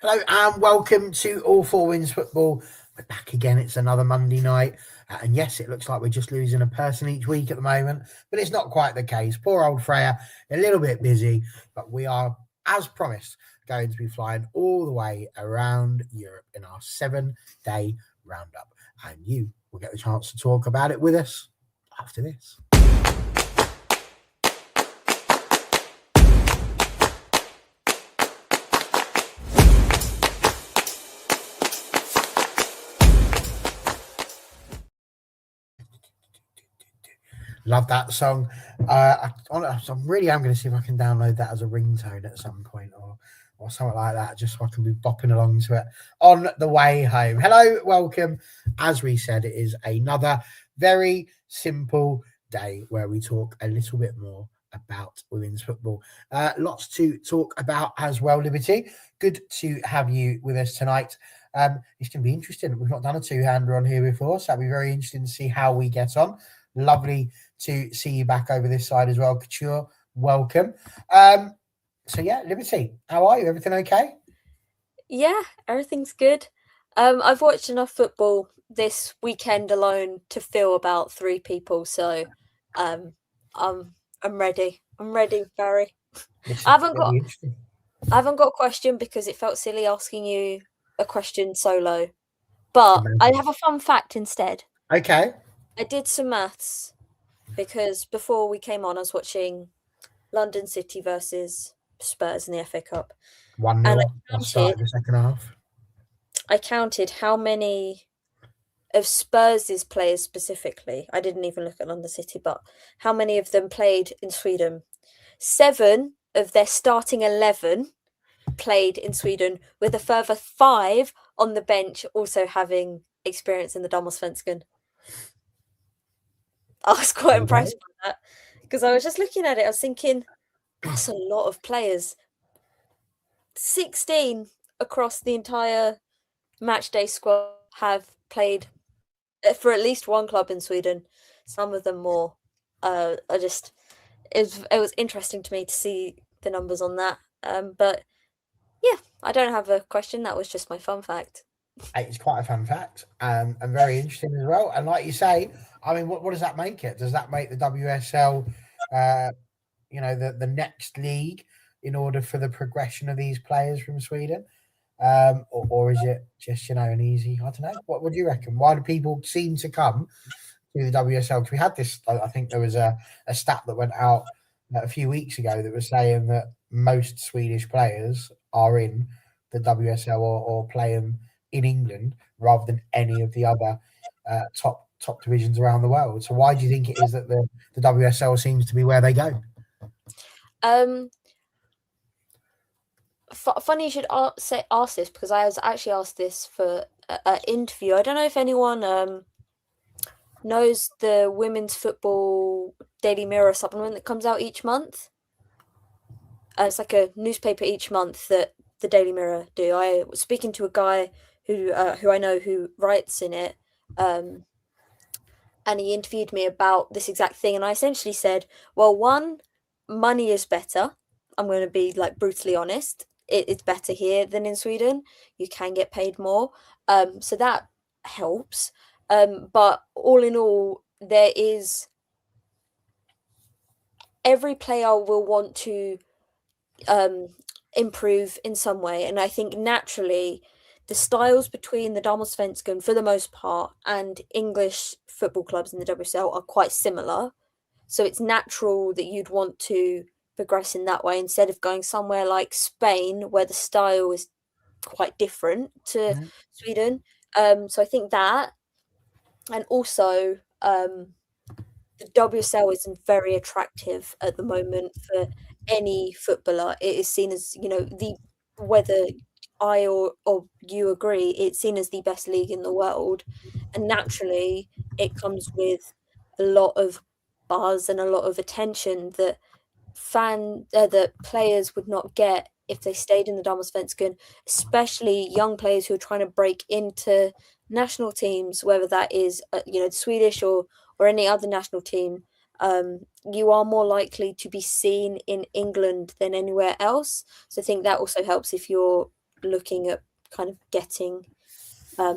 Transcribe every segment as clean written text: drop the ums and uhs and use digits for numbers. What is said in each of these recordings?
Hello and welcome to All Four Wins Football. We're back again. It's another Monday night. And yes, it looks like we're just losing a person each week at the moment, but it's not quite the case. Poor old Freya, a little bit busy, but we are, as promised, going to be flying all the way around Europe in our 7-day roundup. And you will get the chance to talk about it with us after this. Love that song. I really am going to see if I can download that as a ringtone at some point or something like that, just so I can be bopping along to it on the way home. Hello, welcome. As we said, it is another very simple day where we talk a little bit more about women's football. Lots to talk about as well, Liberty. Good to have you with us tonight. It's going to be interesting. We've not done a two-hander on here before, so it'll be very interesting to see how we get on. Lovely to see you back over this side as well, Couture. Welcome. So yeah, Liberty, how are you? Everything okay? Yeah, everything's good. I've watched enough football this weekend alone to feel about three people, so um, I'm ready. I'm ready, Barry. This I is haven't going to got be interesting. I haven't got a question because it felt silly asking you a question solo. But I have a fun fact instead. Okay. I did some maths because before we came on, I was watching London City versus Spurs in the FA Cup, 1-0 and up. I started the second half. I counted how many of Spurs' players specifically. I didn't even look at London City, but how many of them played in Sweden? 7 of their starting 11 played in Sweden, with a further 5 on the bench also having experience in the Damallsvenskan. I was quite impressed by that because I was just looking at it. I was thinking, that's a lot of players. 16 across the entire matchday squad have played for at least one club in Sweden. Some of them more. I just it was interesting to me to see the numbers on that. But yeah, I don't have a question. That was just my fun fact. It's quite a fun fact and very interesting as well. And like you say, I mean, what does that make it? Does that make the WSL, the next league in order for the progression of these players from Sweden? Or is it just an easy? I don't know. What would you reckon? Why do people seem to come to the WSL? Because we had this. I think there was a stat that went out a few weeks ago that was saying that most Swedish players are in the WSL or playing in England rather than any of the other top divisions around the world. So why do you think it is that the WSL seems to be where they go? Um, Funny you should ask this because I was actually asked this for an interview. I don't know if anyone knows the women's football Daily Mirror supplement that comes out each month. It's like a newspaper each month that the Daily Mirror do. I was speaking to a guy who I know who writes in it, and he interviewed me about this exact thing. And I essentially said, "Well, one, money is better. I'm going to be like brutally honest. It's better here than in Sweden. You can get paid more, so that helps. But all in all, there is every player will want to um, improve in some way. And I think naturally, the styles between the Damallsvenskan, for the most part, and English football clubs in the WSL are quite similar. So it's natural that you'd want to progress in that way instead of going somewhere like Spain, where the style is quite different to Yeah. Sweden. So I think that, and also the WSL isn't very attractive at the moment for any footballer. It is seen as, the whether I or you agree, it's seen as the best league in the world. And naturally, it comes with a lot of buzz and a lot of attention that players would not get if they stayed in the Damallsvenskan, especially young players who are trying to break into national teams, whether that is the Swedish or any other national team. You are more likely to be seen in England than anywhere else. So I think that also helps if you're looking at kind of getting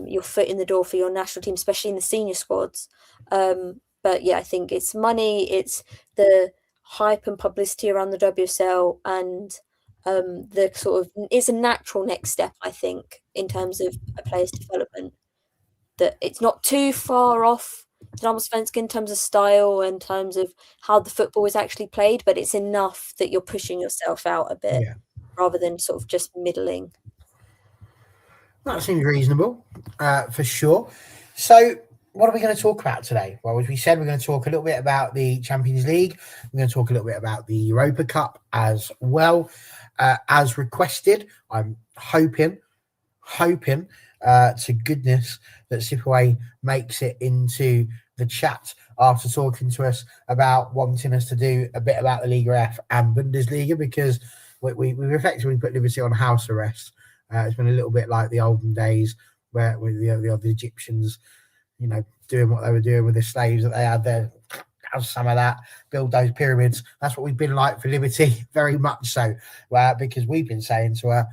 your foot in the door for your national team, especially in the senior squads. But yeah, I think it's money, it's the hype and publicity around the WSL, and the sort of it's a natural next step, I think, in terms of a player's development. That it's not too far off Damallsvenskan in terms of style and in terms of how the football is actually played, but it's enough that you're pushing yourself out a bit rather than sort of just middling. That seems reasonable, for sure. So, what are we going to talk about today? Well, as we said, we're going to talk a little bit about the Champions League. We're going to talk a little bit about the Europa Cup as well, as requested. I'm hoping to goodness that Sipaway makes it into the chat after talking to us about wanting us to do a bit about the Liga F and Bundesliga, because we've effectively put Liberty on house arrest. It's been a little bit like the olden days where the Egyptians, doing what they were doing with the slaves that they had there. Have some of that, build those pyramids. That's what we've been like for Liberty, very much so, because we've been saying to her,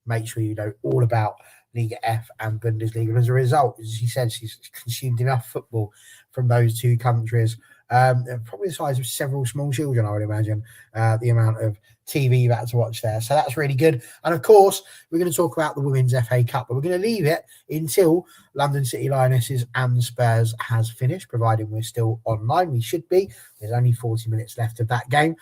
make sure you know all about Liga F and Bundesliga. As a result, as she said, she's consumed enough football from those two countries, probably the size of several small children, I would imagine, the amount of TV you've had to watch there. So that's really good. And of course, we're going to talk about the Women's FA Cup, but we're going to leave it until London City Lionesses and Spurs has finished, providing we're still online. We should be. There's only 40 minutes left of that game,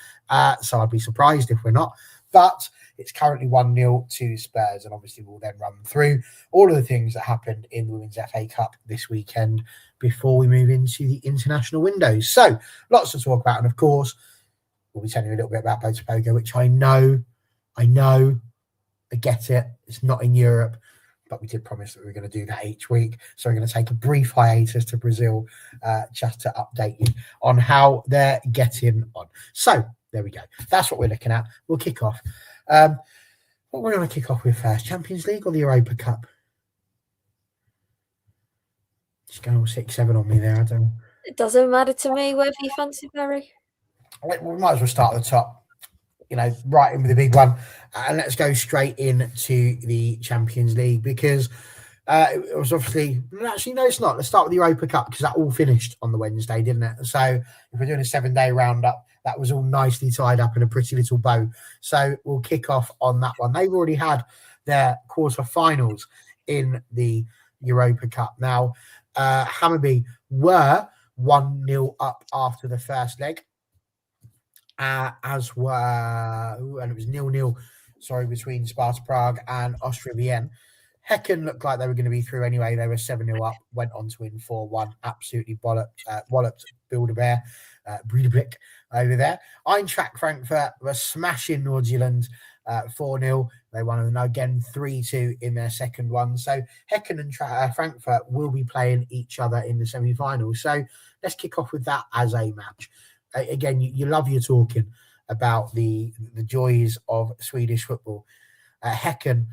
so I'd be surprised if we're not. But it's currently 1-0 to Spurs, and obviously we'll then run through all of the things that happened in the Women's FA Cup this weekend before we move into the international windows. So lots to talk about, and of course, we'll be telling you a little bit about Botafogo, which I know, I get it. It's not in Europe, but we did promise that we were going to do that each week. So we're going to take a brief hiatus to Brazil just to update you on how they're getting on. So there we go. That's what we're looking at. We'll kick off. What we're going to kick off with first, Champions League or the Europa Cup? Just going all 6-7 on me there. I don't know. It doesn't matter to me, whatever you fancy, Barry. We might as well start at the top, right in with the big one. And let's go straight into the Champions League, because it was obviously... Actually, no, it's not. Let's start with the Europa Cup, because that all finished on the Wednesday, didn't it? So if we're doing a 7-day roundup, that was all nicely tied up in a pretty little bow. So we'll kick off on that one. They've already had their quarterfinals in the Europa Cup. Now, Hammarby were 1-0 up after the first leg. As were, and it was 0-0, between Sparta Prague and Austria Vienna. Häcken looked like they were going to be through anyway. They were 7-0 up, went on to win 4-1, absolutely walloped Bilderberg, Breidablik over there. Eintracht Frankfurt were smashing Nordjylland 4-0. They won again 3-2 in their second one. So Häcken and Frankfurt will be playing each other in the semi-finals. So let's kick off with that as a match. Again, you love your talking about the joys of Swedish football. Häcken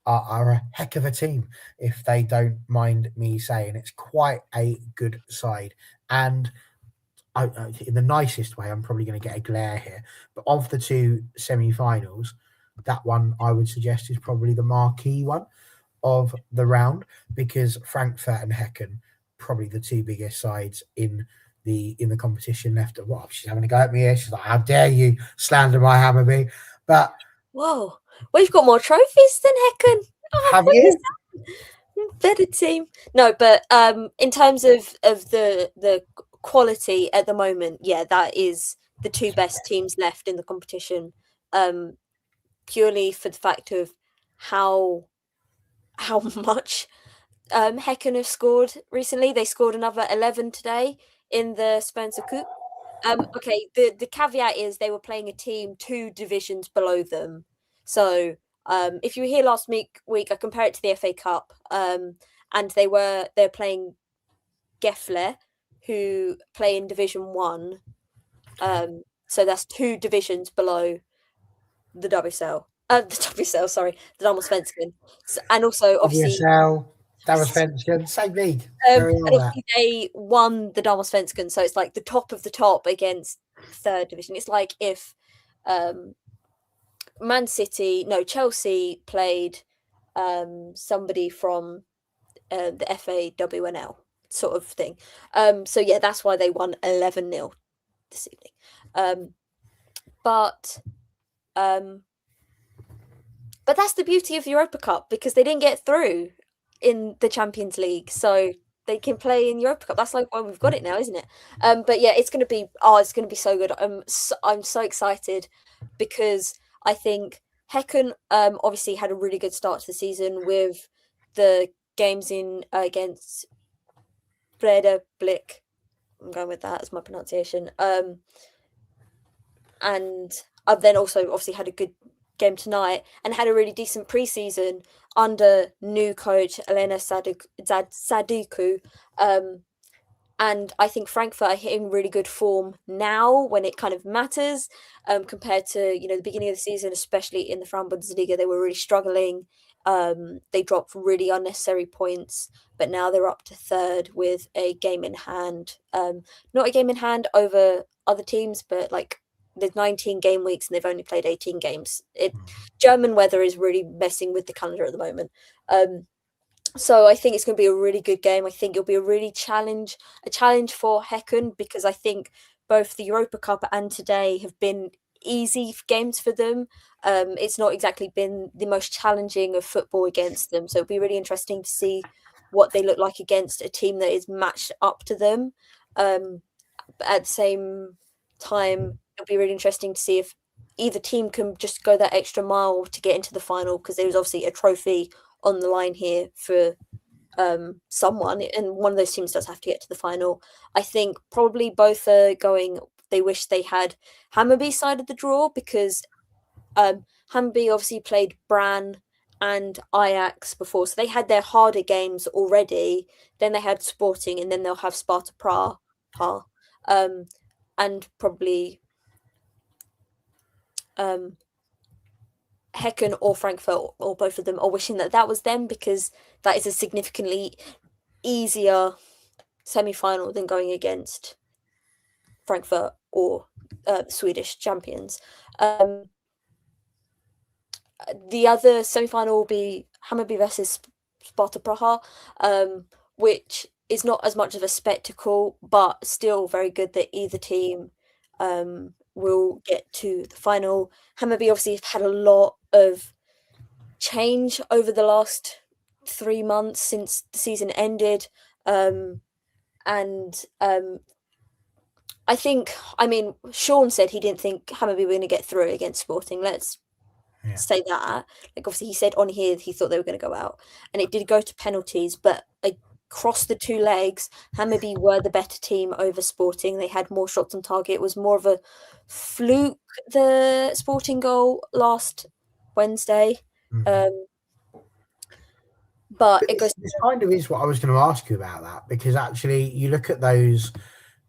are a heck of a team, if they don't mind me saying. It's quite a good side. And in the nicest way, I'm probably going to get a glare here, but of the two semi-finals, that one I would suggest is probably the marquee one of the round, because Frankfurt and Häcken, probably the two biggest sides in the competition left. Well, she's having a go at me here. She's like, how dare you slander my Hammarby? But whoa, we've got more trophies than Häcken. Have you? Better team. No, but in terms of the quality at the moment, yeah, that is the two best teams left in the competition. Purely for the fact of how much Häcken have scored recently. They scored another 11 today in the Spencer Cup. Okay, the caveat is they were playing a team 2 divisions below them. So if you were here last week, I compare it to the FA Cup, and they're playing Gefle, who play in Division 1. So that's 2 divisions below the WSL. The Damallsvenskan. And also, obviously... Damallsvenskan, same league. And obviously they won the Damallsvenskan, so it's like the top of the top against 3rd division. It's like if Chelsea played somebody from the FAWNL sort of thing. So yeah, that's why they won 11-0 this evening. But that's the beauty of Europa Cup, because they didn't get through in the Champions League, so they can play in Europa Cup. That's like why we've got it now, isn't it? But yeah, it's gonna be so good. I'm so excited, because I think Häcken obviously had a really good start to the season with the games in against Breda Blick. I'm going with that as my pronunciation. And I've then also obviously had a good game tonight and had a really decent pre-season under new coach Elena Sadiku. And I think Frankfurt are hitting really good form now when it kind of matters, compared to, the beginning of the season, especially in the Frauen Bundesliga. They were really struggling. They dropped really unnecessary points, but now they're up to third with a game in hand. Not a game in hand over other teams, but like there's 19 game weeks and they've only played 18 games. German weather is really messing with the calendar at the moment. So I think it's going to be a really good game. I think it'll be a challenge for Häcken, because I think both the Europa Cup and today have been easy games for them. It's not exactly been the most challenging of football against them. So it'll be really interesting to see what they look like against a team that is matched up to them. But at the same time, it'll be really interesting to see if either team can just go that extra mile to get into the final, because there was obviously a trophy on the line here for someone, and one of those teams does have to get to the final. I think probably both are going. They wish they had Hammarby side of the draw, because Hammarby obviously played Brann and Ajax before, so they had their harder games already. Then they had Sporting, and then they'll have Sparta Prague, and probably Häcken or Frankfurt, or both of them, are wishing that was them, because that is a significantly easier semi-final than going against Frankfurt or Swedish champions. The other semi-final will be Hammarby versus Sparta Praha, which is not as much of a spectacle, but still very good that either team will get to the final. Hammarby obviously have had a lot of change over the last 3 months since the season ended. I think, Sean said he didn't think Hammarby were going to get through against Sporting. Let's say that. Like, obviously he said on here he thought they were going to go out, and it did go to penalties, but across the two legs, Hammarby were the better team over Sporting. They had more shots on target. It was more of a fluke, the Sporting goal last Wednesday. But it goes. This kind of is what I was going to ask you about that, because actually you look at those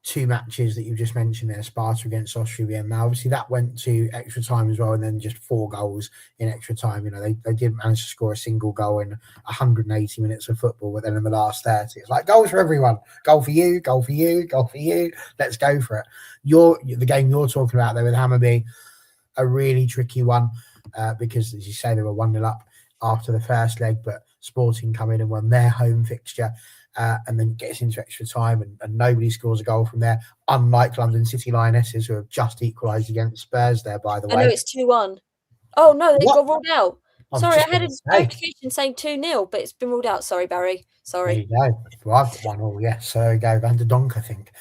two matches that you just mentioned there, Sparta against Austria Vienna. Now, obviously that went to extra time as well, and then just 4 goals in extra time. They didn't manage to score a single goal in 180 minutes of football, but then in the last 30, it's like goals for everyone. Goal for you, goal for you, goal for you. Let's go for it. The game you're talking about there with Hammarby, a really tricky one, because as you say, they were 1-0 up after the first leg, but Sporting come in and won their home fixture. And then gets into extra time, and nobody scores a goal from there, unlike London City Lionesses, who have just equalised against Spurs there, by the way. I know it's 2-1. Oh, no, they got ruled out. Sorry, I had a notification saying 2-0, but it's been ruled out. Sorry, Barry. Sorry. There you go. Well, I've got 1-1, yes. So go Van der Donk, I think,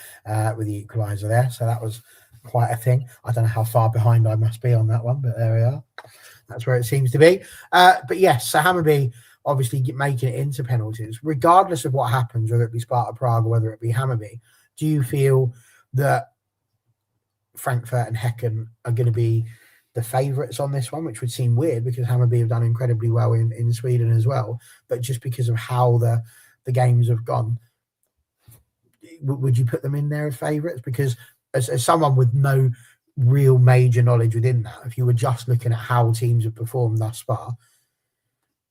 with the equaliser there. So that was quite a thing. I don't know how far behind I must be on that one, but there we are. That's where it seems to be. But yes, so Hammarby obviously making it into penalties, regardless of what happens, whether it be Sparta Prague or whether it be Hammarby. Do you feel that Frankfurt and Häcken are going to be the favourites on this one, which would seem weird because Hammarby have done incredibly well in Sweden as well, but just because of how the games have gone, would you put them in there as favourites? Because as someone with no real major knowledge within that, if you were just looking at how teams have performed thus far,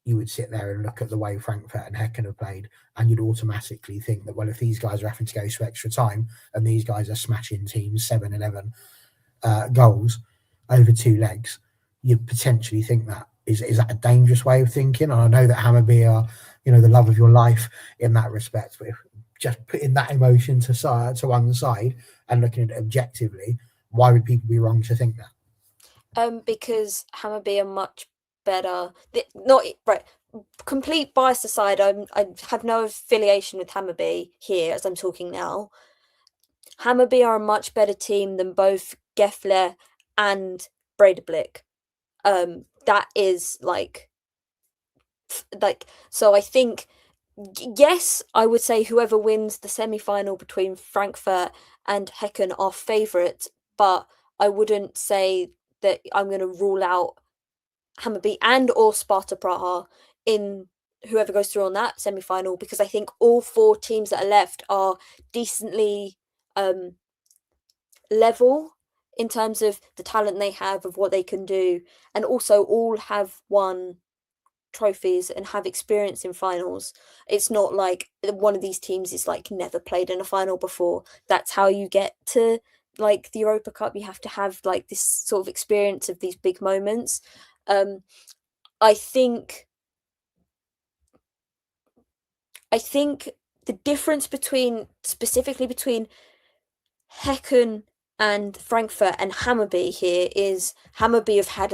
you would sit there and look at the way Frankfurt and Häcken have played, and you'd automatically think that, well, if these guys are having to go to extra time and these guys are smashing teams 7-11 goals over 2 legs, you'd potentially think that is that a dangerous way of thinking? And I know that Hammarby are, the love of your life in that respect, but just putting that emotion to one side and looking at it objectively, why would people be wrong to think that? Because Hammarby are much better. Not right. Complete bias aside, I have no affiliation with Hammarby here as I'm talking now. Hammarby are a much better team than both Gefle and Breidablik. That is like so. I think yes, I would say whoever wins the semi-final between Frankfurt and Häcken are favourites, but I wouldn't say that I'm going to rule out Hammarby and or Sparta Praha in whoever goes through on that semi-final, because I think all four teams that are left are decently level in terms of the talent they have, of what they can do, and also all have won trophies and have experience in finals. It's not like one of these teams is like never played in a final before. That's how you get to like the Europa Cup. You have to have like this sort of experience of these big moments. I think the difference specifically between Häcken and Frankfurt and Hammarby here is Hammarby have had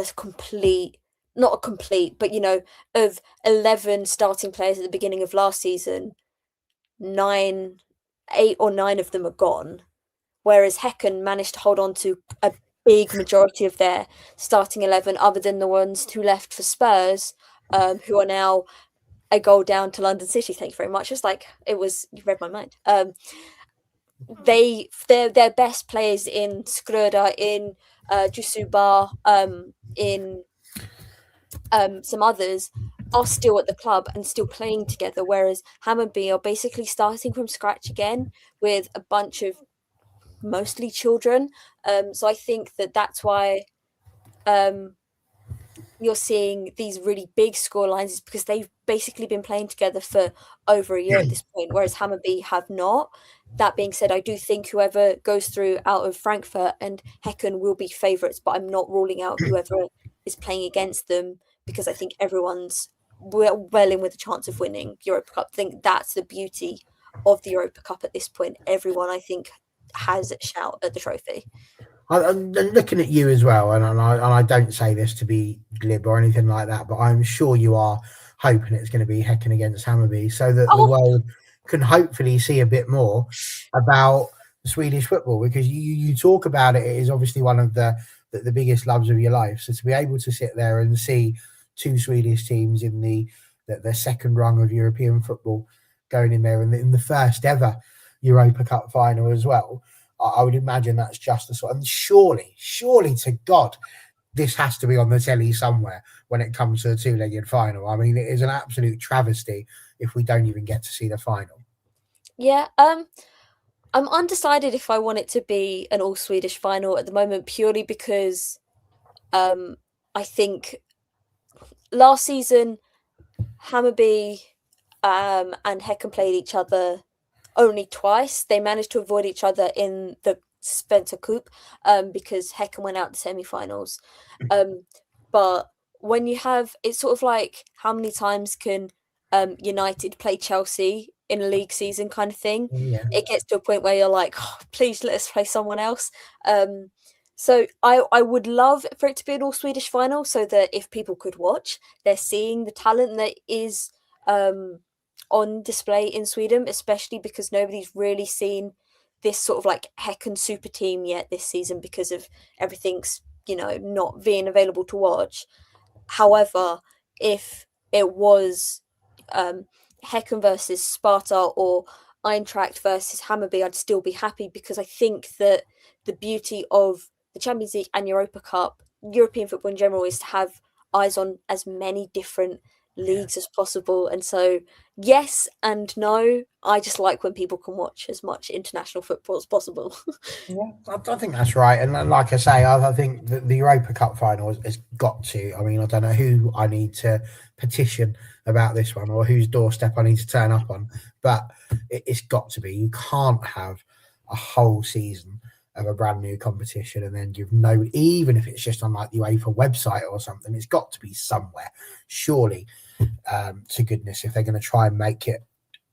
not a complete, but of 11 starting players at the beginning of last season, 8 or 9 of them are gone, whereas Häcken managed to hold on to a big majority of their starting 11, other than the ones who left for Spurs, who are now a goal down to London City. Thank you very much. It's like you read my mind. Their best players in Skröda, in Jusuba, in some others are still at the club and still playing together, whereas Hammarby are basically starting from scratch again with a bunch of mostly children. So I think that's why you're seeing these really big score lines, is because they've basically been playing together for over a year at this point, whereas Hammarby have not. That being said, I do think whoever goes through out of Frankfurt and Häcken will be favourites, but I'm not ruling out whoever is playing against them, because I think everyone's well in with a chance of winning Europa Cup. I think that's the beauty of the Europa Cup at this point. Everyone, I think, has a shout at the trophy. I'm looking at you as well, and I don't say this to be glib or anything like that, but I'm sure you are hoping it's going to be Häcken against Hammarby, so that the world can hopefully see a bit more about Swedish football, because you talk about it. It is obviously one of the biggest loves of your life. So to be able to sit there and see two Swedish teams in the second rung of European football going in there in the first ever Europa Cup final as well, I would imagine that's just the sort. And surely to God, this has to be on the telly somewhere when it comes to the two-legged final. I mean, it is an absolute travesty if we don't even get to see the final. Yeah, I'm undecided if I want it to be an all-Swedish final at the moment, purely because I think last season Hammarby and Häcken played each other only twice. They managed to avoid each other in the Spencer Coupe because Häcken went out the semi-finals. But when you have, it's sort of like, how many times can United play Chelsea in a league season kind of thing? Yeah. It gets to a point where you're like, oh, please let us play someone else. So I would love for it to be an all-Swedish final, so that if people could watch, they're seeing the talent that is on display in Sweden, especially because nobody's really seen this sort of like Häcken super team yet this season, because of everything's not being available to watch. However, if it was Häcken versus Sparta or Eintracht versus Hammarby, I'd still be happy, because I think that the beauty of the Champions League and Europa Cup, European football in general, is to have eyes on as many different leagues as possible. And so yes and no, I just like when people can watch as much international football as possible. Yeah, I think that's right. And like I say, I think the Europa Cup final has got to. I mean, I don't know who I need to petition about this one, or whose doorstep I need to turn up on, but it's got to be. You can't have a whole season of a brand new competition, and then you've no, even if it's just on like the UEFA website or something, it's got to be somewhere, surely, to goodness, if they're going to try and make it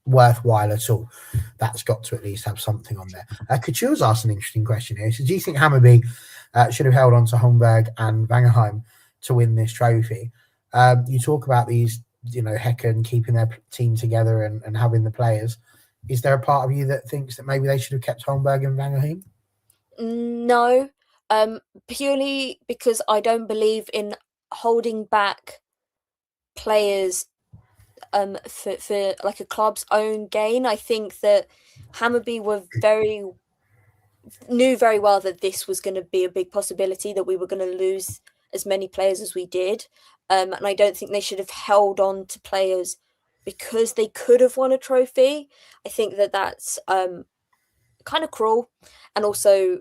worthwhile at all, that's got to at least have something on there. Couture's asked an interesting question here. So do you think Hammarby should have held on to Holmberg and Wangerheim to win this trophy? You talk about these, Häcken keeping their team together and having the players. Is there a part of you that thinks that maybe they should have kept Holmberg and Wangerheim? No, purely because I don't believe in holding back players for like a club's own gain. I think that Hammarby knew very well that this was going to be a big possibility, that we were going to lose as many players as we did. And I don't think they should have held on to players because they could have won a trophy. I think that that's kind of cruel, and also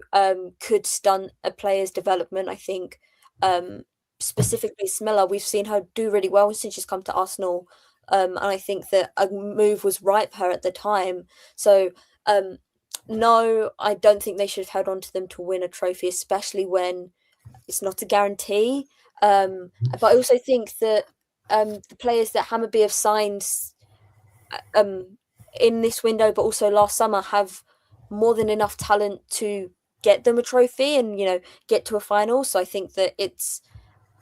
could stunt a player's development. I think specifically Smilla, we've seen her do really well since she's come to Arsenal. And I think that a move was right for her at the time. So no, I don't think they should have held on to them to win a trophy, especially when it's not a guarantee. But I also think that the players that Hammarby have signed in this window, but also last summer, have more than enough talent to get them a trophy and, get to a final. So I think that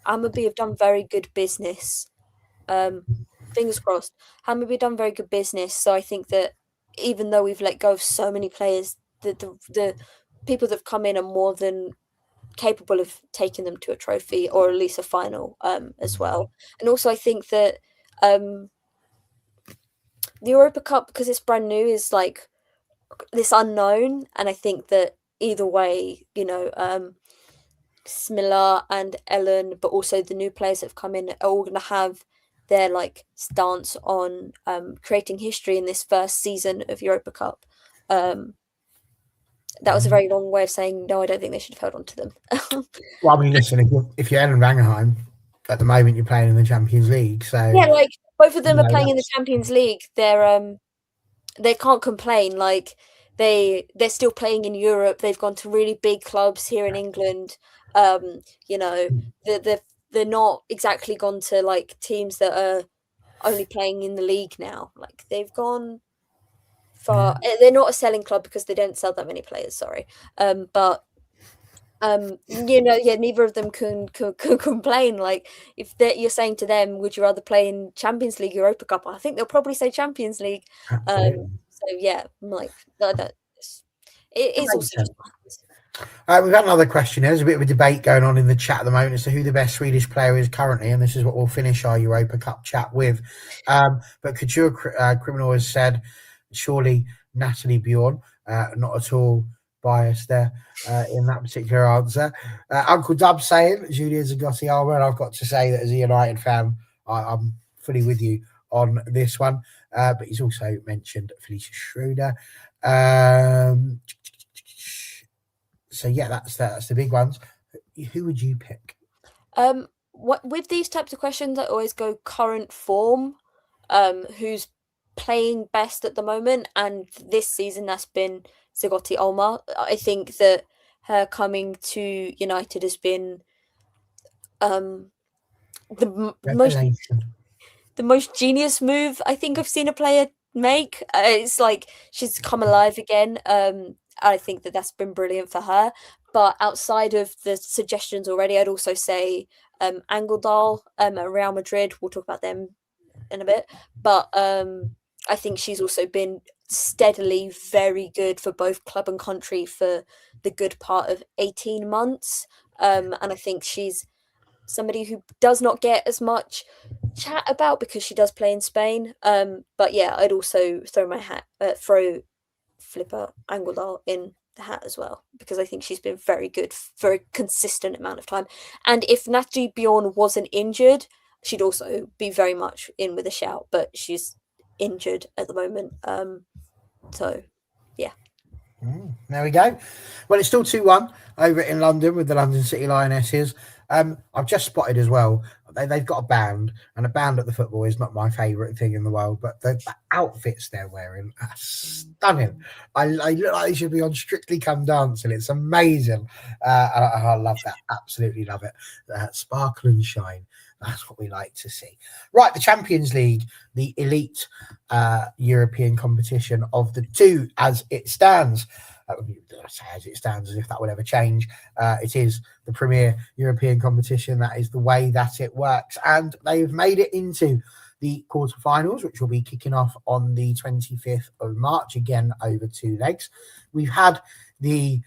Hammarby have done very good business. Fingers crossed. Hammarby done very good business. So I think that even though we've let go of so many players, the people that have come in are more than capable of taking them to a trophy or at least a final as well. And also I think that the Europa Cup, because it's brand new, is like this unknown. And I think that either way, Smilla and Ellen, but also the new players that have come in, are all going to have their like stance on creating history in this first season of Europa Cup. That was a very long way of saying no, I don't think they should have held on to them. Well, I mean, listen, if you're Ellen Wangerheim, at the moment you're playing in the Champions League, so yeah, like both of them are playing in the Champions League. They can't complain. Like they're still playing in Europe. They've gone to really big clubs here in England. They're not exactly gone to like teams that are only playing in the league now. Like they've gone far. They're not a selling club because they don't sell that many players. Sorry, but neither of them can complain. Like if you're saying to them, would you rather play in Champions League, Europa Cup? I think they'll probably say Champions League. So yeah, I'm like it is also. We've got another question. There's a bit of a debate going on in the chat at the moment as to who the best Swedish player is currently, and this is what we'll finish our Europa Cup chat with. But Couture Criminal has said, surely Natalie Bjorn, not at all biased there in that particular answer. Uncle Dub saying Julia Zagotti-Alba, and I've got to say that as a United fan, I'm fully with you on this one. But he's also mentioned Felicia Schroeder. So yeah, that's the big ones. Who would you pick? With these types of questions, I always go current form. Who's playing best at the moment? And this season, that's been Zagotti-Alma. I think that her coming to United has been the most genius move I think I've seen a player make. It's like she's come alive again. I think that that's been brilliant for her. But outside of the suggestions already, I'd also say Angeldal at Real Madrid. We'll talk about them in a bit. But I think she's also been steadily very good for both club and country for the good part of 18 months. And I think she's somebody who does not get as much chat about because she does play in Spain. But yeah, I'd also throw Flipper Angeldal in the hat as well, because I think she's been very good for a consistent amount of time. And if Natalie Bjorn wasn't injured, she'd also be very much in with a shout, but she's injured at the moment. So yeah. There we go. Well, it's still 2-1 over in London with the London City Lionesses. I've just spotted as well. They've got a band, and a band at the football is not my favourite thing in the world, but the outfits they're wearing are stunning. I look like they should be on Strictly Come Dancing. It's amazing. I love that. Absolutely love it. Sparkle and shine. That's what we like to see. Right, the Champions League, the elite European competition of the two as it stands. As it stands, as if that would ever change. It is the premier European competition. That is the way that it works. And they've made it into the quarterfinals, which will be kicking off on the 25th of March, again over 2 legs. We've had the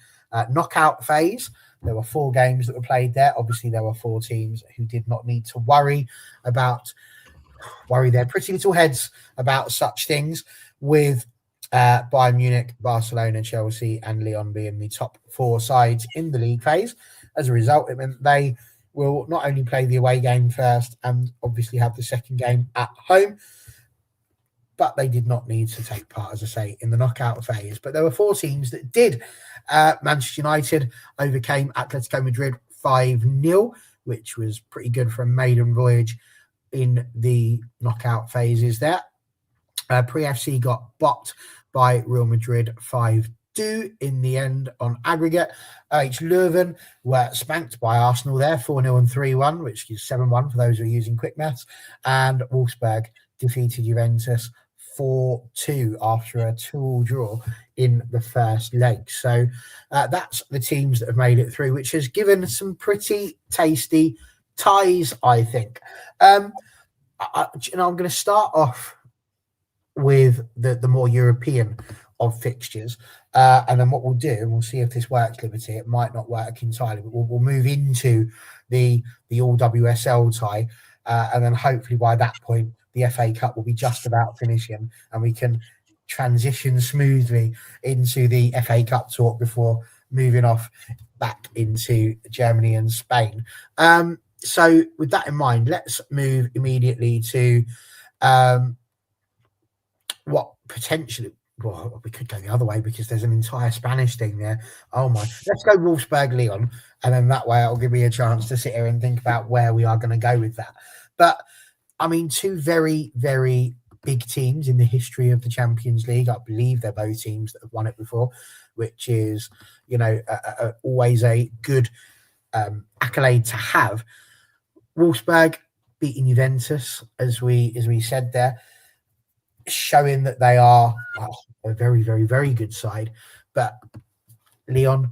knockout phase. There were 4 games that were played there. Obviously, there were 4 teams who did not need to worry their pretty little heads about such things, with Bayern Munich, Barcelona, Chelsea, and Lyon being the top 4 sides in the league phase. As a result, it meant they will not only play the away game first and obviously have the second game at home, but they did not need to take part, as I say, in the knockout phase. But there were 4 teams that did. Manchester United overcame Atletico Madrid 5-0, which was pretty good for a maiden voyage in the knockout phases there. Pre-FC got bopped by Real Madrid 5-2 in the end on aggregate. Leuven were spanked by Arsenal there, 4-0 and 3-1, which is 7-1 for those who are using quick maths. And Wolfsburg defeated Juventus 4-2 after a 2-2 draw in the first leg. So that's the teams that have made it through, which has given some pretty tasty ties, I think. I'm going to start off with the more European of fixtures, and then what we'll do, and we'll see if this works, Liberty. It might not work entirely, but we'll move into the all WSL tie, and then hopefully by that point the FA Cup will be just about finishing, and we can transition smoothly into the FA Cup talk before moving off back into Germany and Spain. So with that in mind, let's move immediately to what potentially, well, we could go the other way because there's an entire Spanish thing there. Oh my, let's go Wolfsburg Lyon, and then that way it'll give me a chance to sit here and think about where we are going to go with that. But I mean, 2 very, very big teams in the history of the Champions League. I believe they're both teams that have won it before, which is, always a good accolade to have. Wolfsburg beating Juventus, as we said there, showing that they are a very, very, very good side. But Lyon,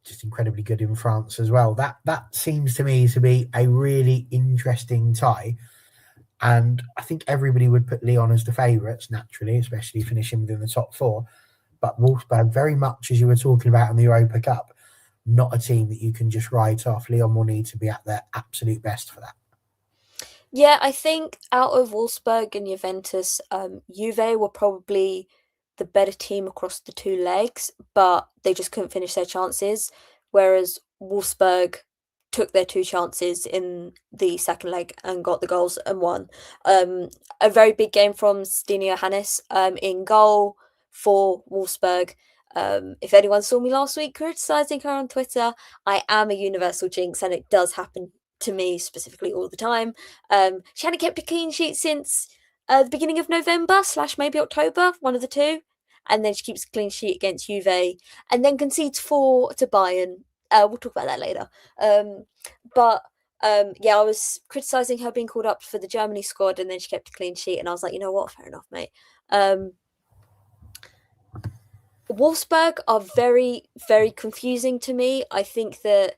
just incredibly good in France as well. That seems to me to be a really interesting tie. And I think everybody would put Lyon as the favourites, naturally, especially finishing within the top 4. But Wolfsburg, very much as you were talking about in the Europa Cup, not a team that you can just write off. Lyon will need to be at their absolute best for that. Yeah, I think out of Wolfsburg and Juventus, Juve were probably the better team across the 2 legs, but they just couldn't finish their chances. Whereas Wolfsburg took their 2 chances in the second leg and got the goals and won. A very big game from Stine Johannes in goal for Wolfsburg. If anyone saw me last week criticising her on Twitter, I am a universal jinx, and it does happen to me specifically all the time. She hadn't kept a clean sheet since the beginning of November / maybe October, one of the 2, and then she keeps a clean sheet against Juve and then concedes 4 to Bayern. We'll talk about that later. But I was criticising her being called up for the Germany squad, and then she kept a clean sheet, and I was like, you know what, fair enough, mate. Wolfsburg are very, very confusing to me. I think that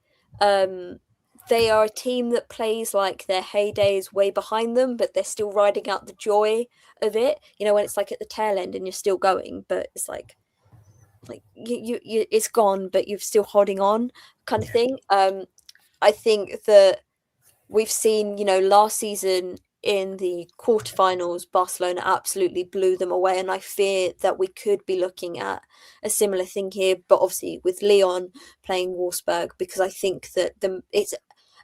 they are a team that plays like their heyday is way behind them, but they're still riding out the joy of it. When it's like at the tail end and you're still going, but it's like you it's gone, but you're still holding on, kind of thing. I think that we've seen, last season in the quarterfinals, Barcelona absolutely blew them away, and I fear that we could be looking at a similar thing here, but obviously with Lyon playing Wolfsburg, because I think that it's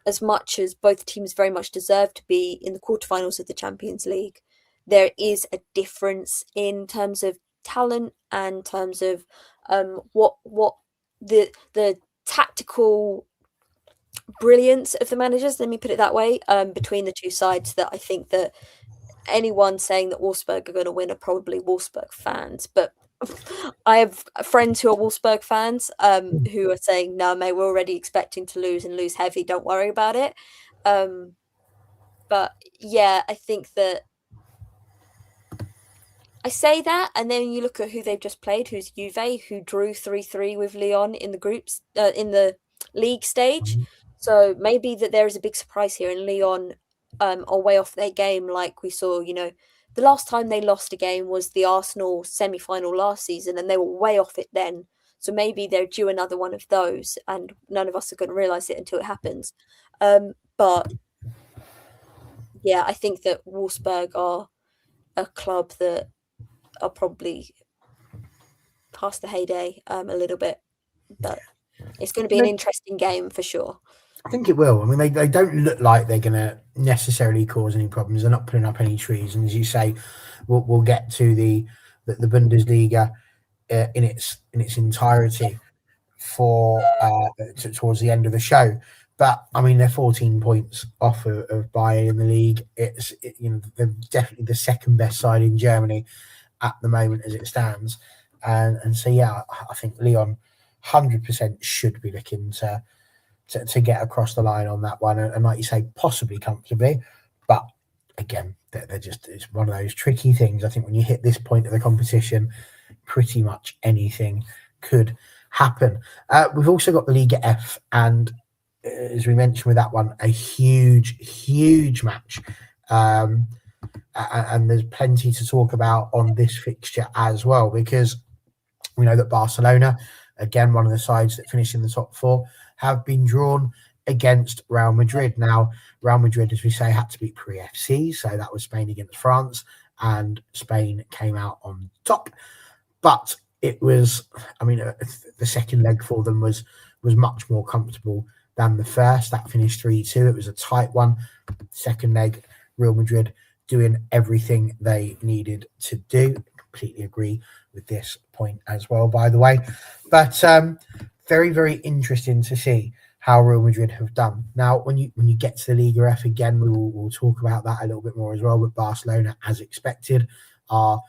as much as both teams very much deserve to be in the quarterfinals of the Champions League, there is a difference in terms of talent and in terms of what the tactical brilliance of the managers, let me put it that way, between the two sides, that I think that anyone saying that Wolfsburg are gonna win are probably Wolfsburg fans, but I have friends who are Wolfsburg fans, who are saying, "No, mate, we're already expecting to lose and lose heavy, don't worry about it." Um, but yeah, I think that I say that, and then you look at who they've just played, who's Juve, who drew 3-3 with Lyon in the groups in the league stage. So maybe that there is a big surprise here, and Lyon are way off their game, like we saw. The last time they lost a game was the Arsenal semi-final last season, and they were way off it then. So maybe they're due another one of those, and none of us are going to realise it until it happens. But yeah, I think that Wolfsburg are a club that are probably past the heyday a little bit, but it's going to be an interesting game for sure. I think it will. I mean, they don't look like they're going to necessarily cause any problems. They're not putting up any trees, and as you say, we'll get to the Bundesliga in its entirety for towards the end of the show. But I mean, they're 14 points off of Bayern in the league. They're definitely the second best side in Germany at the moment as it stands, and so yeah, I think Lyon 100% should be looking to get across the line on that one, and like you say, possibly comfortably. But again, they're just, it's one of those tricky things. I think when you hit this point of the competition, pretty much anything could happen. We've also got the Liga F, and as we mentioned with that one, a huge match. And there's plenty to talk about on this fixture as well, because we know that Barcelona, again, one of the sides that finished in the top four, have been drawn against Real Madrid. Now, Real Madrid, as we say, had to beat Paris FC, so that was Spain against France, and Spain came out on top. But it was, I mean, the second leg for them was much more comfortable than the first. That finished 3-2. It was a tight one. Second leg, Real Madrid doing everything they needed to do. Completely agree with this point as well, by the way. But very interesting to see how Real Madrid have done. Now, when you get to the Liga F again, we'll talk about that a little bit more as well. But Barcelona, as expected, are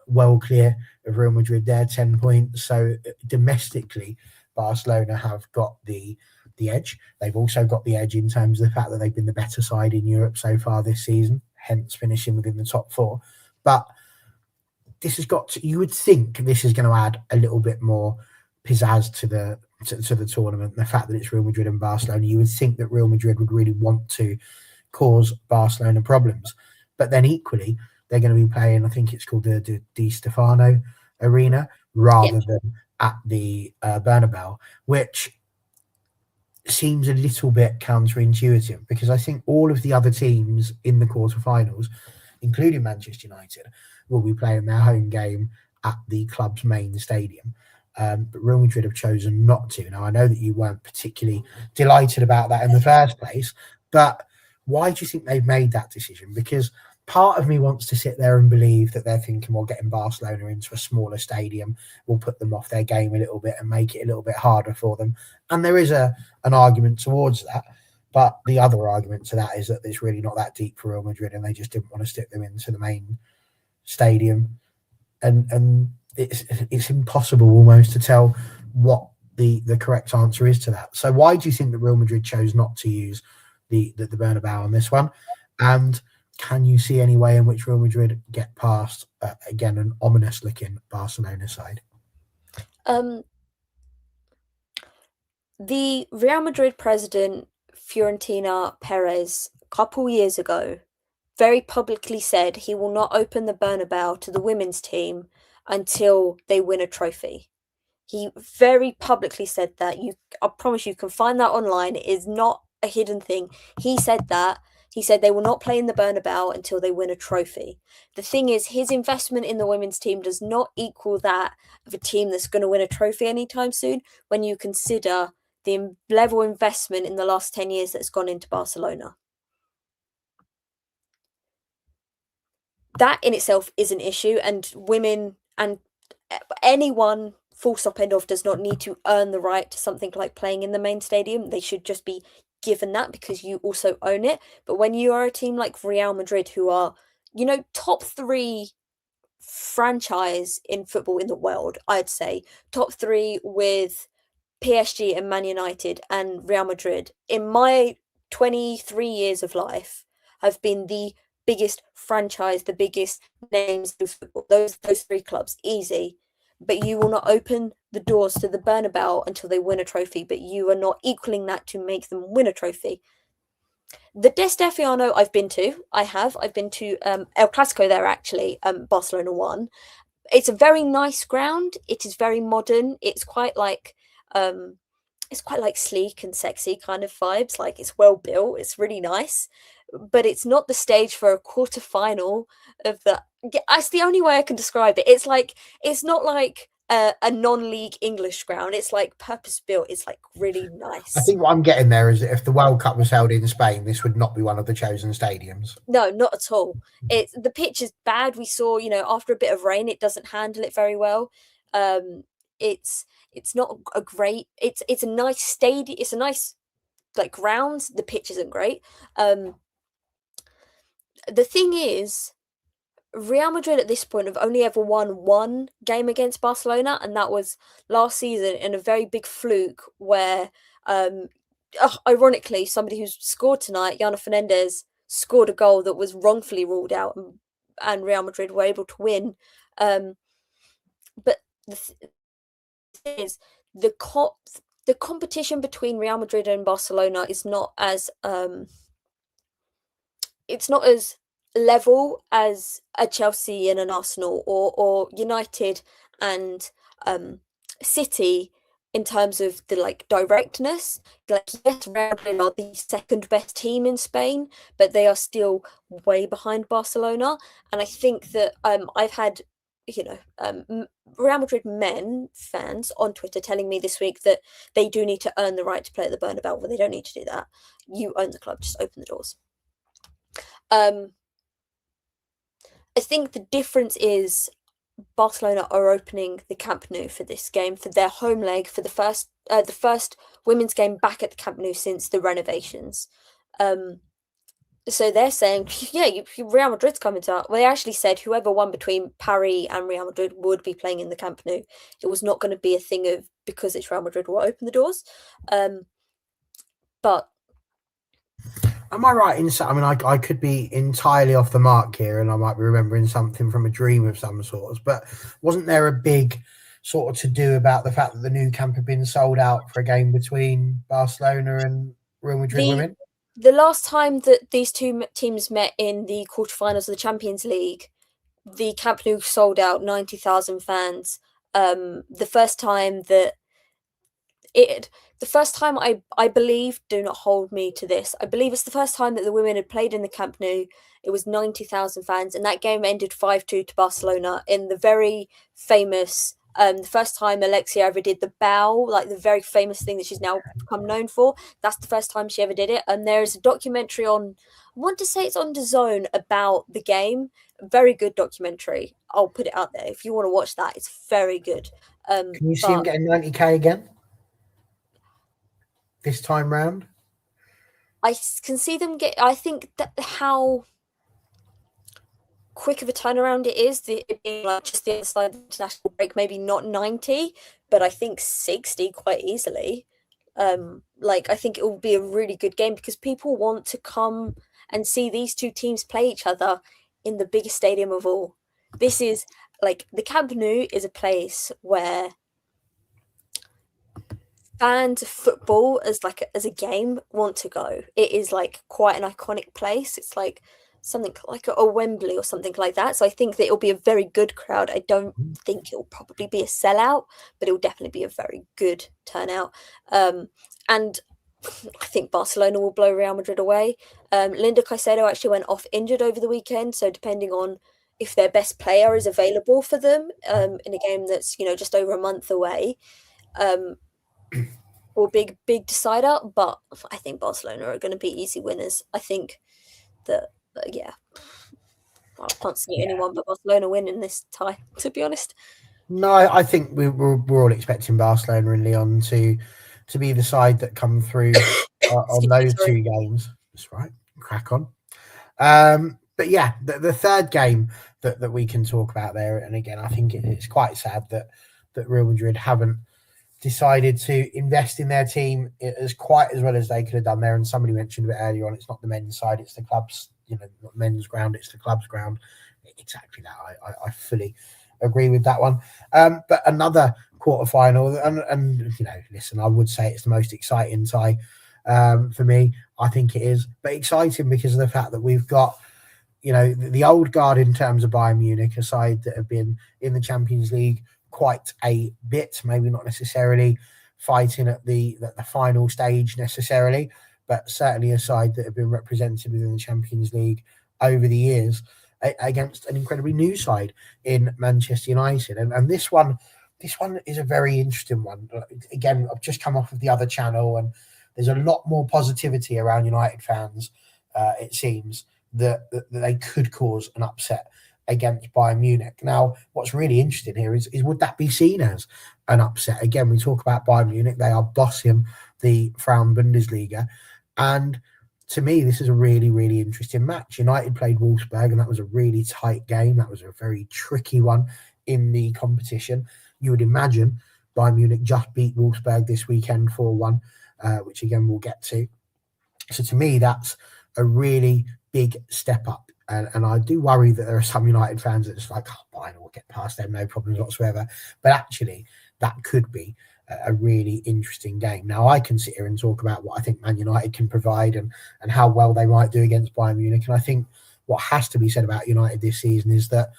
well clear of Real Madrid. They're 10 points. So domestically, Barcelona have got the edge. They've also got the edge in terms of the fact that they've been the better side in Europe so far this season, hence finishing within the top four. But this has got to, you would think this is going to add a little bit more pizzazz to the tournament. The fact that it's Real Madrid and Barcelona, you would think that Real Madrid would really want to cause Barcelona problems. But then equally, they're going to be playing, I think it's called the Di Stefano Arena, rather than at the Bernabeu, which seems a little bit counterintuitive, because I think all of the other teams in the quarterfinals, including Manchester United, will be playing their home game at the club's main stadium. But Real Madrid have chosen not to. Now, I know that you weren't particularly delighted about that in the first place, but why do you think they've made that decision? Because part of me wants to sit there and believe that they're thinking, well, getting Barcelona into a smaller stadium will put them off their game a little bit and make it a little bit harder for them. And there is an argument towards that. But the other argument to that is that it's really not that deep for Real Madrid, and they just didn't want to stick them into the main stadium. And it's impossible almost to tell what the correct answer is to that. So why do you think that Real Madrid chose not to use the Bernabeu on this one? And can you see any way in which Real Madrid get past, again, an ominous-looking Barcelona side? The Real Madrid president, Florentino Perez, a couple years ago, very publicly said he will not open the Bernabeu to the women's team until they win a trophy. He very publicly said that. I promise you can find that online. It is not a hidden thing. He said that. He said they will not play in the Bernabeu until they win a trophy. The thing is, his investment in the women's team does not equal that of a team that's going to win a trophy anytime soon, when you consider the level of investment in the last 10 years that's gone into Barcelona. That in itself is an issue, and women and anyone, full stop, end of, does not need to earn the right to something like playing in the main stadium. They should just be given that because you also own it. But when you are a team like Real Madrid, who are, top 3 franchise in football in the world, I'd say top 3 with PSG and Man United and Real Madrid in my 23 years of life have been the biggest franchise, the biggest names of football. Those 3 clubs, easy. But you will not open the doors to the Bernabeu until they win a trophy, but you are not equaling that to make them win a trophy. The De Stefano I've been to. I've been to El Clasico there actually, Barcelona won. It's a very nice ground. It is very modern. It's quite like sleek and sexy kind of vibes. Like it's well built. It's really nice, but it's not the stage for a quarter final of the. That's the only way I can describe it. It's not like a non-league English ground. It's like purpose built. It's like really I nice. think what I'm getting there is that if the World Cup was held in Spain, this would not be one of the chosen stadiums. No, not at all. The pitch is bad. We saw, after a bit of rain, it doesn't handle it very well. It's not a great. It's a nice stadium. It's a nice like grounds. The pitch isn't great. The thing is, Real Madrid at this point have only ever won one game against Barcelona, and that was last season in a very big fluke where, ironically, somebody who's scored tonight, Jana Fernandez, scored a goal that was wrongfully ruled out, and Real Madrid were able to win. But the thing is, the competition between Real Madrid and Barcelona is not as it's not as level as a Chelsea and an Arsenal or United and City in terms of the like directness. Like yes, Real Madrid are the second best team in Spain, but they are still way behind Barcelona. And I think that I've had Real Madrid men fans on Twitter telling me this week that they do need to earn the right to play at the Bernabeu, but they don't need to do that. You own the club, just open the doors. I think the difference is Barcelona are opening the Camp Nou for this game, for their home leg, for the first women's game back at the Camp Nou since the renovations. So they're saying, yeah, Real Madrid's coming to. Well, they actually said whoever won between Paris and Real Madrid would be playing in the Camp Nou. It was not going to be a thing of because it's Real Madrid will open the doors. But am I right in? I mean, I could be entirely off the mark here, and I might be remembering something from a dream of some sort. But wasn't there a big sort of to do about the fact that the Nou Camp had been sold out for a game between Barcelona and Real Madrid women? The last time that these two teams met in the quarterfinals of the Champions League, the Camp Nou sold out 90,000 fans. The first time I believe, do not hold me to this, I believe it's the first time that the women had played in the Camp Nou, it was 90,000 fans, and that game ended 5-2 to Barcelona in the very famous, the first time Alexia ever did the bow, like the very famous thing that she's now become known for. That's the first time she ever did it. And there is a documentary on, I want to say it's on DAZN about the game. Very good documentary. I'll put it out there. If you want to watch that, it's very good. Can you see him getting 90k again? This time round? I can see them get, I think that how quick of a turnaround it is, it being like just the other side of the international break, maybe not 90, but I think 60 quite easily. I think it will be a really good game because people want to come and see these two teams play each other in the biggest stadium of all. This is like the Camp Nou is a place where fans of football as a game want to go. It is like quite an iconic place. It's like something like a Wembley or something like that. So I think that it'll be a very good crowd. I don't think it'll probably be a sellout, but it'll definitely be a very good turnout. And I think Barcelona will blow Real Madrid away. Linda Caicedo actually went off injured over the weekend. So depending on if their best player is available for them in a game that's, just over a month away, or big decider, but I think Barcelona are going to be easy winners. I think that I can't see anyone but Barcelona winning this tie, to be honest. No, I think we're all expecting Barcelona and Lyon to be the side that come through on Excuse me, those sorry. two games. That's right. Crack on. But yeah, the third game that we can talk about there, and again, I think it's quite sad that Real Madrid haven't decided to invest in their team as quite as well as they could have done there. And somebody mentioned a bit earlier on, it's not the men's side, it's the club's, not men's ground, it's the club's ground. Exactly that. I fully agree with that one. But another quarterfinal, and listen, I would say it's the most exciting tie for me. I think it is, but exciting because of the fact that we've got, the old guard in terms of Bayern Munich, a side that have been in the Champions League quite a bit, maybe not necessarily fighting at the final stage necessarily, but certainly a side that have been represented within the Champions League over the years against an incredibly new side in Manchester United. And this one is a very interesting one. Again, I've just come off of the other channel, and there's a lot more positivity around United fans, it seems, that they could cause an upset against Bayern Munich. Now, what's really interesting here is would that be seen as an upset? Again, we talk about Bayern Munich. They are bossing the Frauen Bundesliga. And to me, this is a really, really interesting match. United played Wolfsburg, and that was a really tight game. That was a very tricky one in the competition. You would imagine Bayern Munich just beat Wolfsburg this weekend 4-1, which again we'll get to. So to me, that's a really big step up. And I do worry that there are some United fans that just like, oh, Bayern will get past them, no problems whatsoever. But actually, that could be a really interesting game. Now, I can sit here and talk about what I think Man United can provide and how well they might do against Bayern Munich. And I think what has to be said about United this season is that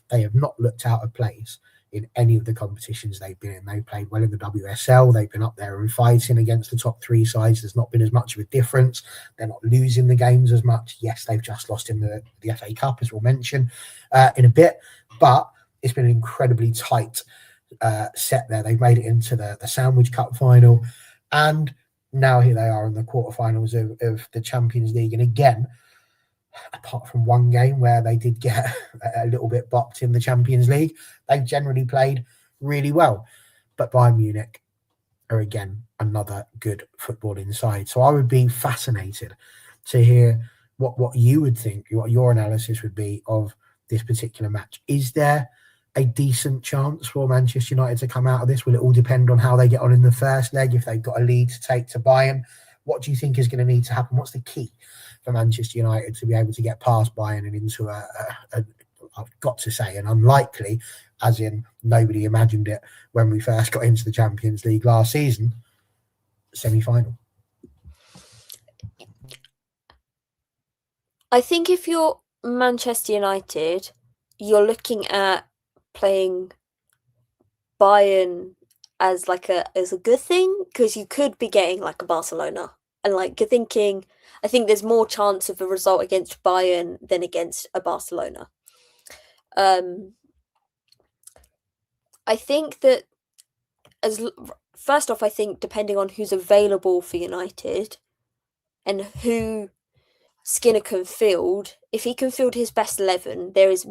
they have not looked out of place in any of the competitions they've been in. They played well in the WSL. They've been up there and fighting against the top three sides. There's not been as much of a difference. They're not losing the games as much. Yes, they've just lost in the FA Cup, as we'll mention in a bit, but it's been an incredibly tight set there. They've made it into the Sandwich Cup final, and now here they are in the quarterfinals of the Champions League. And again, apart from one game where they did get a little bit bopped in the Champions League, they've generally played really well. But Bayern Munich are again another good footballing side. So I would be fascinated to hear what you would think, what your analysis would be of this particular match. Is there a decent chance for Manchester United to come out of this? Will it all depend on how they get on in the first leg, if they've got a lead to take to Bayern? What do you think is going to need to happen? What's the key for Manchester United to be able to get past Bayern and into I've got to say, an unlikely, as in nobody imagined it when we first got into the Champions League last season, semi-final? I think if you're Manchester United, you're looking at playing Bayern as a good thing, because you could be getting like a Barcelona, and like you're thinking, I think there's more chance of a result against Bayern than against a Barcelona. I think that first off, I think depending on who's available for United and who Skinner can field, if he can field his best 11, there is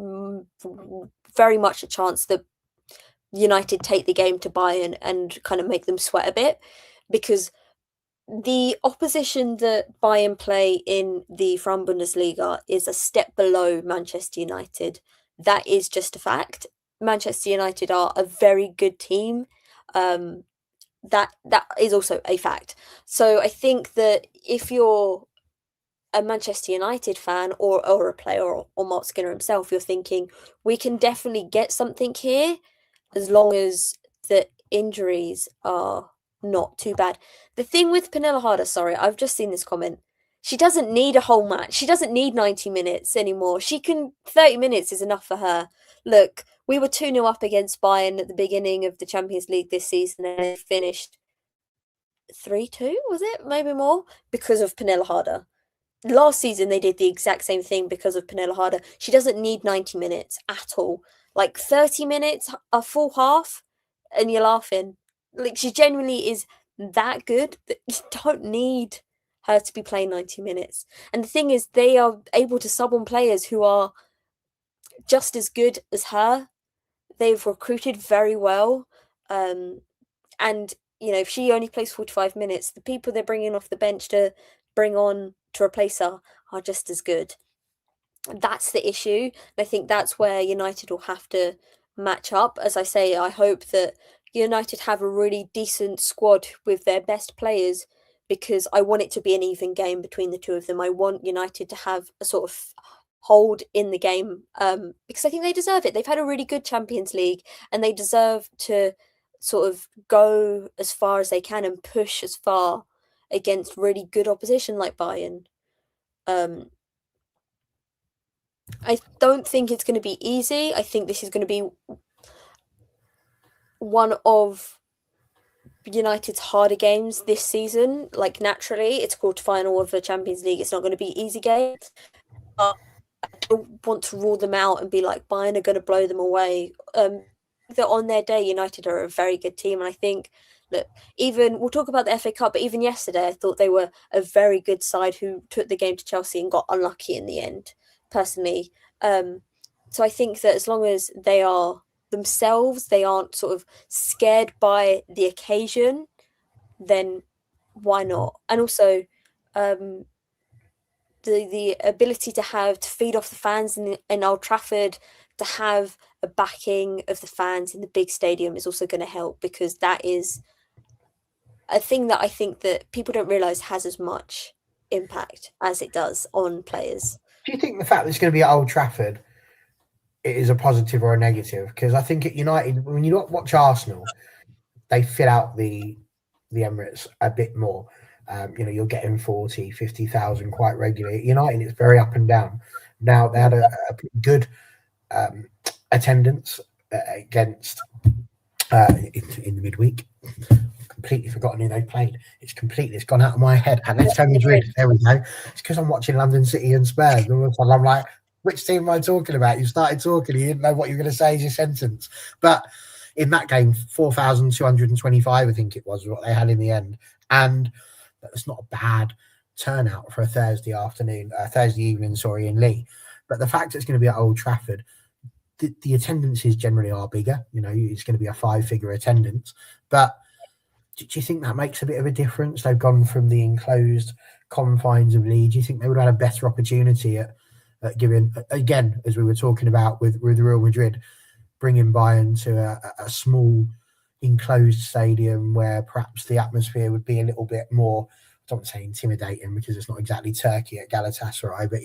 very much a chance that United take the game to Bayern and kind of make them sweat a bit, because the opposition that Bayern play in the Frauen Bundesliga is a step below Manchester United. That is just a fact. Manchester United are a very good team. That is also a fact. So I think that if you're a Manchester United fan or a player or Mark Skinner himself, you're thinking we can definitely get something here as long as the injuries are not too bad. The thing with Pernille Harder, sorry, I've just seen this comment. She doesn't need a whole match. She doesn't need 90 minutes anymore. 30 minutes is enough for her. Look, we were 2-0 up against Bayern at the beginning of the Champions League this season, and it finished 3-2, was it? Maybe more, because of Pernille Harder. Last season, they did the exact same thing because of Pernille Harder. She doesn't need 90 minutes at all. Like 30 minutes, a full half, and you're laughing. Like, she genuinely is that good that you don't need her to be playing 90 minutes. And the thing is, they are able to sub on players who are just as good as her. They've recruited very well. And if she only plays 45 minutes, the people they're bringing off the bench to bring on to replace her are just as good. That's the issue. I think that's where United will have to match up. As I say, I hope that United have a really decent squad with their best players, because I want it to be an even game between the two of them. I want United to have a sort of hold in the game, because I think they deserve it. They've had a really good Champions League, and they deserve to sort of go as far as they can and push as far against really good opposition like Bayern. I don't think it's going to be easy. I think this is going to be one of United's harder games this season. Like, naturally, it's quarter-final of the Champions League. It's not going to be easy games. But I don't want to rule them out and be like, Bayern are going to blow them away. That on their day, United are a very good team. And I think that even, we'll talk about the FA Cup, but even yesterday, I thought they were a very good side who took the game to Chelsea and got unlucky in the end, personally. So I think that as long as they are themselves, they aren't sort of scared by the occasion, then why not? And also, the ability to feed off the fans in Old Trafford, to have a backing of the fans in the big stadium is also going to help, because that is a thing that I think that people don't realise has as much impact as it does on players. Do you think the fact that it's going to be at Old Trafford is a positive or a negative? Because I think at United, when you watch Arsenal, they fill out the Emirates a bit more. You're getting 40, 50,000 quite regularly. At United, it's very up and down. Now, they had a good attendance against in the midweek. Completely forgotten who they played. It's gone out of my head. Atletico Madrid. There we go. It's because I'm watching London City and Spurs. And all of a sudden I'm like, which team am I talking about? You started talking, you didn't know what you were going to say as your sentence. But in that game, 4,225, I think it was what they had in the end. And that's not a bad turnout for a Thursday evening, in Lee. But the fact it's going to be at Old Trafford, the attendances generally are bigger. It's going to be a 5-figure attendance. But do you think that makes a bit of a difference? They've gone from the enclosed confines of Leeds. Do you think they would have had a better opportunity at giving, again, as we were talking about with Real Madrid, bringing Bayern to a small enclosed stadium where perhaps the atmosphere would be a little bit more, I don't want to say intimidating because it's not exactly Turkey at Galatasaray, but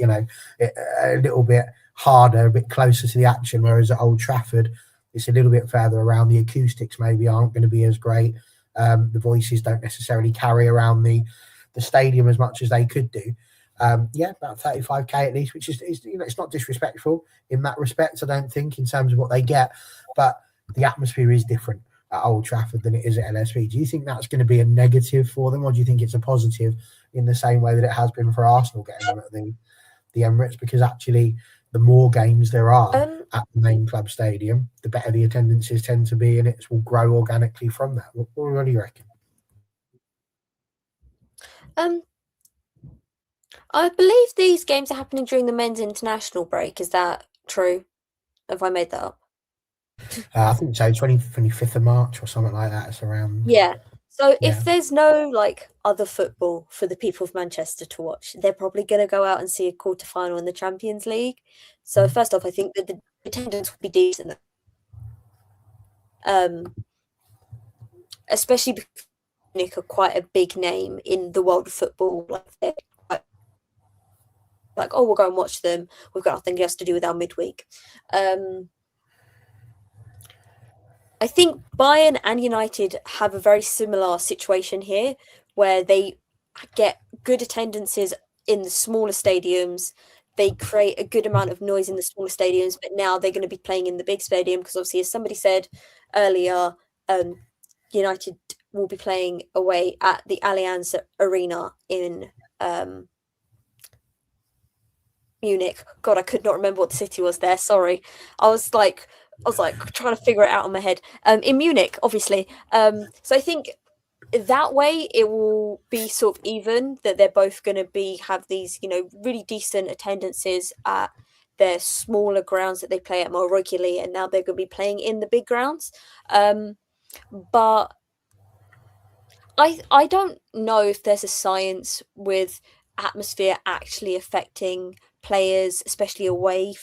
a little bit harder, a bit closer to the action, whereas at Old Trafford it's a little bit further around. The acoustics maybe aren't going to be as great. The voices don't necessarily carry around the stadium as much as they could do. About 35k at least, which is it's not disrespectful in that respect, I don't think, in terms of what they get, but the atmosphere is different at Old Trafford than it is at LSP. Do you think that's going to be a negative for them, or do you think it's a positive in the same way that it has been for Arsenal getting them at the Emirates? Because actually, the more games there are at the main club stadium, the better the attendances tend to be, and it will grow organically from that. What do you reckon? I believe these games are happening during the men's international break. Is that true? Have I made that up? I think so, 25th of March or something like that. It's around. Yeah. So if there's no other football for the people of Manchester to watch, they're probably going to go out and see a quarter-final in the Champions League. So first off, I think that the attendance will be decent. Especially because Munich are quite a big name in the world of football. We'll go and watch them. We've got nothing else to do with our midweek. I think Bayern and United have a very similar situation here, where they get good attendances in the smaller stadiums. They create a good amount of noise in the smaller stadiums, but now they're going to be playing in the big stadium because, obviously, as somebody said earlier, United will be playing away at the Allianz Arena in Munich. God, I could not remember what the city was there. Sorry. I was trying to figure it out in my head. In Munich, obviously. So I think that way it will be sort of even, that they're both going to have these, really decent attendances at their smaller grounds that they play at more regularly, and now they're going to be playing in the big grounds. But I don't know if there's a science with atmosphere actually affecting players, especially the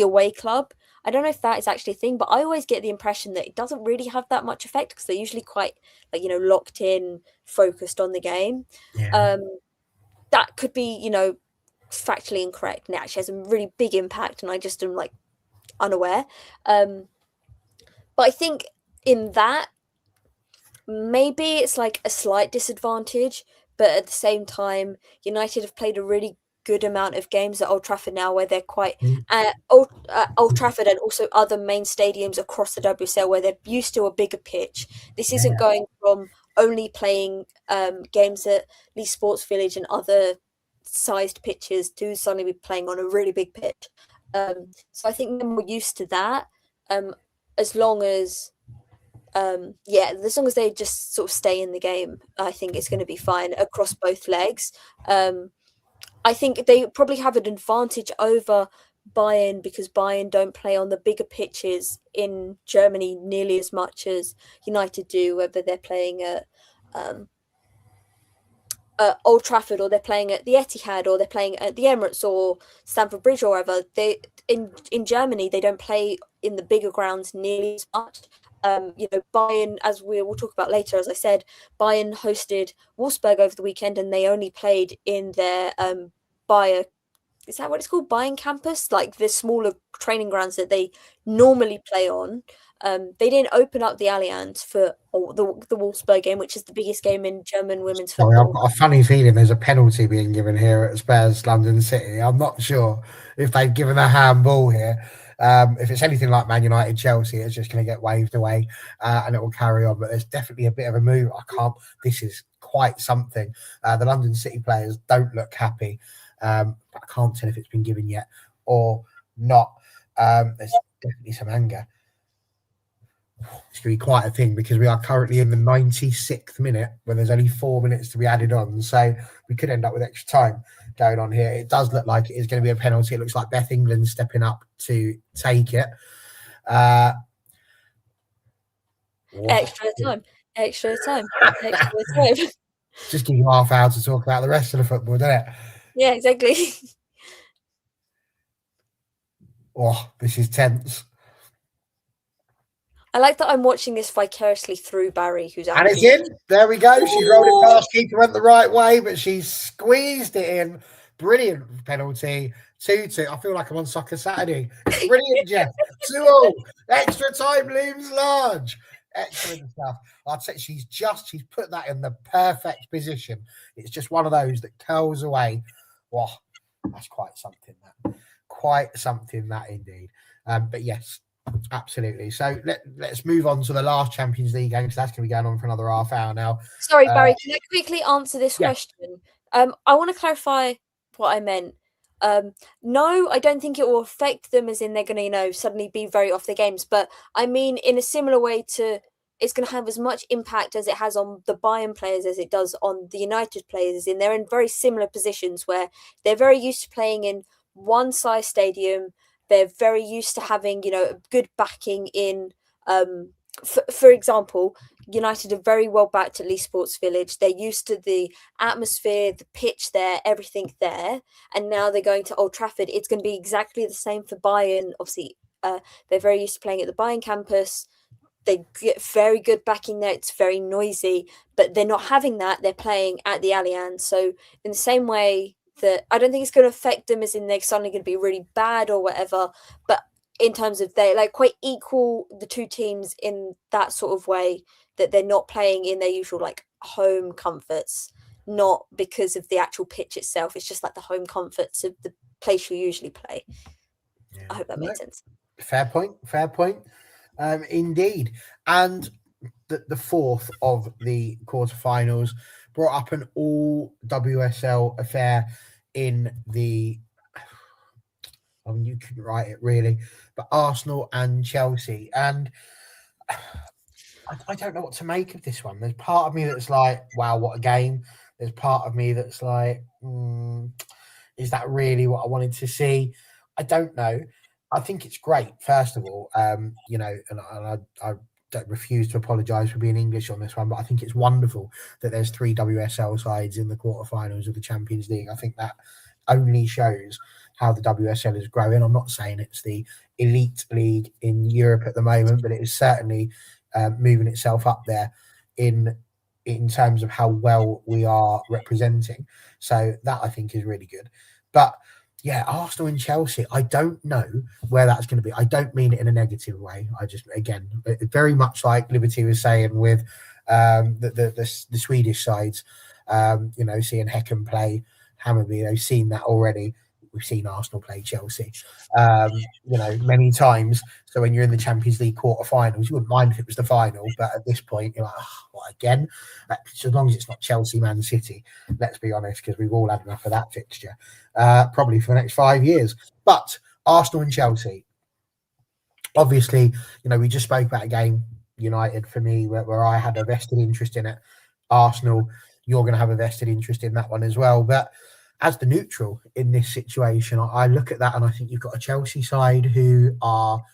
away club. I don't know if that is actually a thing, but I always get the impression that it doesn't really have that much effect because they're usually quite like locked in, focused on the game. Yeah. Um, that could be factually incorrect, and it actually has a really big impact, and I just am like unaware. But I think in that maybe it's like a slight disadvantage, but at the same time, United have played a really good amount of games at Old Trafford now where they're quite Old Trafford and also other main stadiums across the WSL where they're used to a bigger pitch. This isn't Yeah. going from only playing games at Lee Sports Village and other sized pitches to suddenly be playing on a really big pitch. So I think they're more used to that. As long as as long as they just sort of stay in the game, I think it's going to be fine across both legs. I think they probably have an advantage over Bayern because Bayern don't play on the bigger pitches in Germany nearly as much as United do, whether they're playing um, at Old Trafford or they're playing at the Etihad or they're playing at the Emirates or Stamford Bridge or wherever. They in Germany they don't play in the bigger grounds nearly as much. Bayern, as we'll talk about later, as I said, Bayern hosted Wolfsburg over the weekend and they only played in their Bayer. Is that what it's called? Bayern campus, like the smaller training grounds that they normally play on. They didn't open up the Allianz for the Wolfsburg game, which is the biggest game in German women's Sorry, I've football. got a funny feeling there's a penalty being given here at Spurs London City. I'm not sure if they've given a handball here. If it's anything like Man United Chelsea, it's just going to get waved away and it will carry on. But there's definitely a bit of a move. This is quite something. The London City players don't look happy. But I can't tell if it's been given yet or not. There's definitely some anger. It's going to be quite a thing because we are currently in the 96th minute when there's only 4 minutes to be added on. So we could end up with extra time going on here. It does look like it is going to be a penalty. It looks like Beth England stepping up to take it. Extra time. Extra time. Extra time. Just give you half hour to talk about the rest of the football, doesn't it? Yeah, exactly. Oh, this is tense. I like that I'm watching this vicariously through Barry, who's And it's in. There we go. She rolled it past. Keeper went the right way, but she squeezed it in. Brilliant penalty. 2-2. I feel like I'm on Soccer Saturday. Brilliant, Jeff. 2-2. Extra time looms large. Excellent stuff. I'd say she's put that in the perfect position. It's just one of those that curls away. Wow, that's quite something. Quite something that indeed. But yes, absolutely. So let's move on to the last Champions League game because that's going to be going on for another half hour now. Sorry, Barry, can I quickly answer this yeah. question? I want to clarify what I meant. No, I don't think it will affect them as in they're going to, suddenly be very off their games. But I mean, in a similar way to it's going to have as much impact as it has on the Bayern players as it does on the United players. They're in very similar positions where they're very used to playing in one size stadium. They're very used to having, good backing in. For example, United are very well backed at Lee Sports Village. They're used to the atmosphere, the pitch there, everything there. And now they're going to Old Trafford. It's going to be exactly the same for Bayern. Obviously, they're very used to playing at the Bayern campus. They get very good backing there. It's very noisy, but they're not having that. They're playing at the Allianz. So in the same way that I don't think it's going to affect them as in they're suddenly going to be really bad or whatever, but in terms of they're like quite equal, the two teams in that sort of way that they're not playing in their usual like home comforts, not because of the actual pitch itself. It's just like the home comforts of the place you usually play. Yeah. I hope that made sense. Fair point. Indeed. And the fourth of the quarterfinals brought up an all WSL affair in the, I mean, you couldn't write it really, but Arsenal and Chelsea. And I don't know what to make of this one. There's part of me that's like, wow, what a game. There's part of me that's like, is that really what I wanted to see? I don't know. I think it's great, first of all, and I don't refuse to apologise for being English on this one, but I think it's wonderful that there's 3 WSL sides in the quarterfinals of the Champions League. I think that only shows how the WSL is growing. I'm not saying it's the elite league in Europe at the moment, but it is certainly moving itself up there in terms of how well we are representing. So that I think is really good. But yeah, Arsenal and Chelsea, I don't know where that's going to be. I don't mean it in a negative way. I just, again, very much like Liberty was saying with the Swedish sides, seeing Häcken play Hammarby, they've seen that already. We've seen Arsenal play Chelsea, many times. So when you're in the Champions League quarterfinals, you wouldn't mind if it was the final. But at this point, you're like, what, again? As long as it's not Chelsea, Man City, let's be honest, because we've all had enough of that fixture, probably for the next 5 years. But Arsenal and Chelsea, obviously, we just spoke about a game, United, for me, where I had a vested interest in it. Arsenal, you're going to have a vested interest in that one as well. But as the neutral in this situation, I look at that and I think you've got a Chelsea side who are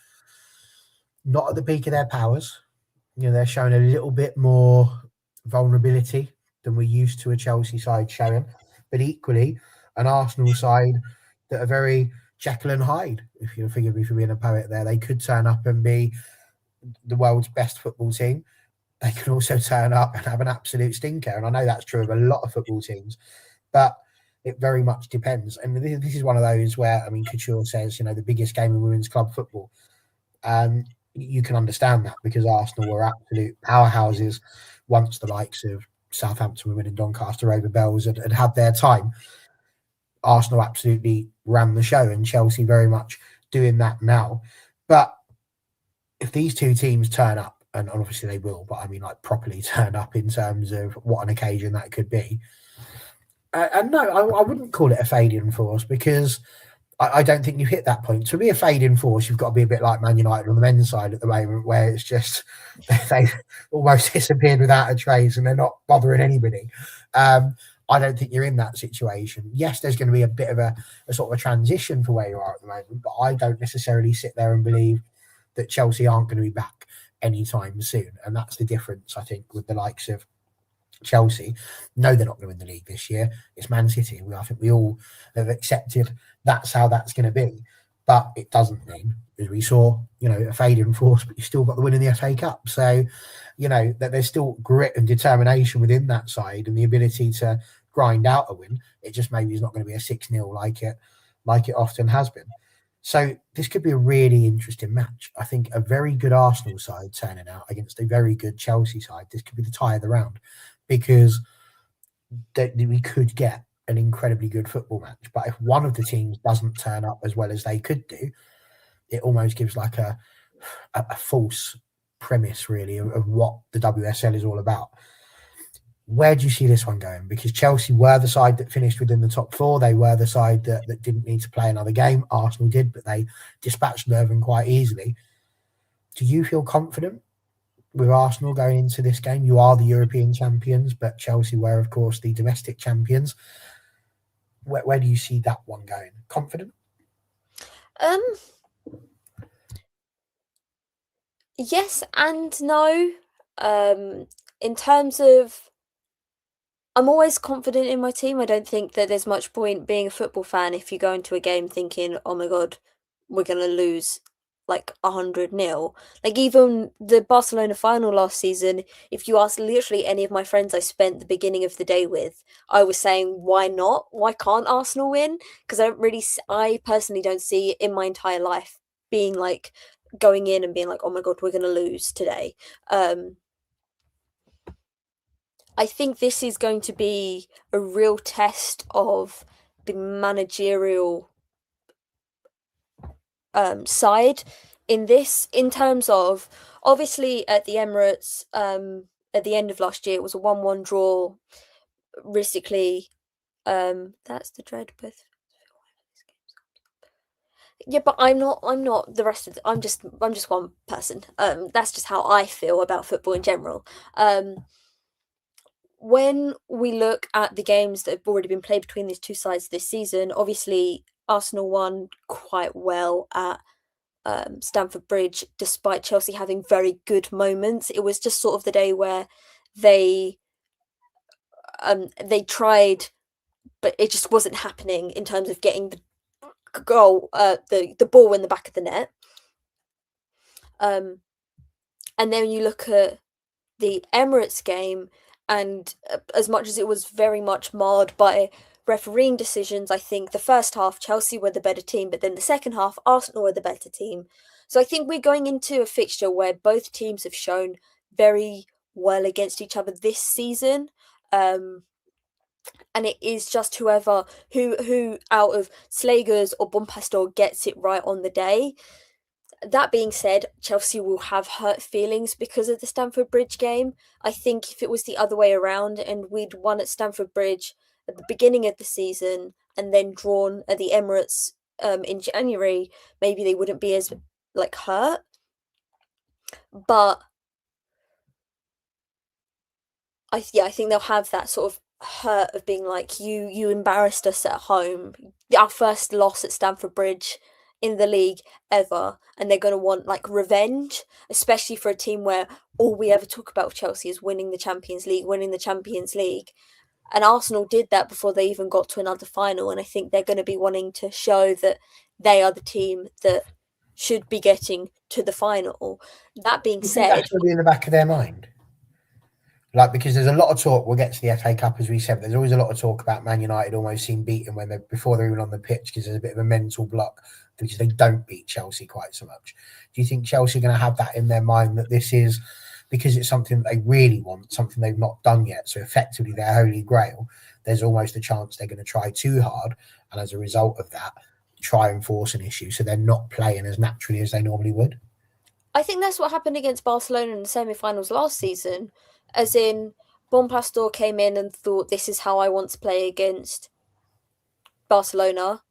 not at the peak of their powers. They're showing a little bit more vulnerability than we're used to a Chelsea side showing. But equally, an Arsenal side that are very Jekyll and Hyde, if you'll forgive me for being a poet there. They could turn up and be the world's best football team. They can also turn up and have an absolute stinker. And I know that's true of a lot of football teams. But it very much depends. And this is one of those where, Couture says, the biggest game in women's club football. You can understand that because Arsenal were absolute powerhouses once the likes of Southampton Women and Doncaster Rovers Bells had their time. Arsenal absolutely ran the show and Chelsea very much doing that now. But if these two teams turn up, and obviously they will, but properly turn up in terms of what an occasion that could be, and no, I wouldn't call it a fading force because I don't think you've hit that point. To be a fading force, you've got to be a bit like Man United on the men's side at the moment, where it's just they've almost disappeared without a trace and they're not bothering anybody. I don't think you're in that situation. Yes, there's going to be a bit of a sort of a transition for where you are at the moment, but I don't necessarily sit there and believe that Chelsea aren't going to be back anytime soon. And that's the difference, I think, with the likes of Chelsea. No, they're not going to win the league this year. It's Man City. I think we all have accepted that's how that's going to be. But it doesn't mean, as we saw, a fading force, but you still got the win in the FA Cup. So, that there's still grit and determination within that side and the ability to grind out a win. It just maybe is not going to be a 6-0 like it often has been. So this could be a really interesting match. I think a very good Arsenal side turning out against a very good Chelsea side. This could be the tie of the round because we could get an incredibly good football match. But if one of the teams doesn't turn up as well as they could do, it almost gives like a false premise, really, of what the WSL is all about. Where do you see this one going? Because Chelsea were the side that finished within the top 4. They were the side that didn't need to play another game. Arsenal did, but they dispatched Leuven quite easily. Do you feel confident with Arsenal going into this game? You are the European champions, but Chelsea were, of course, the domestic champions. Where do you see that one going? Confident? Yes and no. In terms of, I'm always confident in my team. I don't think that there's much point being a football fan if you go into a game thinking, oh my God, we're going to lose like 100-0. Like even the Barcelona final last season, if you ask literally any of my friends I spent the beginning of the day with, I was saying, why not? Why can't Arsenal win? Because I personally don't see in my entire life being like going in and being like, oh my God, we're going to lose today. I think this is going to be a real test of the managerial side in this, in terms of, obviously at the Emirates, at the end of last year, it was a 1-1 draw. Realistically, that's the dread. Both. Yeah, but I'm not the rest of I'm just one person. That's just how I feel about football in general. When we look at the games that have already been played between these two sides this season, obviously Arsenal won quite well at Stamford Bridge, despite Chelsea having very good moments. It was just sort of the day where they tried, but it just wasn't happening in terms of getting the goal, the ball in the back of the net. And then you look at the Emirates game, and as much as it was very much marred by refereeing decisions, I think the first half Chelsea were the better team, but then the second half Arsenal were the better team. So I think we're going into a fixture where both teams have shown very well against each other this season. And it is just who out of Slagers or Bompastor gets it right on the day. That being said, Chelsea will have hurt feelings because of the Stamford Bridge game. I think if it was the other way around and we'd won at Stamford Bridge at the beginning of the season and then drawn at the Emirates in January, maybe they wouldn't be as hurt. But I think they'll have that sort of hurt of being like, you embarrassed us at home, our first loss at Stamford Bridge in the league ever, and they're going to want revenge, especially for a team where all we ever talk about with Chelsea is winning the Champions League. And Arsenal did that before they even got to another final, and I think they're going to be wanting to show that they are the team that should be getting to the final. That being said, that's going to be in the back of their mind. Because there's a lot of talk, we'll get to the FA Cup as we said, there's always a lot of talk about Man United almost seem beaten before they're even on the pitch, because there's a bit of a mental block because they don't beat Chelsea quite so much. Do you think Chelsea are going to have that in their mind, that this is because it's something that they really want, something they've not done yet, so effectively their holy grail? There's almost a chance they're going to try too hard, and as a result of that, try and force an issue, so they're not playing as naturally as they normally would. I think that's what happened against Barcelona in the semi-finals last season. As in, Bompastor came in and thought, this is how I want to play against Barcelona.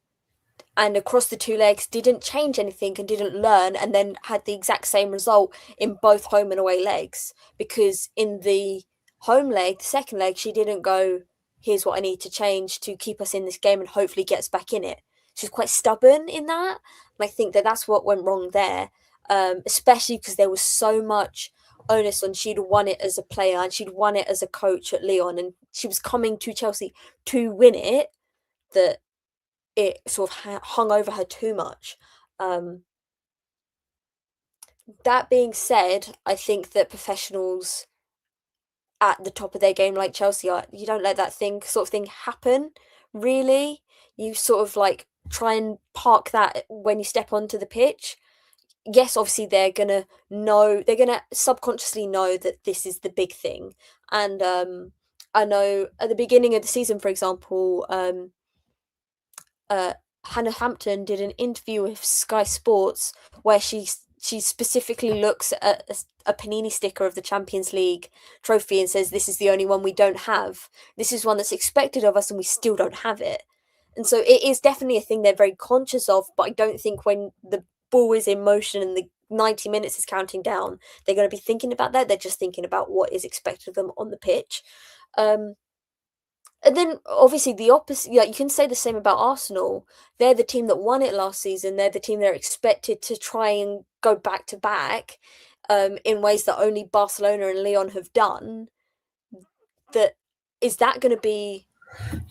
And across the two legs, didn't change anything and didn't learn, and then had the exact same result in both home and away legs. Because in the home leg, the second leg, she didn't go, here's what I need to change to keep us in this game and hopefully gets back in it. She's quite stubborn in that. And I think that's what went wrong there, especially because there was so much onus on she'd won it as a player and she'd won it as a coach at Lyon, and she was coming to Chelsea to win it, that it sort of hung over her too much. That being said, I think that professionals at the top of their game like Chelsea are, you don't let that thing happen, really. You sort of try and park that when you step onto the pitch. Yes, obviously they're gonna subconsciously know that this is the big thing. And I know at the beginning of the season, for example, Hannah Hampton did an interview with Sky Sports where she specifically looks at a Panini sticker of the Champions League trophy and says, this is the only one we don't have. This is one that's expected of us and we still don't have it. And so it is definitely a thing they're very conscious of, but I don't think when the ball is in motion and the 90 minutes is counting down, they're going to be thinking about that. They're just thinking about what is expected of them on the pitch. And then obviously the opposite, you can say the same about Arsenal. They're the team that won it last season. They're the team they're expected to try and go back to back in ways that only Barcelona and Lyon have done. Is that going to be...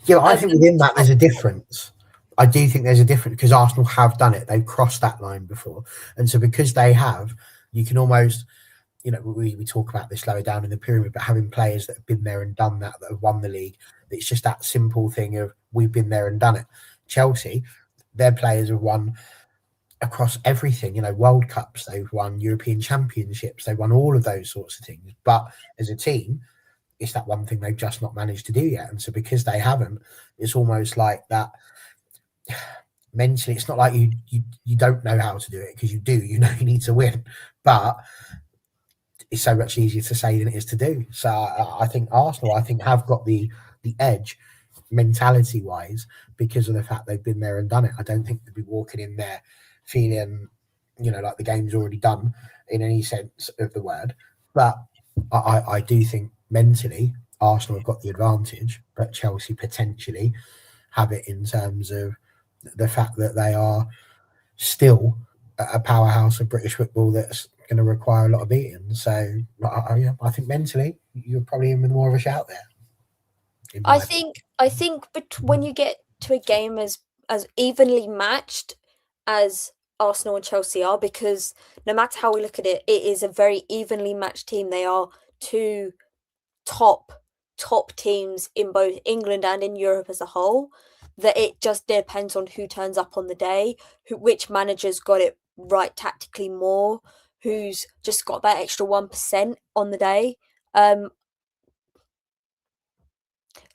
Yeah, I think within that there's a difference. I do think there's a difference because Arsenal have done it. They've crossed that line before. And so because they have, you can almost, we talk about this lower down in the pyramid, but having players that have been there and done that have won the league, it's just that simple thing of we've been there and done it. Chelsea, their players have won across everything, World Cups, they've won European Championships, they've won all of those sorts of things. But as a team, it's that one thing they've just not managed to do yet. And so because they haven't, it's almost like that mentally, it's not like you don't know how to do it, because you do, you need to win, but it's so much easier to say than it is to do. So I think Arsenal, have got the edge mentality wise because of the fact they've been there and done it. I don't think they'll be walking in there feeling, like the game's already done in any sense of the word. But I do think mentally Arsenal have got the advantage, but Chelsea potentially have it in terms of the fact that they are still a powerhouse of British football that's going to require a lot of beating. So I think mentally you're probably in with more of a shout there. I think when you get to a game as evenly matched as Arsenal and Chelsea are, because no matter how we look at it, it is a very evenly matched team. They are two top teams in both England and in Europe as a whole. That it just depends on who turns up on the day, which managers got it right tactically more, who's just got that extra 1% on the day.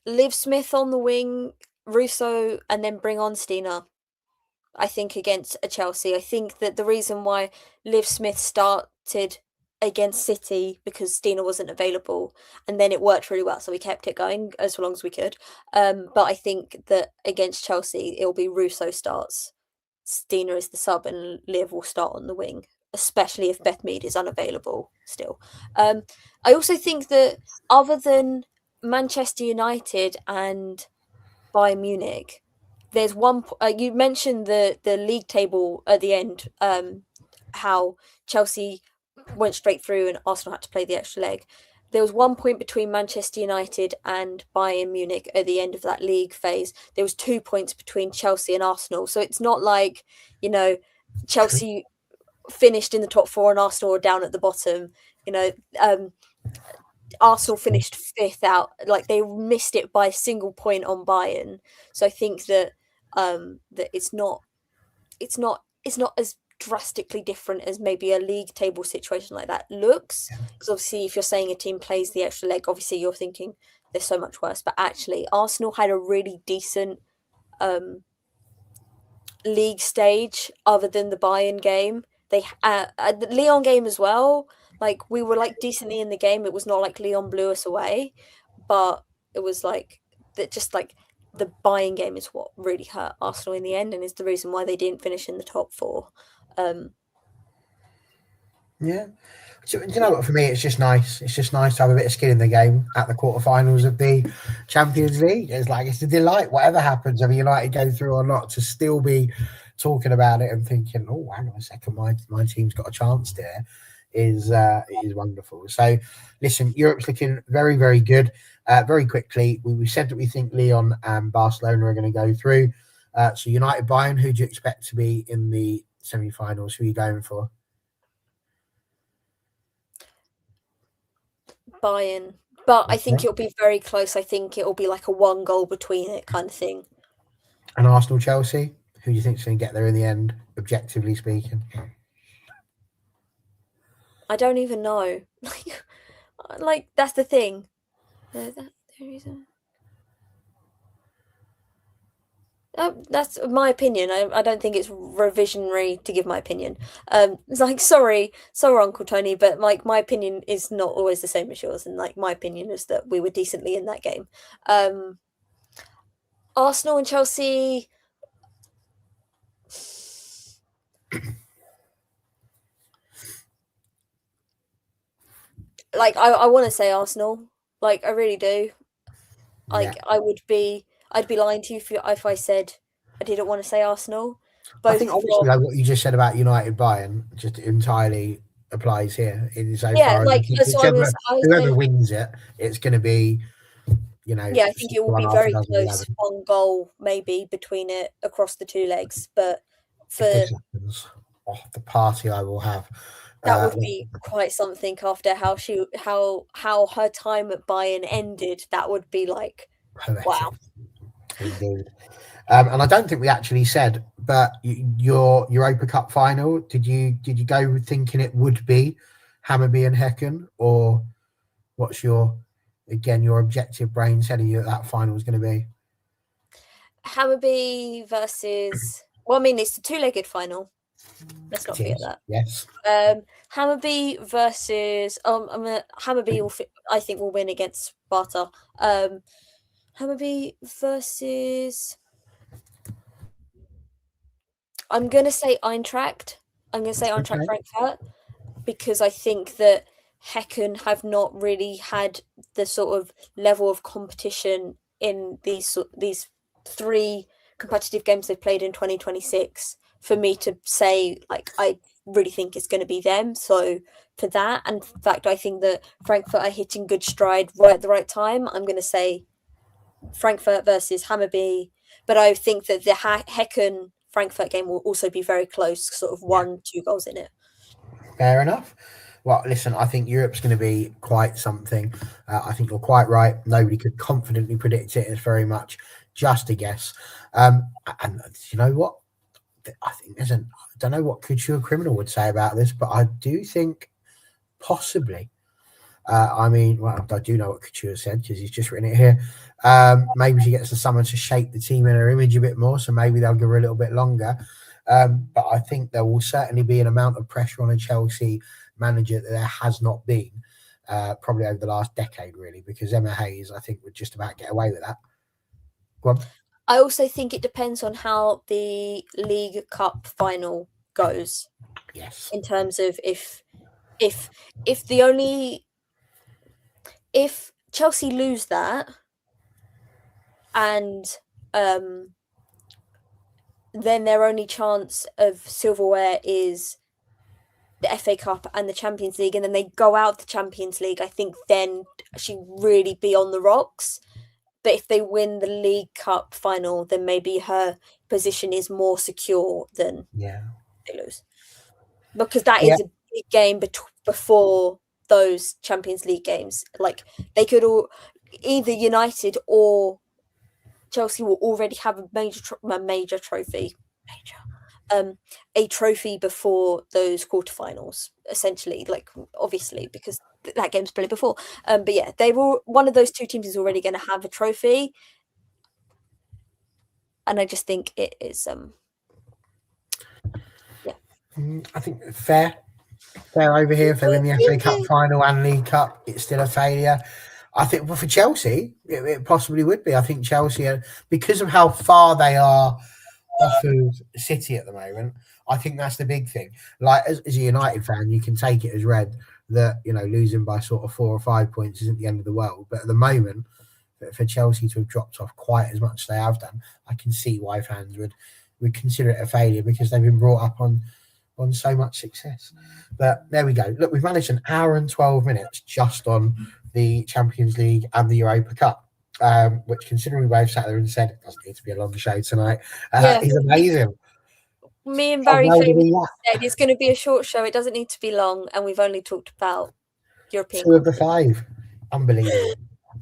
Liv Smith on the wing, Russo, and then bring on Steiner. I think against a Chelsea. I think that the reason why Liv Smith started against City because Steiner wasn't available, and then it worked really well, so we kept it going as long as we could. But I think that against Chelsea, it'll be Russo starts, Steiner is the sub, and Liv will start on the wing, especially if Beth Mead is unavailable still. I also think that other than Manchester United and Bayern Munich, there's one. You mentioned the league table at the end, how Chelsea went straight through and Arsenal had to play the extra leg. There was 1 point between Manchester United and Bayern Munich at the end of that league phase. There was 2 points between Chelsea and Arsenal. So it's not like, Chelsea finished in the top four and Arsenal were down at the bottom. Arsenal finished fifth out. Like, they missed it by a single point on Bayern. So I think that that it's not as drastically different as maybe a league table situation like that looks. Because obviously, if you're saying a team plays the extra leg, obviously you're thinking they're so much worse. But actually, Arsenal had a really decent league stage other than the Bayern game. They the Lyon game as well. Like, we were like decently in the game. It was not like Lyon blew us away, but it was like that. Just like the Bayern game is what really hurt Arsenal in the end, and is the reason why they didn't finish in the top four. Yeah. So, you know what? For me, it's just nice. It's just nice to have a bit of skin in the game at the quarterfinals of the Champions League. It's a delight. Whatever happens, whether United go through or not, to still be talking about it and thinking, "Oh, hang on a second, my team's got a chance there," is wonderful. So, listen, Europe's looking very, very good. Very quickly, we said that we think Lyon and Barcelona are going to go through. So, United, Bayern, who do you expect to be in the semi-finals? Who are you going for? Bayern, but I think it'll be very close. I think it'll be like a 1 goal between it kind of thing. And Arsenal, Chelsea, who do you think's going to get there in the end, objectively speaking? I don't even know. Like that's the thing. That's my opinion. I don't think it's revisionary to give my opinion. It's like, sorry, Uncle Tony, but like my opinion is not always the same as yours, and like my opinion is that we were decently in that game. Arsenal and Chelsea. Like, I want to say Arsenal. Like, I really do. Like, yeah. I'd be lying to you if I said I didn't want to say Arsenal. I think obviously like what you just said about United Bayern just entirely applies here. Whoever wins it, it's going to be, Yeah, I think it will be very close. 1 goal maybe between it across the 2 legs, but for the party I will have. That would be quite something after how her time at Bayern ended. That would be like, wow. Indeed. And I don't think we actually said, but your Europa Cup final, did you go thinking it would be Hammarby and Häcken, or what's your objective brain telling you that final is going to be? Hammarby versus. Well, I mean, it's a 2-legged final. Let's not forget that. Yes. Hammarby versus Hammarby I think will win against Sparta. Hammarby versus. I'm gonna say Eintracht. Frankfurt, because I think that Häcken have not really had the sort of level of competition in these 3 competitive games they've played in 2026 for me to say, like, I really think it's going to be them. So for that, and in fact, I think that Frankfurt are hitting good stride right at the right time. I'm going to say Frankfurt versus Hammarby, but I think that the Häcken Frankfurt game will also be very close, sort of 1-2 goals in it. Fair enough. Well, listen, I think Europe's going to be quite something. I think you're quite right. Nobody could confidently predict it. It's very much just a guess. And you know what? I think I don't know what Couture Criminal would say about this, but I do think possibly. I mean, well, I do know what Couture said because he's just written it here. Maybe she gets the summer to shape the team in her image a bit more, so maybe they'll give her a little bit longer. But I think there will certainly be an amount of pressure on a Chelsea manager that there has not been probably over the last decade, really, because Emma Hayes, I think, would just about get away with that. Go on. I also think it depends on how the League Cup final goes. Yes. In terms of if Chelsea lose that, and then their only chance of silverware is the FA Cup and the Champions League, and then they go out the Champions League, I think then she'd really be on the rocks. But if they win the League Cup final, then maybe her position is more secure than they lose. Because that is a big game before those Champions League games. Like, they could all, either United or Chelsea will already have a major trophy, a trophy before those quarterfinals, essentially. Like, obviously, because that game's played before. But yeah, one of those two teams is already going to have a trophy, and I just think it is. I think fair over here. If they win the FA Cup final and League Cup, it's still a failure. I think for Chelsea, it possibly would be. I think Chelsea, because of how far they are off of City at the moment, I think that's the big thing. Like, as a United fan, you can take it as read that, you know, losing by sort of 4 or 5 points isn't the end of the world. But at the moment, for Chelsea to have dropped off quite as much as they have done, I can see why fans would consider it a failure, because they've been brought up on so much success. But there we go. Look, we've managed an hour and 12 minutes just on the Champions League and the Europa Cup, which, considering we both sat there and said it doesn't need to be a longer show tonight, is amazing. Me and Barry said it's going to be a short show. It doesn't need to be long, and we've only talked about European. 2 of the 5. Unbelievable.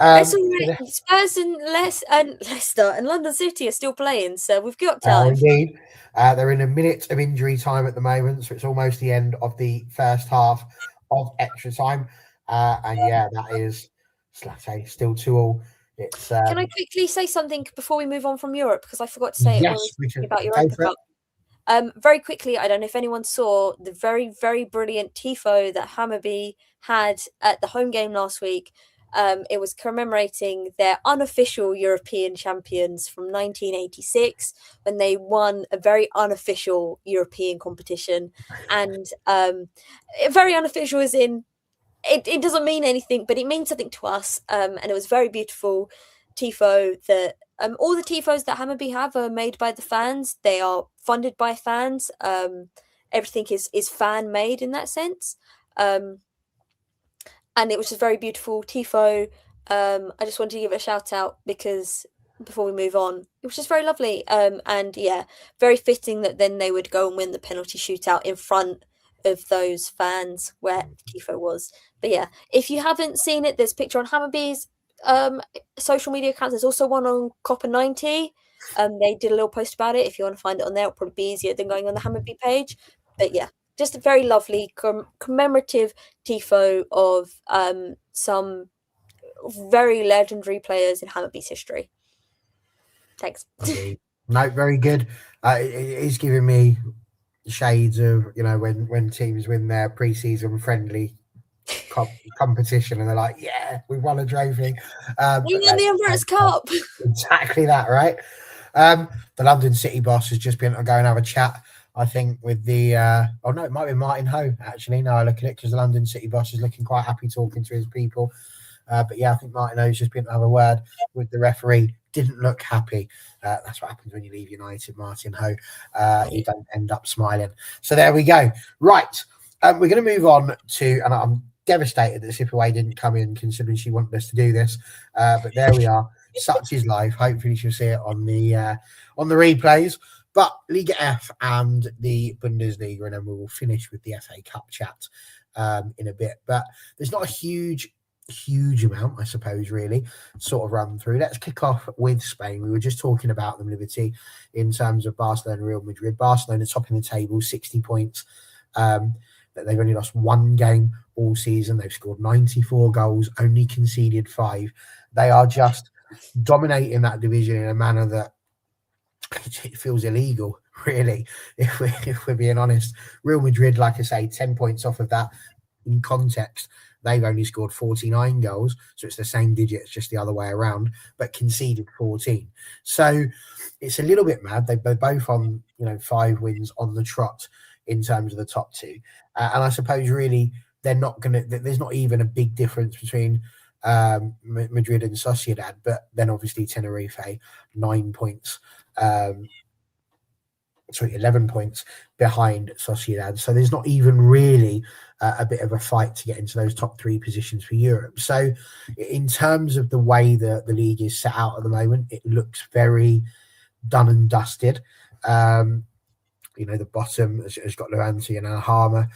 Spurs and Leicester and London City are still playing, so we've got time. Indeed. They're in a minute of injury time at the moment, so it's almost the end of the first half of extra time. And yeah, that is still 2-2. It's. Can I quickly say something before we move on from Europe, because I forgot to say about Europa Cup. Very quickly, I don't know if anyone saw the very, very brilliant tifo that Hammarby had at the home game last week. It was commemorating their unofficial European champions from 1986, when they won a very unofficial European competition. And very unofficial as in it doesn't mean anything, but it means something to us. And it was very beautiful tifo that all the tifos that Hammarby have are made by the fans. They are funded by fans. Everything is fan made in that sense. And it was a very beautiful tifo. I just wanted to give it a shout out, because before we move on, it was just very lovely. And yeah, very fitting that then they would go and win the penalty shootout in front of those fans where the tifo was. But yeah, if you haven't seen it, there's a picture on Hammarby's social media accounts. There's also one on Copper 90. They did a little post about it. If you want to find it on there, it'll probably be easier than going on the Hammarby page. But yeah, just a very lovely commemorative tifo of some very legendary players in Hammarby's history. Thanks. No, very good. It is giving me shades of, you know, when teams win their pre-season friendly competition and they're like, yeah, we won a trophy. We won the Emirates Cup. Exactly that, right? The London City boss has just been to go and have a chat, I think, with the it might be Martin Ho, actually. Now I look at it, because the London City boss is looking quite happy talking to his people. But yeah, I think Martino's just been to have a word with the referee. Didn't look happy. That's what happens when you leave United, Martin Ho. You don't end up smiling. So there we go. Right. We're going to move on to, and I'm devastated that Sipaway didn't come in considering she wanted us to do this. But there we are. Such is life. Hopefully she'll see it on the replays. But Liga F and the Bundesliga, and then we will finish with the FA Cup chat in a bit. But there's not a huge amount, I suppose, really, sort of run through. Let's kick off with Spain. We were just talking about them, Liberty, in terms of Barcelona and Real Madrid. Barcelona topping the table, 60 points. They've only lost one game all season. They've scored 94 goals, only conceded 5. They are just dominating that division in a manner that it feels illegal, really, if we're being honest. Real Madrid, like I say, 10 points off of that. In context, they've only scored 49 goals, so it's the same digits, just the other way around, but conceded 14. So it's a little bit mad. They're both on 5 wins on the trot in terms of the top 2, and I suppose really they're not going to. There's not even a big difference between Madrid and Sociedad, but then obviously Tenerife 9 points. 11 points behind Sociedad. So there's not even really a bit of a fight to get into those top 3 positions for Europe. So in terms of the way the league is set out at the moment, it looks very done and dusted. The bottom has got Levante and Alhama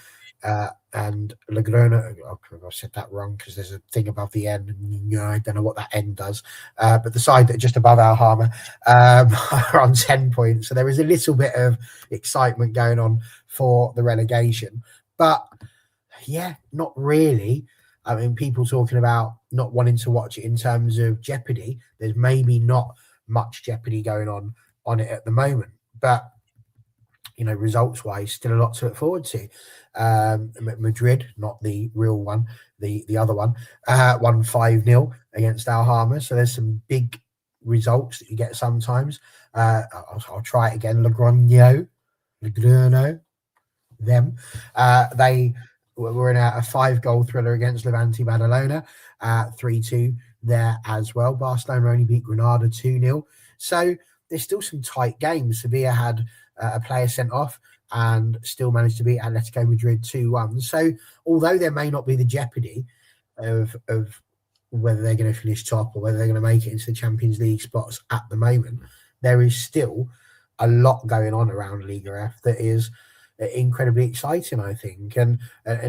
and Logroño. I said that wrong because there's a thing above the end. I don't know what that end does. But the side that just above Alhama are on 10 points. So there is a little bit of excitement going on for the relegation. But yeah, not really. I mean, people talking about not wanting to watch it in terms of jeopardy. There's maybe not much jeopardy going on it at the moment. But results-wise, still a lot to look forward to. Madrid, not the real one, the other one, won 5-0 against Alhama. So there's some big results that you get sometimes. I'll try it again. Logroño, them. They were in a 5-goal thriller against Levante Badalona, 3-2 there as well. Barcelona only beat Granada 2-0. So there's still some tight games. Sevilla had a player sent off and still managed to beat Atletico Madrid 2-1. So although there may not be the jeopardy of whether they're going to finish top or whether they're going to make it into the Champions League spots at the moment, there is still a lot going on around Liga F that is incredibly exciting, I think, and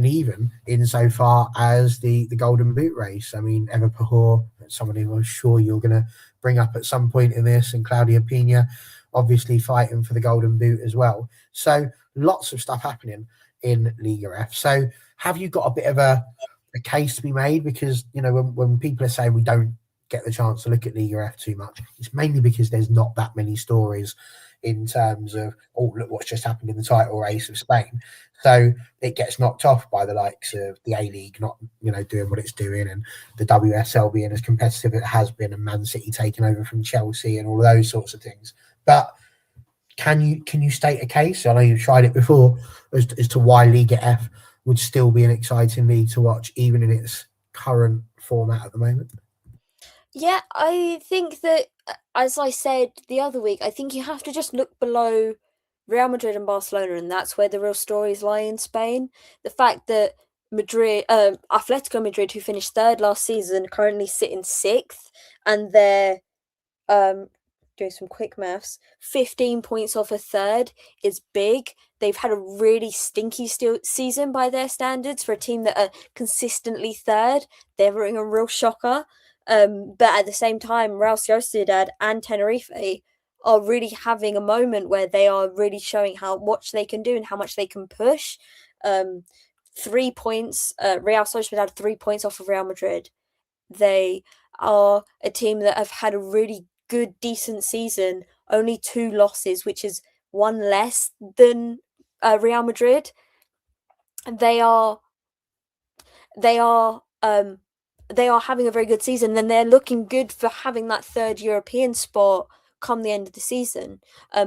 even insofar as the Golden Boot race. I mean, Eva Pajor, someone who I'm sure you're going to bring up at some point in this, and Claudia Pina, obviously fighting for the Golden Boot as well. So lots of stuff happening in Liga F. So have you got a bit of a case to be made? Because, when people are saying we don't get the chance to look at Liga F too much, it's mainly because there's not that many stories in terms of, look what's just happened in the title race of Spain. So it gets knocked off by the likes of the A-League not, doing what it's doing, and the WSL being as competitive as it has been, and Man City taking over from Chelsea and all of those sorts of things. But can you state a case? I know you've tried it before as to why Liga F would still be an exciting league to watch, even in its current format at the moment. Yeah, I think that, as I said the other week, I think you have to just look below Real Madrid and Barcelona, and that's where the real stories lie in Spain. The fact that Atletico Madrid, who finished 3rd last season, currently sit in 6th, and they're doing some quick maths, 15 points off a 3rd is big. They've had a really stinky season by their standards for a team that are consistently 3rd. They're a real shocker. But at the same time, Real Sociedad and Tenerife are really having a moment where they are really showing how much they can do and how much they can push. 3 points, Real Sociedad 3 points off of Real Madrid. They are a team that have had a really good, decent season, only 2 losses, which is 1 less than Real Madrid. They are having a very good season, and they're looking good for having that 3rd European spot come the end of the season,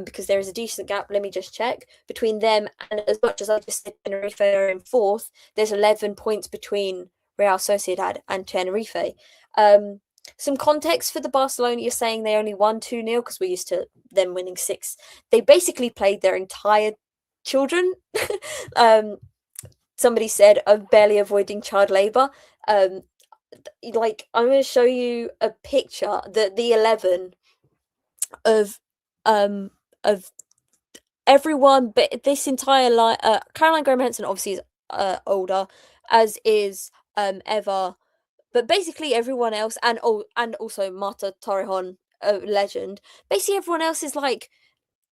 because there is a decent gap. Let me just check between them, and as much as I just said Tenerife are in 4th, there's 11 points between Real Sociedad and Tenerife. Some context for the Barcelona, you're saying they only won 2-0 because we're used to them winning 6. They basically played their entire children. Somebody said, I'm barely avoiding child labor. Like, I'm going to show you a picture, the 11 of everyone, but this entire line. Caroline Graham Henson obviously is older, as is Eva, but basically everyone else, and also Marta Torrejon, a legend. Basically everyone else is like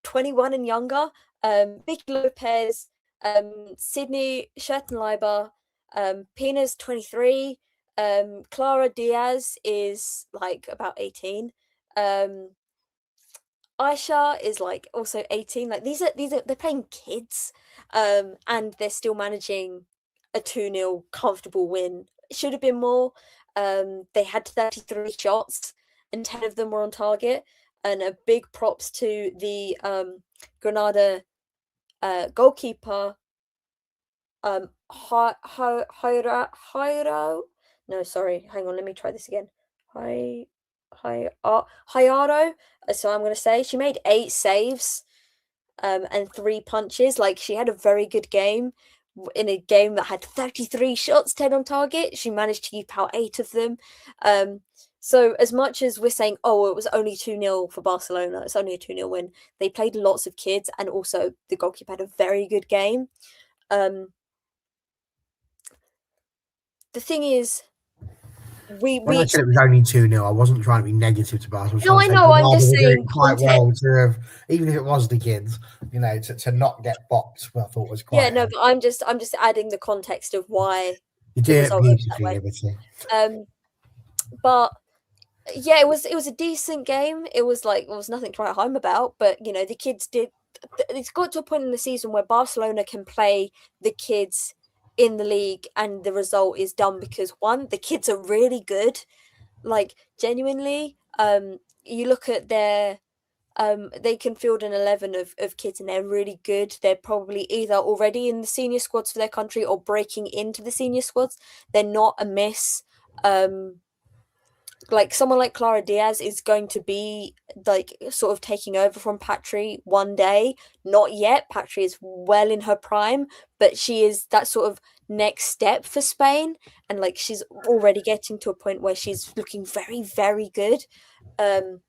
21 and younger. Vicky Lopez, Sydney Schertenleiber, Pina's 23. Clara Diaz is like about 18. Aisha is like also 18. Like these are they're playing kids, and they're still managing a 2-0 comfortable win. It should have been more. They had 33 shots and 10 of them were on target. And a big props to the Granada goalkeeper, Hayaro. No, sorry, hang on, let me try this again. Hayaro. So I'm going to say she made 8 saves and 3 punches. Like, she had a very good game in a game that had 33 shots, 10 on target. She managed to keep out 8 of them. So as much as we're saying, oh, it was only 2-0 for Barcelona, it's only a 2-0 win, they played lots of kids, and also the goalkeeper had a very good game. The thing is, when I said it was only 2-0, I wasn't trying to be negative to Barcelona. No, I know. I'm just saying quite well to have, even if it was the kids, you know, to not get boxed. I thought was quite. Yeah, no, but I'm just adding the context of why you did it beautifully, Liberty. But yeah, it was a decent game. It was nothing to write home about, but you know, the kids did. It's got to a point in the season where Barcelona can play the kids in the league, and the result is done because one, the kids are really good, like genuinely. You look at their, they can field an 11 of kids, and they're really good. They're probably either already in the senior squads for their country or breaking into the senior squads. They're not a miss. Like someone like Clara Diaz is going to be like sort of taking over from Patri one day. Not yet. Patri is well in her prime, but she is that sort of next step for Spain, and like she's already getting to a point where she's looking very, very good. And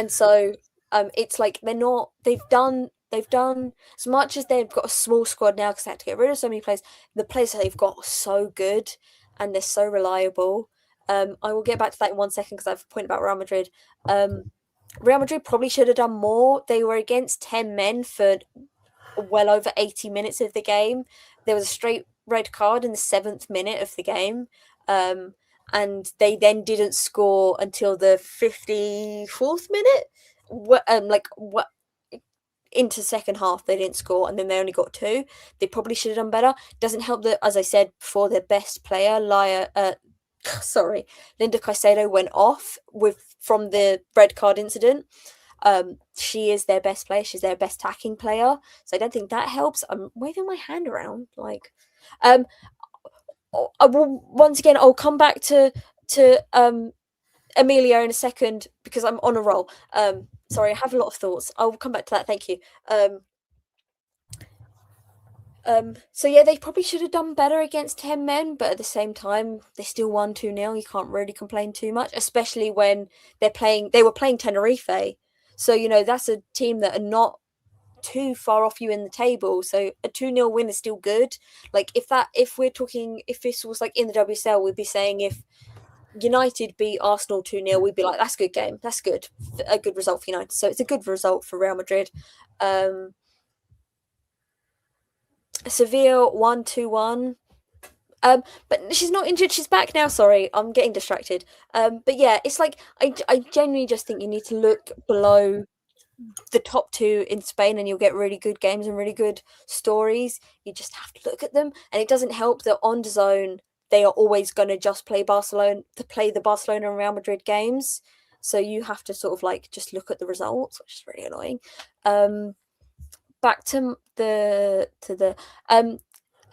so it's like they've done as much as they've got a small squad now because they had to get rid of so many players. The players that they've got are so good and they're so reliable. I will get back to that in 1 second because I have a point about Real Madrid. Real Madrid probably should have done more. They were against 10 men for well over 80 minutes of the game. There was a straight red card in the 7th minute of the game. And they then didn't score until the 54th minute. Into second half, they didn't score, and then they only got 2. They probably should have done better. Doesn't help that, as I said before, their best player, Linda Caicedo, went off from the red card incident. She is their best player. She's their best attacking player. So I don't think that helps. I'm waving my hand around I will once again. I'll come back to Emilia in a second because I'm on a roll. Sorry, I have a lot of thoughts. I'll come back to that. Thank you. So yeah, they probably should have done better against 10 men, but at the same time, they still won 2-0. You can't really complain too much, especially when they were playing Tenerife. So, you know, that's a team that are not too far off you in the table. So a 2-0 win is still good. Like if this was like in the WSL, we'd be saying if United beat Arsenal 2-0, we'd be like, that's a good game. That's good. A good result for United. So it's a good result for Real Madrid. Sevilla 1-2-1. But she's not injured. She's back now. Sorry, I'm getting distracted. But yeah, it's like I genuinely just think you need to look below the top 2 in Spain, and you'll get really good games and really good stories. You just have to look at them, and it doesn't help that on DAZN they are always going to just play the Barcelona and Real Madrid games. So you have to sort of like just look at the results, which is really annoying. Back to the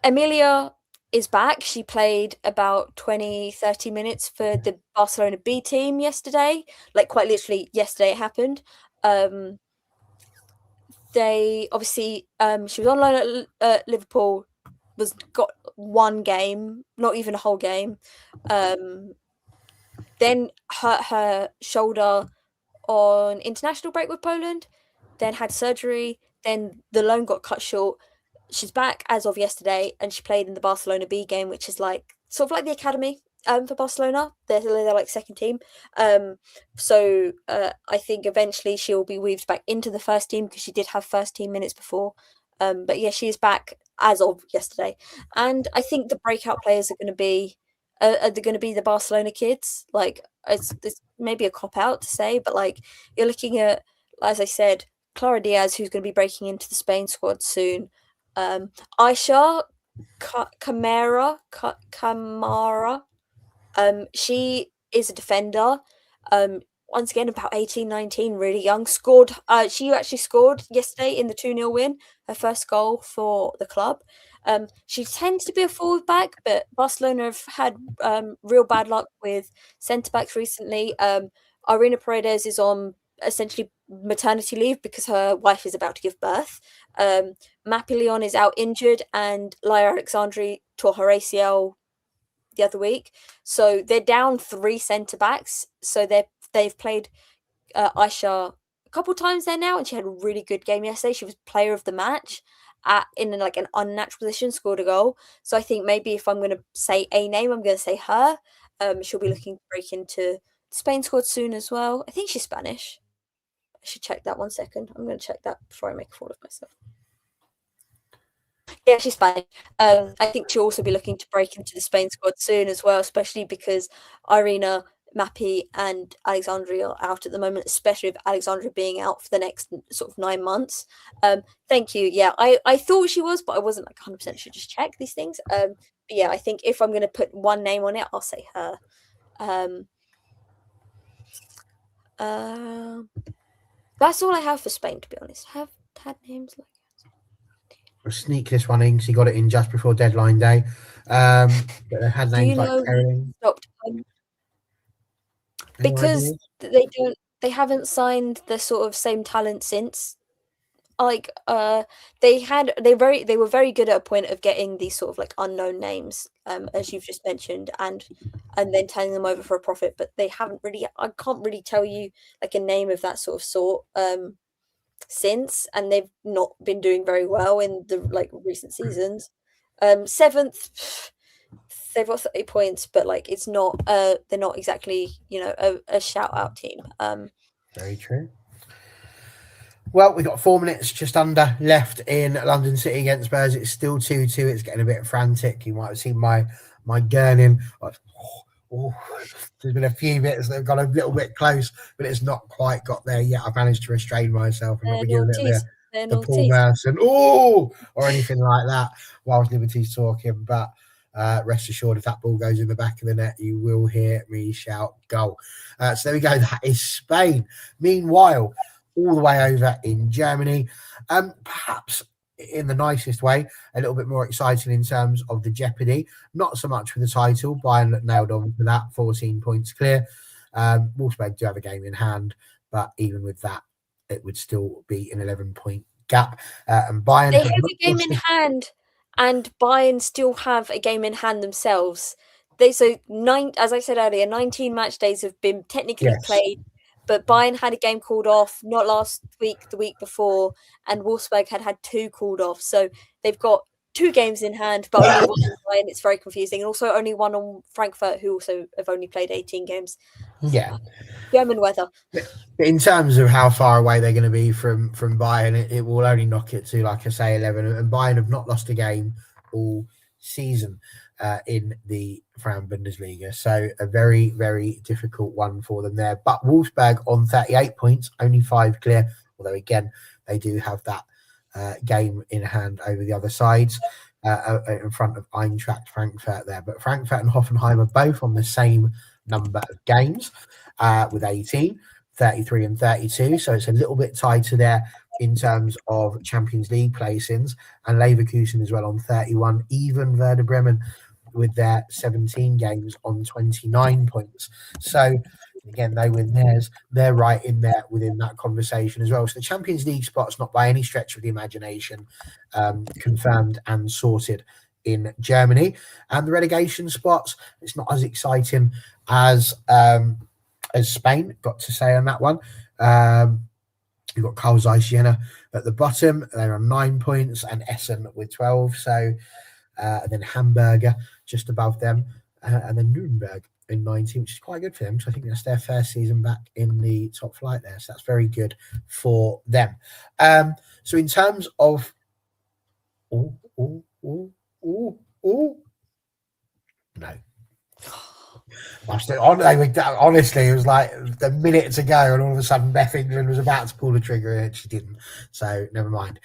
Emilia is back. She played about 20-30 minutes for the Barcelona B team yesterday. Like quite literally yesterday it happened. They obviously she was on loan at Liverpool, got one game, not even a whole game. Then hurt her shoulder on international break with Poland, then had surgery, then the loan got cut short. She's back as of yesterday, and she played in the Barcelona B game, which is like sort of like the academy for Barcelona. They're like second team. So I think eventually she'll be weaved back into the first team because she did have first team minutes before. But yeah, she is back as of yesterday, and I think the breakout players are going to be the Barcelona kids. Like it's maybe a cop out to say, but like you're looking at, as I said, Clara Diaz, who's going to be breaking into the Spain squad soon. Aisha Kamara. She is a defender. Once again, about 18, 19, really young. Scored. She actually scored yesterday in the 2-0 win, her first goal for the club. She tends to be a forward back, but Barcelona have had real bad luck with centre backs recently. Irina Paredes is on essentially maternity leave because her wife is about to give birth. Mappy Leon is out injured, and Laia Alexandri tore her ACL the other week. So they're down 3 centre backs. So they've played Aisha a couple times there now, and she had a really good game yesterday. She was player of the match in like an unnatural position, scored a goal. So I think maybe if I'm going to say a name, I'm going to say her. She'll be looking to break into Spain squad soon as well. I think she's Spanish. I should check that 1 second. I'm going to check that before I make a fool of myself. Yeah, she's Spanish. I think she'll also be looking to break into the Spain squad soon as well, especially because Irina, Mappy, and Alexandria are out at the moment, especially with Alexandria being out for the next sort of 9 months. Thank you. Yeah, I thought she was, but I wasn't like 100% sure. Just check these things. But yeah, I think if I'm going to put one name on it, I'll say her. That's all I have for Spain, to be honest. Have had names like I'll sneak this one in because he got it in just before deadline day. But they had names like Karen. Because they haven't signed the sort of same talent since. Like they were very good at a point of getting these sort of like unknown names, as you've just mentioned, and then turning them over for a profit, but they haven't really. I can't really tell you like a name of that sort since, and they've not been doing very well in the like recent seasons. 7th, they've got 30 points, but like it's not they're not exactly a shout out team. Very true. Well, we've got 4 minutes just under left in London City against Spurs. It's still 2-2. It's getting a bit frantic. You might have seen my gurning. There's been a few bits that have got a little bit close, but it's not quite got there yet. I've managed to restrain myself and not be giving it the Paul Merson or anything like that whilst Liberty's talking. But rest assured, if that ball goes in the back of the net, you will hear me shout goal. So there we go. That is Spain. Meanwhile, all the way over in Germany, perhaps in the nicest way, a little bit more exciting in terms of the jeopardy. Not so much for the title. Bayern nailed on for that, 14 points clear. Wolfsburg do have a game in hand, but even with that, it would still be an 11-point gap. And Bayern have a game in hand, and Bayern still have a game in hand themselves. As I said earlier, 19 match days have been technically played. But Bayern had a game called off, not last week, the week before, and Wolfsburg had 2 called off. So they've got 2 games in hand, but only one on Bayern. It's very confusing. And also only one on Frankfurt, who also have only played 18 games. Yeah. German weather. In terms of how far away they're going to be from Bayern, it will only knock it to, like I say, 11. And Bayern have not lost a game all season in the Frauen Bundesliga. So a very, very difficult one for them there. But Wolfsburg on 38 points, only 5 clear. Although, again, they do have that game in hand over the other sides in front of Eintracht Frankfurt there. But Frankfurt and Hoffenheim are both on the same number of games with 18, 33 and 32. So it's a little bit tighter there in terms of Champions League placings, and Leverkusen as well on 31. Even Werder Bremen with their 17 games on 29 points. So again, they win theirs. They're right in there within that conversation as well. So the Champions League spot's not by any stretch of the imagination confirmed and sorted in Germany. And the relegation spots, it's not as exciting as Spain, got to say on that one. You've got Karl Zeiss Jena at the bottom. They're on 9 points, and Essen with 12. So, and then Hamburger just above them, and then Nuremberg in 19, which is quite good for them, because I think that's their first season back in the top flight there. So that's very good for them. So in terms of no. Honestly, it was like a minute to go, and all of a sudden Beth England was about to pull the trigger, and she didn't. So never mind.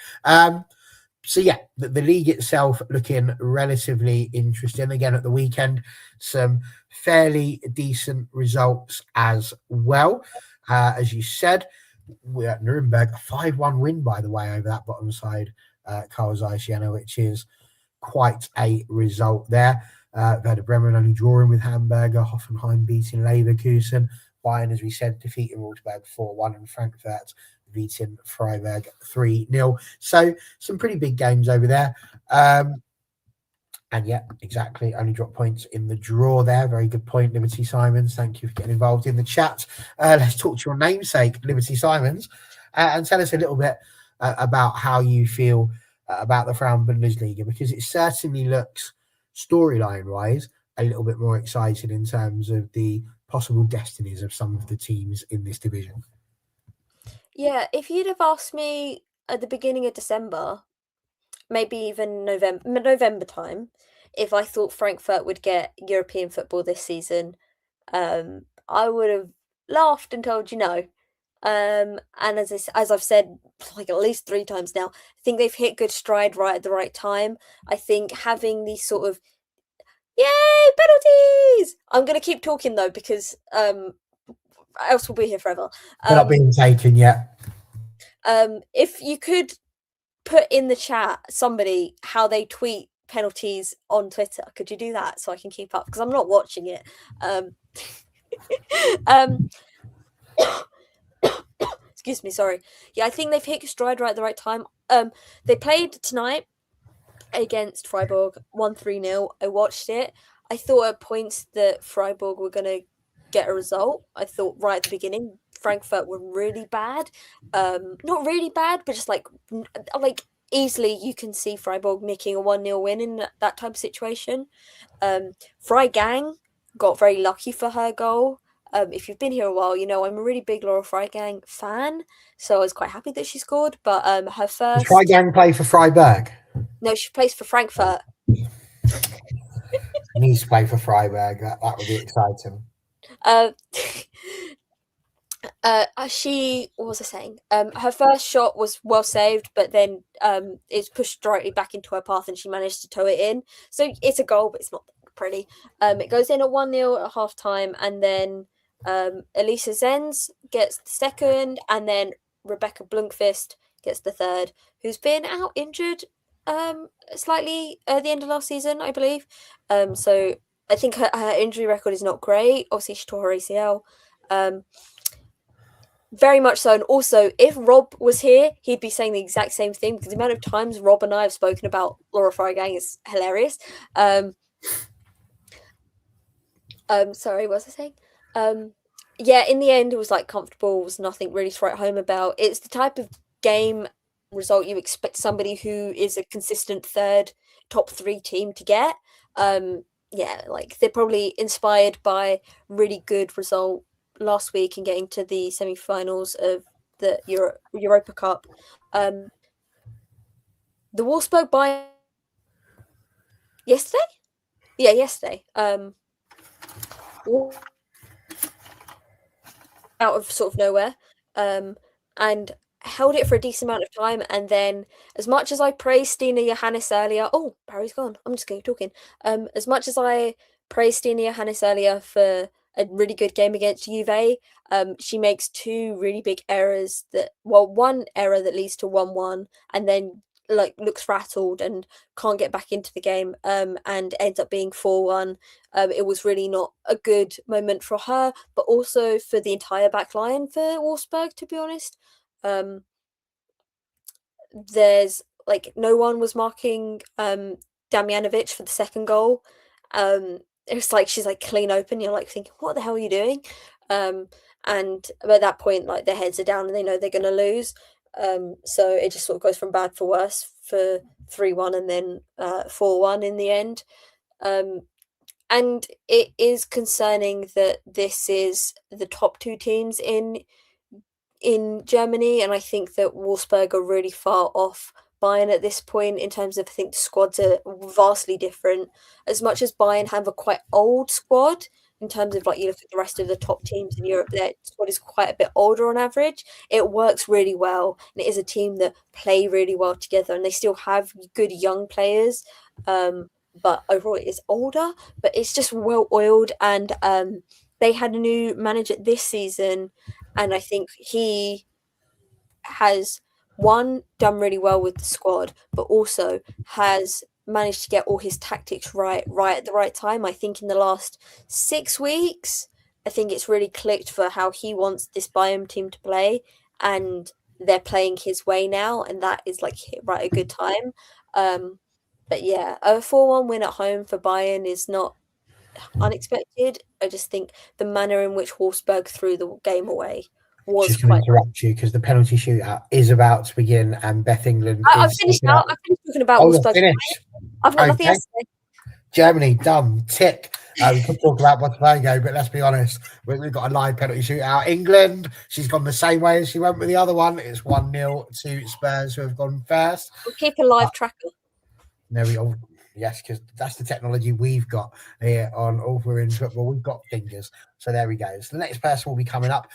So yeah, the league itself looking relatively interesting. Again, at the weekend, some fairly decent results as well. As you said, we're at Nuremberg, a 5-1 win, by the way, over that bottom side, Karl Zeiss Jena, which is quite a result there. Werder Bremen only drawing with Hamburger, Hoffenheim beating Leverkusen, Bayern, as we said, defeating Wolfsburg 4-1, and Frankfurt beating Freiburg 3-0. So some pretty big games over there. And yeah, exactly. Only dropped points in the draw there. Very good point, Liberty Simons. Thank you for getting involved in the chat. Let's talk to your namesake, Liberty Simons, and tell us a little bit about how you feel about the Frauen Bundesliga, because it certainly looks, storyline-wise, a little bit more exciting in terms of the possible destinies of some of the teams in this division. Yeah, if you'd have asked me at the beginning of December, maybe even November time, if I thought Frankfurt would get European football this season, I would have laughed and told you no. And as I've said like at least 3 times now, I think they've hit good stride right at the right time. I think having these sort of yay penalties. I'm gonna keep talking though, because else we'll be here forever. They're not being taken yet. If you could put in the chat, somebody, how they tweet penalties on Twitter, could you do that so I can keep up, because I'm not watching it. Excuse me, sorry. Yeah, I think they've hit stride right at the right time. They played tonight against Freiburg, 1-3-0. I watched it. I thought at points that Freiburg were going to get a result. I thought right at the beginning Frankfurt were really bad. Not really bad, but just like easily you can see Freiburg making a 1-0 win in that type of situation. Freigang got very lucky for her goal. If you've been here a while, you know I'm a really big Laura Freigang fan, so I was quite happy that she scored. But her first... Does Freigang play for Freiburg? No, she plays for Frankfurt. Needs to play for Freiburg. That would be exciting. What was I saying? Her first shot was well saved, but then it's pushed directly back into her path, and she managed to toe it in. So it's a goal, but it's not pretty. It goes in at 1-0 at half time, and then Elisa Zenz gets the second, and then Rebecca Blunkvist gets the third, who's been out injured slightly at the end of last season, I believe. So I think her injury record is not great. Obviously, she tore her ACL. Very much so. And also, if Rob was here, he'd be saying the exact same thing, because the amount of times Rob and I have spoken about Laura Freigang is hilarious. Sorry, what was I saying? Yeah, in the end, it was like comfortable. It was nothing really to write home about. It's the type of game result you expect somebody who is a consistent third, top 3 team to get. Yeah, like they're probably inspired by really good result last week and getting to the semi-finals of the Europa Cup. The Wolfsburg Bayern yesterday? Yeah, yesterday. Out of sort of nowhere, and held it for a decent amount of time. And then, as much as I praised Stina Johannes earlier, Barry's gone. I'm just going to keep talking. As much as I praised Stina Johannes earlier for a really good game against Juve. She makes two really big errors one error that leads to 1-1 and then like looks rattled and can't get back into the game and ends up being 4-1. It was really not a good moment for her, but also for the entire back line for Wolfsburg, to be honest. There's like no one was marking Damjanovic for the second goal. It was like she's like clean open. You're like thinking, what the hell are you doing? And at that point, like their heads are down and they know they're going to lose. So it just sort of goes from bad for worse for 3-1 and then 4-1 in the end. And it is concerning that this is the top two teams in Germany, and I think that Wolfsburg are really far off Bayern at this point in terms of I think the squads are vastly different. As much as Bayern have a quite old squad in terms of like you look at the rest of the top teams in Europe, their squad is quite a bit older on average. It works really well, and it is a team that play really well together, and they still have good young players. But overall, it is older, but it's just well oiled, and they had a new manager this season. And I think he has done really well with the squad, but also has managed to get all his tactics right at the right time. I think in the last 6 weeks, I think it's really clicked for how he wants this Bayern team to play, and they're playing his way now, and that is like hit right a good time. But yeah, a 4-1 win at home for Bayern is not unexpected. I just think the manner in which Wolfsburg threw the game away was Just going to quite. interrupt you because the penalty shootout is about to begin, and Beth England. I've finished now. I've finished talking about Wolfsburg. Finished. I've got nothing else to say. Germany done. Tick. We could talk about Botafogo, but let's be honest, we've got a live penalty shootout. England, she's gone the same way as she went with the other one. It's 1-0 to Spurs, who have gone first. We'll keep a live tracker. There we go. Yes, because that's the technology we've got here on All We're in Football. We've got fingers. So there we go. So the next person will be coming up.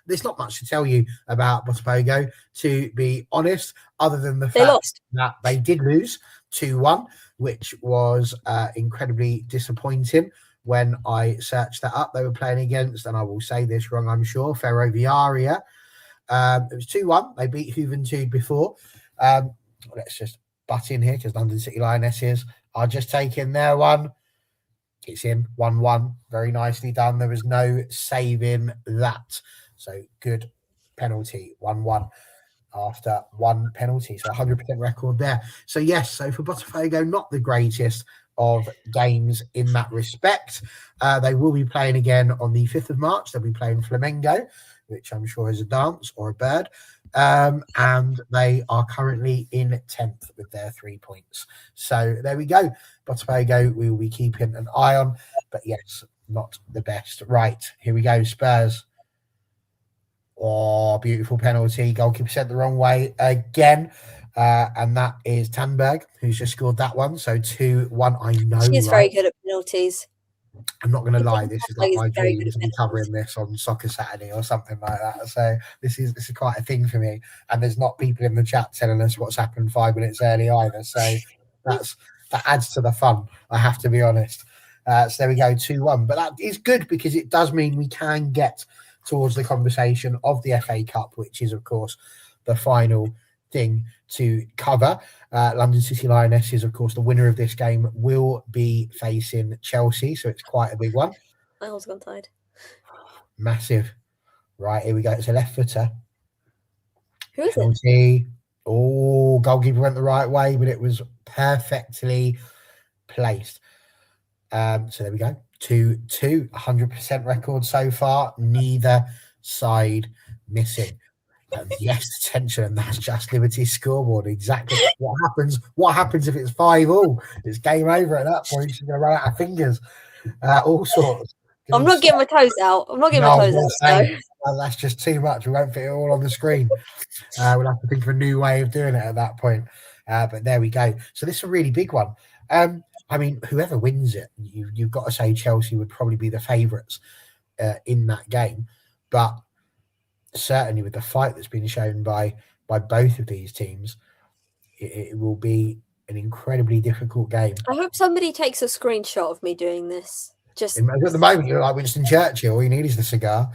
There's not much to tell you about Botafogo, to be honest, other than the fact that they did lose 2-1, which was incredibly disappointing when I searched that up. They were playing against, and I will say this wrong, I'm sure, Ferroviaria. It was 2-1. They beat Juventud before. Let's just butt in here because London City Lionesses are just taking their one. It's in 1-1. Very nicely done. There was no saving that. So good penalty. 1-1 after one penalty. So 100% record there. So yes, so for Botafogo, not the greatest of games in that respect. They will be playing again on the 5th of March. They'll be playing Flamengo, which I'm sure is a dance or a bird. And they are currently in 10th with their 3 points. So there we go. Botafogo, we will be keeping an eye on. But yes, not the best. Right, here we go. Spurs. Oh, beautiful penalty. Goalkeeper sent the wrong way again. And that is Tandberg, who's just scored that one. So 2-1. I know. She is very good at penalties. I'm not going to lie. This is like my dream to be covering this on Soccer Saturday or something like that. So this is quite a thing for me. And there's not people in the chat telling us what's happened 5 minutes early either. So that adds to the fun, I have to be honest. So there we go, 2-1. But that is good because it does mean we can get towards the conversation of the FA Cup, which is, of course, the final thing to cover. London City Lionesses, of course, the winner of this game will be facing Chelsea, so it's quite a big one. I was gone tied. Massive. Right, here we go. It's a left footer. Who is Chelsea. It? Oh, goalkeeper went the right way, but it was perfectly placed. So there we go. 2-2, 100% record so far. Neither side missing. Yes, attention, and that's Just Liberty's scoreboard. Exactly what happens if it's 5-5? It's game over at that point. She's going to run out of fingers. All sorts. I'm not getting my toes out. I'm not getting my toes out. So. That's just too much. We won't fit it all on the screen. We'll have to think of a new way of doing it at that point. But there we go. So this is a really big one. I mean, whoever wins it, you've got to say Chelsea would probably be the favourites in that game. But certainly with the fight that's been shown by both of these teams, it will be an incredibly difficult game. I hope somebody takes a screenshot of me doing this. Just At the moment, you're like Winston Churchill. All you need is the cigar.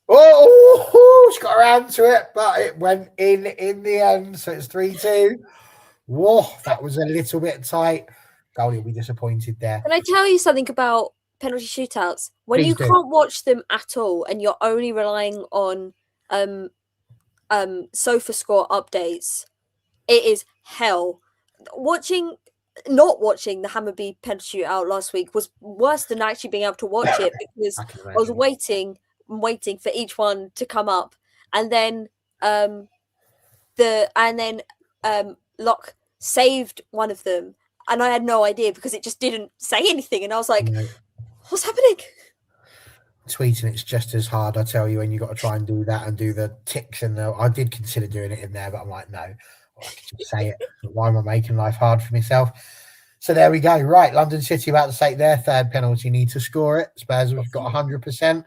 Oh, she got around to it, but it went in the end. So it's 3-2. Whoa, that was a little bit tight. Goalie will be disappointed there. Can I tell you something about penalty shootouts? When Please you do. can't watch them at all and you're only relying on SofaScore updates, it is hell. Not watching the Hammarby penalty shootout last week was worse than actually being able to watch it because I was waiting for each one to come up, and then Locke saved one of them, and I had no idea because it just didn't say anything, and I was like, "What's happening?" Tweeting it's just as hard, I tell you, when you got to try and do that and do the ticks and I did consider doing it in there, but I'm like, no, I can just say it. Why am I making life hard for myself? So there we go. Right, London City about to take their third penalty, need to score it. Spurs have got 100%.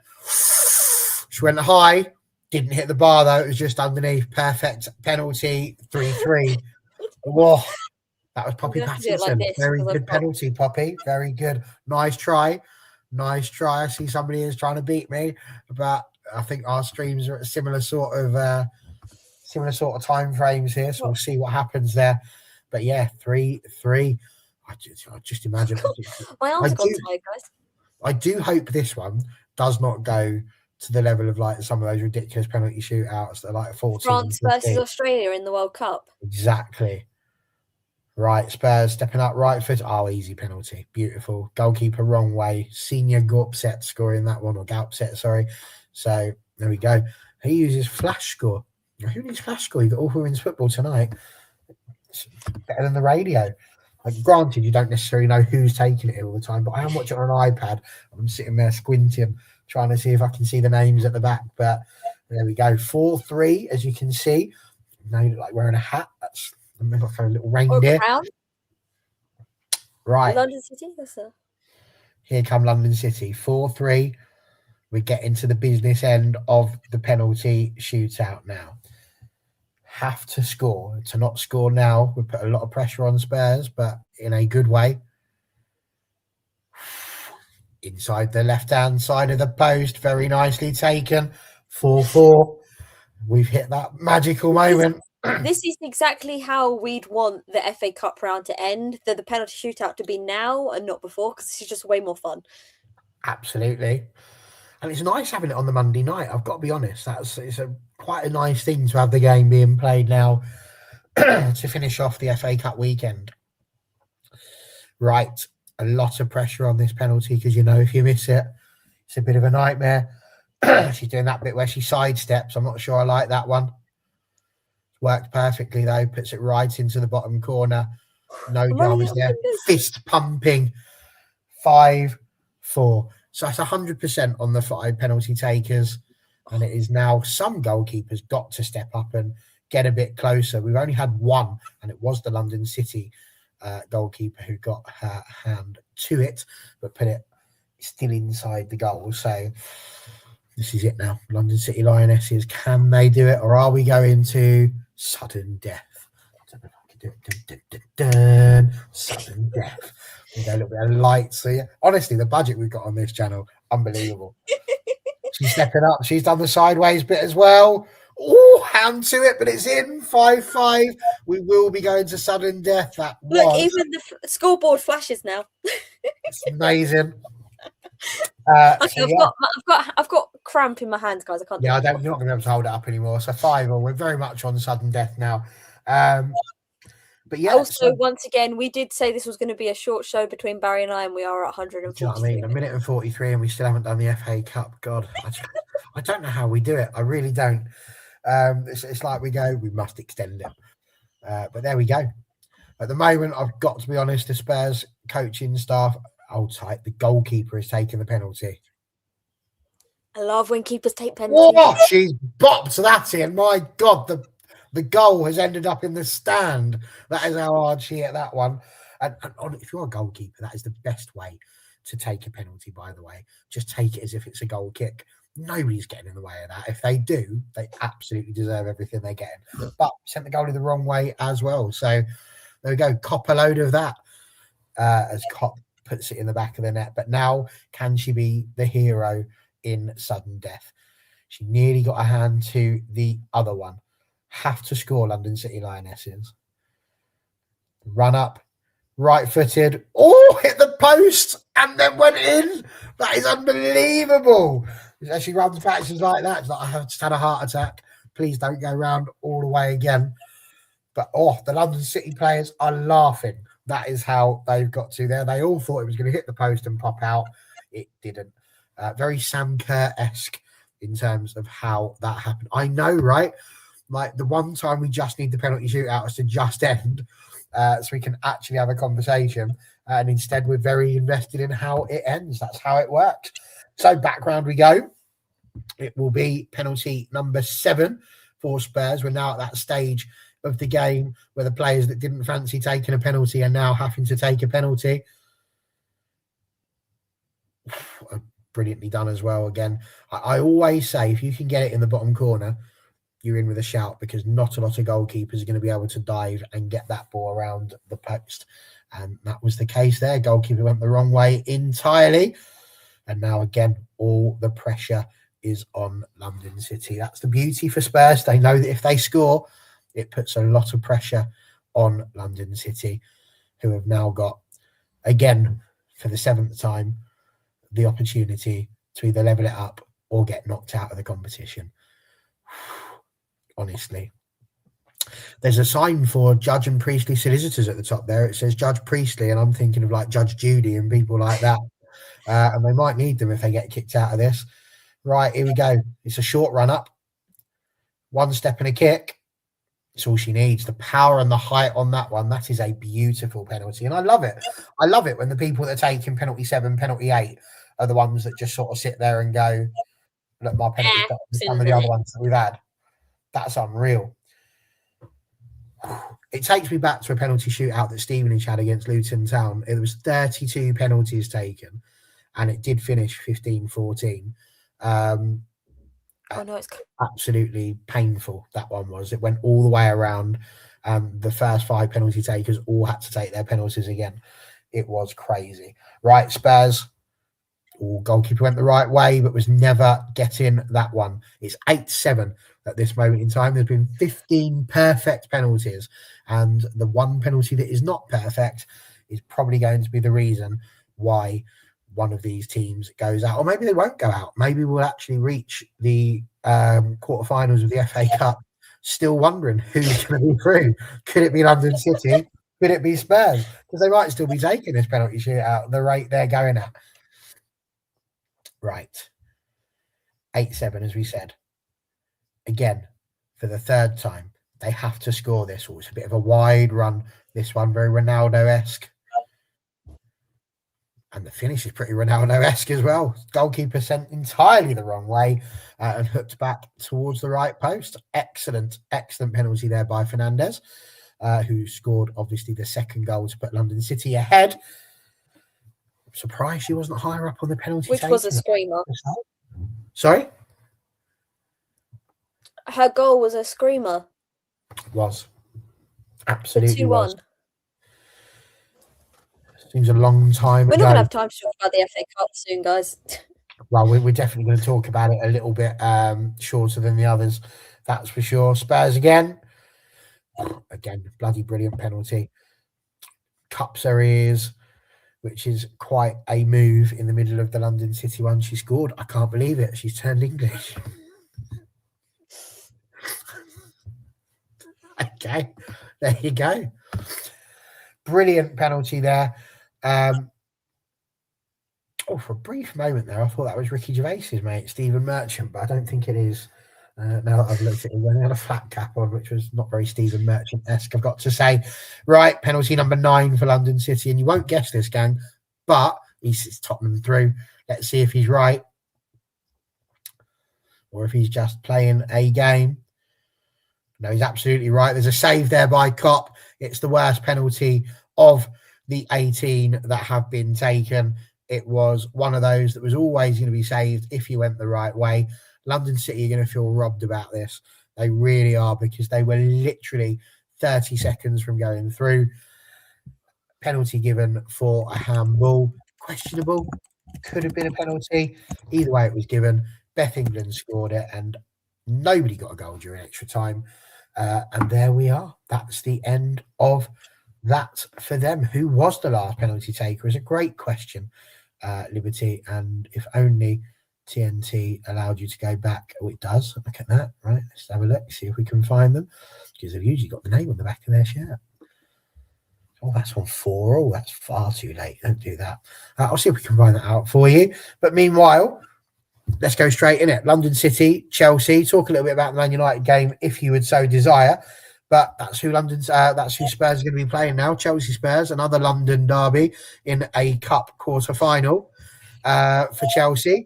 She went high, didn't hit the bar though. It was just underneath. Perfect penalty, 3-3. Whoa, that was Poppy Pattinson. Like Very good penalty, Poppy. Very good. Nice try. Nice try. I see somebody is trying to beat me, but I think our streams are at similar sort of time frames here, so we'll see what happens there. But yeah, 3-3. I just imagine. My arms have gone tired, guys. I do hope this one does not go to the level of like some of those ridiculous penalty shootouts that are like 14. France versus Australia in the World Cup. Exactly. Right, Spurs stepping up, right foot. Oh, easy penalty. Beautiful. Goalkeeper wrong way. Senior Gorpset scoring that one, or Gaupset, sorry. So there we go. He uses Flash Score. Who needs Flash Score? You got All Women's Football tonight. It's better than the radio. Like, granted, you don't necessarily know who's taking it all the time, but I am watching on an iPad. I'm sitting there squinting, trying to see if I can see the names at the back. But there we go. 4-3, as you can see. Now you look like wearing a hat. That's like a little reindeer. Right. London City. Here come London City. 4-3. We get into the business end of the penalty shootout now. Have to score. To not score now would put a lot of pressure on Spurs, but in a good way. Inside the left-hand side of the post. Very nicely taken. 4-4. We've hit that magical moment. This is exactly how we'd want the FA Cup round to end. The penalty shootout to be now and not before, because it's just way more fun. Absolutely. And it's nice having it on the Monday night. I've got to be honest. It's quite a nice thing to have the game being played now to finish off the FA Cup weekend. Right. A lot of pressure on this penalty because, if you miss it, it's a bit of a nightmare. She's doing that bit where she sidesteps. I'm not sure I like that one. Worked perfectly, though. Puts it right into the bottom corner. No dramas there. Fist pumping. 5-4. So that's 100% on the 5 penalty takers. And it is now some goalkeepers got to step up and get a bit closer. We've only had one, and it was the London City goalkeeper who got her hand to it, but put it still inside the goal. So this is it now. London City Lionesses, can they do it? Or are we going to sudden death? I don't know if I can do it. Sudden death. We go a little bit of light. So yeah, honestly, the budget we've got on this channel, unbelievable. She's stepping up. She's done the sideways bit as well. Oh, hand to it, but it's in. 5-5. We will be going to sudden death. Look, even the scoreboard flashes now. It's amazing. Okay, I've got cramp in my hands, guys. I can't. Yeah, you're not going to be able to hold it up anymore. So 5-5. We're very much on sudden death now. But yeah. Also, once again, we did say this was going to be a short show between Barry and I, and we are at 143. Do you know what I mean? 1:43, and we still haven't done the FA Cup. God, I don't know how we do it. I really don't. It's like we go, we must extend it. But there we go. At the moment, I've got to be honest, the Spurs coaching staff, hold tight. The goalkeeper is taking the penalty. I love when keepers take penalties. Oh, she's bopped that in. My God, the goal has ended up in the stand. That is how hard she hit that one. And if you're a goalkeeper, that is the best way to take a penalty, by the way. Just take it as if it's a goal kick. Nobody's getting in the way of that. If they do, they absolutely deserve everything they're getting. But sent the goalie the wrong way as well. So there we go. Cop a load of that. as Kopp puts it in the back of the net. But now, can she be the hero in sudden death? She nearly got a hand to the other one. Have to score, London City Lionesses. Run up, right-footed. Oh, hit the post and then went in. That is unbelievable. As she runs back, she's like that. It's like, I have just had a heart attack. Please don't go round all the way again. But, the London City players are laughing. That is how they've got to there. They all thought it was going to hit the post and pop out. It didn't. Very Sam Kerr-esque in terms of how that happened. I know, right? Like the one time we just need the penalty shootout is to just end so we can actually have a conversation. And instead, we're very invested in how it ends. That's how it works. So background we go. It will be penalty number 7 for Spurs. We're now at that stage of the game where the players that didn't fancy taking a penalty are now having to take a penalty. Brilliantly done as well. Again, I always say if you can get it in the bottom corner, you're in with a shout, because not a lot of goalkeepers are going to be able to dive and get that ball around the post. And that was the case there. Goalkeeper went the wrong way entirely. And now again, all the pressure is on London City. That's the beauty for Spurs. They know that if they score, it puts a lot of pressure on London City, who have now got, again, for the 7th time, the opportunity to either level it up or get knocked out of the competition. Honestly. There's a sign for Judge and Priestley solicitors at the top there. It says Judge Priestley, and I'm thinking of like Judge Judy and people like that. And they might need them if they get kicked out of this. Right, here we go. It's a short run up. 1 step and a kick. It's all she needs. The power and the height on that one. That is a beautiful penalty. And I love it. I love it when the people that are taking penalty 7, penalty 8 are the ones that just sort of sit there and go, look, my penalty better than some of the other ones that we've had. That's unreal. It takes me back to a penalty shootout that Stevenage had against Luton Town. It was 32 penalties taken, and it did finish 15-14. Oh no, it's absolutely painful. That one was. It went all the way around. The first 5 penalty takers all had to take their penalties again. It was crazy. Right, Spurs. Goalkeeper went the right way, but was never getting that one. It's 8-7 at this moment in time. There's been 15 perfect penalties, and the one penalty that is not perfect is probably going to be the reason why one of these teams goes out. Or maybe they won't go out. Maybe we'll actually reach the quarterfinals of the FA Cup still wondering who's going to be through. Could it be London City? Could it be Spurs? Because they might still be taking this penalty shootout at the rate they're going at. Right. 8-7, as we said. Again, for the 3rd time, they have to score this. Oh, it's a bit of a wide run. This one, very Ronaldo-esque. And the finish is pretty Ronaldo-esque as well. Goalkeeper sent entirely the wrong way and hooked back towards the right post. Excellent, excellent penalty there by Fernandez, who scored, obviously, the 2nd goal to put London City ahead. I'm surprised she wasn't higher up on the penalty. Which was a screamer. Sorry? Her goal was a screamer. Was. Absolutely 2-1. was. Seems a long time We're ago. not going to have time to talk about the FA Cup soon, guys. Well, we're definitely going to talk about it a little bit shorter than the others. That's for sure. Spurs again. Again, bloody brilliant penalty. Cups her ears, which is quite a move in the middle of the London City one. She scored. I can't believe it. She's turned English. Okay, there you go. Brilliant penalty there. For a brief moment there, I thought that was Ricky Gervais's mate, Stephen Merchant, but I don't think it is. Now that I've looked at it, he had a flat cap on, which was not very Stephen Merchant-esque, I've got to say. Right, penalty number 9 for London City, and you won't guess this, gang, but he's Tottenham through. Let's see if he's right, or if he's just playing a game. No, he's absolutely right. There's a save there by Kopp. It's the worst penalty of the 18 that have been taken. It was one of those that was always going to be saved if you went the right way. London City are going to feel robbed about this. They really are, because they were literally 30 seconds from going through. penalty given for a handball. Questionable. Could have been a penalty. Either way, it was given. Beth England scored it, and nobody got a goal during extra time. And there we are. That's the end of that for them. Who was the last penalty taker is a great question, Liberty. And if only TNT allowed you to go back. Oh, it does. Look at that. Right. Let's have a look, see if we can find them. Because they've usually got the name on the back of their shirt. Oh, that's on 4. Oh, that's far too late. Don't do that. I'll see if we can find that out for you. But meanwhile, let's go straight in it. London City, Chelsea. Talk a little bit about the Man United game if you would so desire. But that's who that's who Spurs are going to be playing now. Chelsea Spurs, another London derby in a cup quarter final for Chelsea.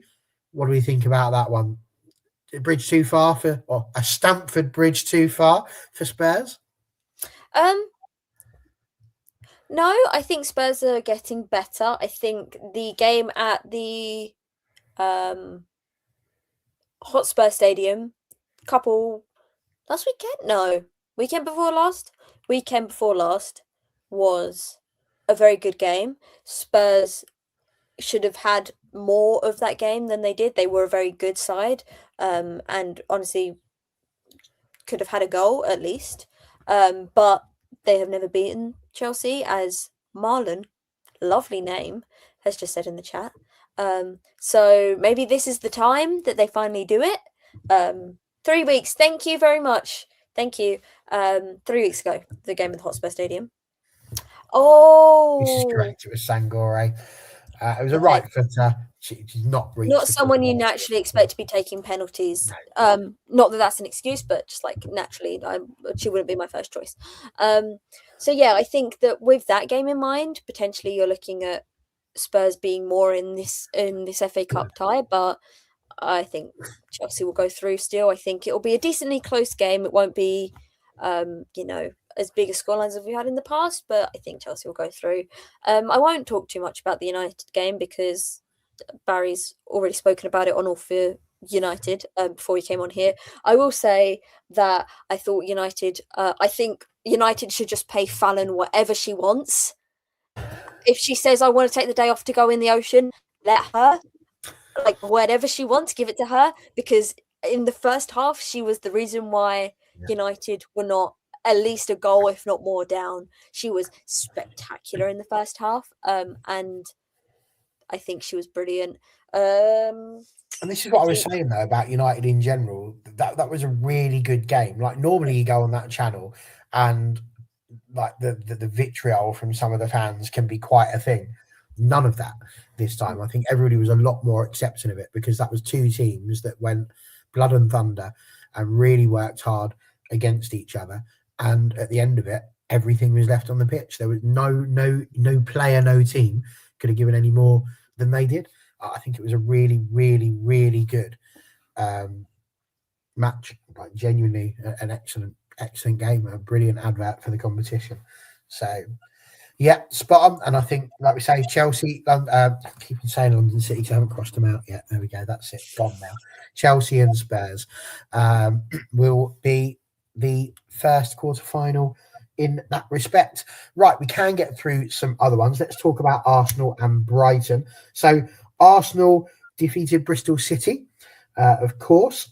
What do we think about that one? A bridge too far or a Stamford Bridge too far for Spurs? No, I think Spurs are getting better. I think the game at the Hotspur Stadium last weekend? No. Weekend before last was a very good game. Spurs should have had more of that game than they did. They were a very good side, and honestly could have had a goal at least. But they have never beaten Chelsea, as Marlon, lovely name, has just said in the chat. So maybe this is the time that they finally do it. 3 weeks. Thank you very much. Thank you. 3 weeks ago, the game at the Hotspur Stadium. Oh, this is correct. It was Sangore. It was a right footer. She's not someone you naturally expect to be taking penalties. No. Not that that's an excuse, but just like naturally, she wouldn't be my first choice. So yeah, I think that with that game in mind, potentially you're looking at Spurs being more in this FA Cup tie, but I think Chelsea will go through still. I think it'll be a decently close game. It won't be, as big a scorelines as we had in the past, but I think Chelsea will go through. I won't talk too much about the United game because Barry's already spoken about it on All for United before he came on here. I will say that I thought I think United should just pay Fallon whatever she wants. If she says, I want to take the day off to go in the ocean, let her. Like, whatever she wants, give it to her. Because in the first half, she was the reason why United were not at least a goal, if not more, down. She was spectacular in the first half. And I think she was brilliant. And this is what I was saying, though, about United in general. That was a really good game. Like, normally you go on that channel and like the vitriol from some of the fans can be quite a thing. None of that this time. I think everybody was a lot more accepting of it because that was two teams that went blood and thunder and really worked hard against each other. And at the end of it, everything was left on the pitch. There was no player, no team could have given any more than they did. I think it was a really, really, really good match. Like, genuinely an excellent game, a brilliant advert for the competition. So yeah, spot on. And I think, like we say, Chelsea, keep on saying London City because I haven't crossed them out yet. There we go. That's it. Gone now. Chelsea and Spurs will be the first quarterfinal in that respect. Right, we can get through some other ones. Let's talk about Arsenal and Brighton. So Arsenal defeated Bristol City, of course,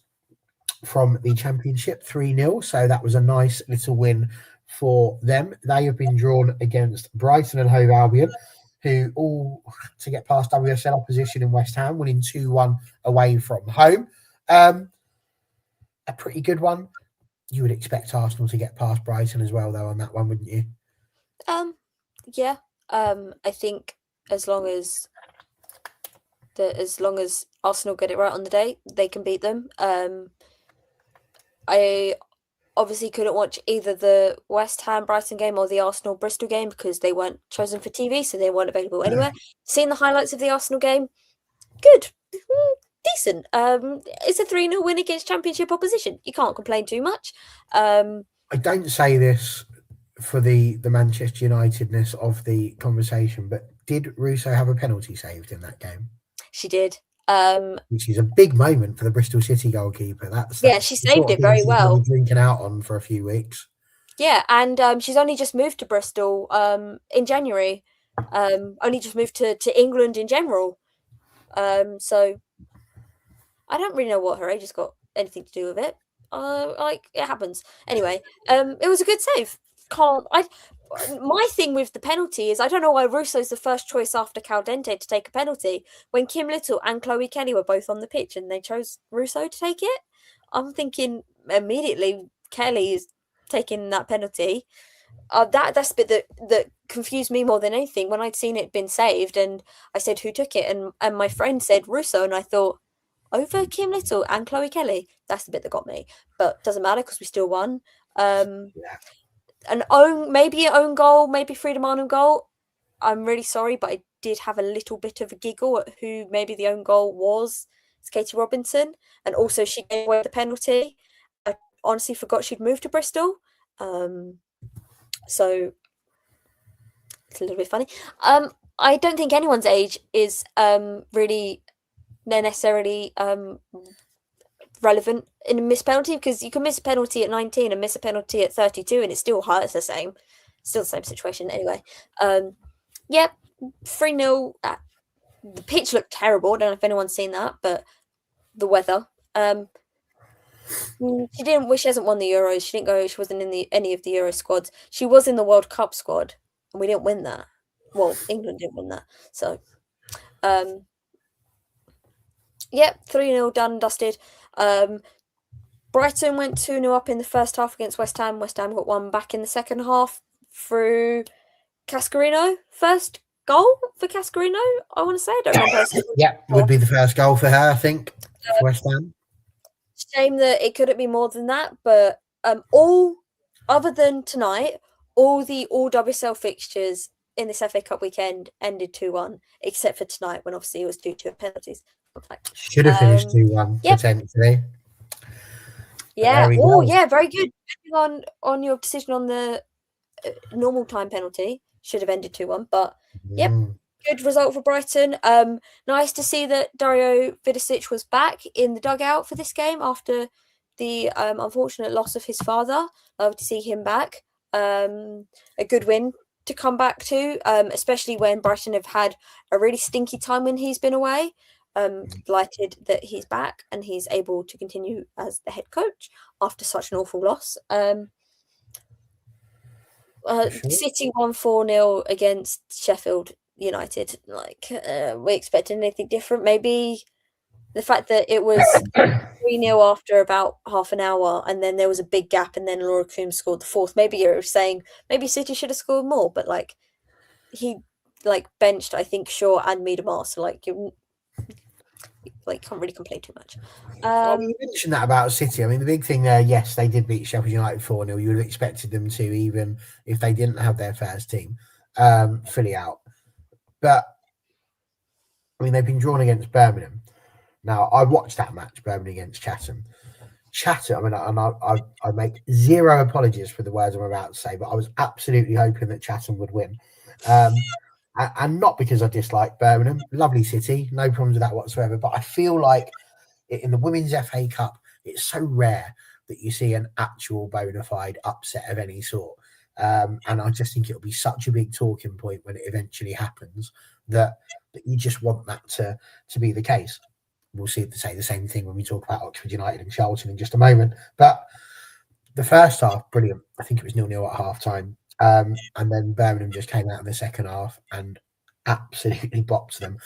from the Championship 3-0. So that was a nice little win for them. They have been drawn against Brighton and Hove Albion, who all to get past WSL opposition in West Ham, winning 2-1 away from home. A pretty good one. You would expect Arsenal to get past Brighton as well, though, on that one, wouldn't you? Yeah. I think as long as Arsenal get it right on the day, they can beat them. I obviously couldn't watch either the West Ham Brighton game or the Arsenal Bristol game because they weren't chosen for TV, so they weren't available anywhere. Seen the highlights of the Arsenal game, good, decent. It's a 3-0 win against Championship opposition. You can't complain too much. I don't say this for the Manchester Unitedness of the conversation, but did Russo have a penalty saved in that game? She did. Which is a big moment for the Bristol City goalkeeper. She saved it very well. Drinking out on for a few weeks. Yeah, and she's only just moved to Bristol in January. Only just moved to England in general. So I don't really know what her age has got anything to do with it. Like it happens. Anyway, it was a good save. Can't I? My thing with the penalty is I don't know why Russo's the first choice after Caldente to take a penalty when Kim Little and Chloe Kelly were both on the pitch and they chose Russo to take it. I'm thinking immediately Kelly is taking that penalty. That's the bit that confused me more than anything when I'd seen it been saved and I said who took it and my friend said Russo and I thought over Kim Little and Chloe Kelly. That's the bit that got me, but doesn't matter because we still won. Yeah. Maybe an own goal, maybe freedom on goal. I'm really sorry, but I did have a little bit of a giggle at who maybe the own goal was. It's Katie Robinson, and also she gave away the penalty. I honestly forgot she'd moved to Bristol, so it's a little bit funny. I don't think anyone's age is really necessarily relevant in a missed penalty because you can miss a penalty at 19 and miss a penalty at 32 and it still hurts the same. Still the same situation anyway. Yep, 3-0. The pitch looked terrible. I don't know if anyone's seen that, but the weather. She hasn't won the Euros. She didn't go. She wasn't in any of the Euro squads. She was in the World Cup squad, and we didn't win that. Well, England didn't win that. So, yep, 3-0 done, dusted. Brighton went 2-0 up in the first half against West Ham. West Ham got one back in the second half through Cascarino. First goal for Cascarino, I want to say. I don't remember. Yeah, would be the first goal for her, I think, for West Ham. Shame that it couldn't be more than that, but all other than tonight, all WSL fixtures in this FA Cup weekend ended 2-1, except for tonight when obviously it was due to penalties. Should have finished 2-1 potentially. Yeah. Oh, yeah. Very good. Depending on your decision on the normal time penalty, should have ended 2-1. But yep, good result for Brighton. Nice to see that Dario Vidosic was back in the dugout for this game after the unfortunate loss of his father. Love to see him back. A good win to come back to, especially when Brighton have had a really stinky time when he's been away. Delighted that he's back and he's able to continue as the head coach after such an awful loss. City won 4-0 against Sheffield United. Like, we expected anything different? Maybe the fact that it was 3-0 after about half an hour and then there was a big gap and then Laura Coombs scored the fourth. Maybe you're saying maybe City should have scored more, but like he benched, I think, Shaw and Miedemar, so you can't really complain too much. You mentioned that about City. I mean, the big thing there, yes, they did beat Sheffield United 4-0. You would have expected them to, even if they didn't have their first team fully out. But I mean, they've been drawn against Birmingham. Now, I watched that match, Birmingham against Chatham. I mean, I make zero apologies for the words I'm about to say, but I was absolutely hoping that Chatham would win. And not because I dislike Birmingham, lovely city, no problems with that whatsoever. But I feel like in the Women's FA Cup, it's so rare that you see an actual bona fide upset of any sort. And I just think it'll be such a big talking point when it eventually happens that you just want that to be the case. We'll say the same thing when we talk about Oxford United and Charlton in just a moment. But the first half, brilliant. I think it was 0-0 at half time. And then Birmingham just came out in the second half and absolutely bopped them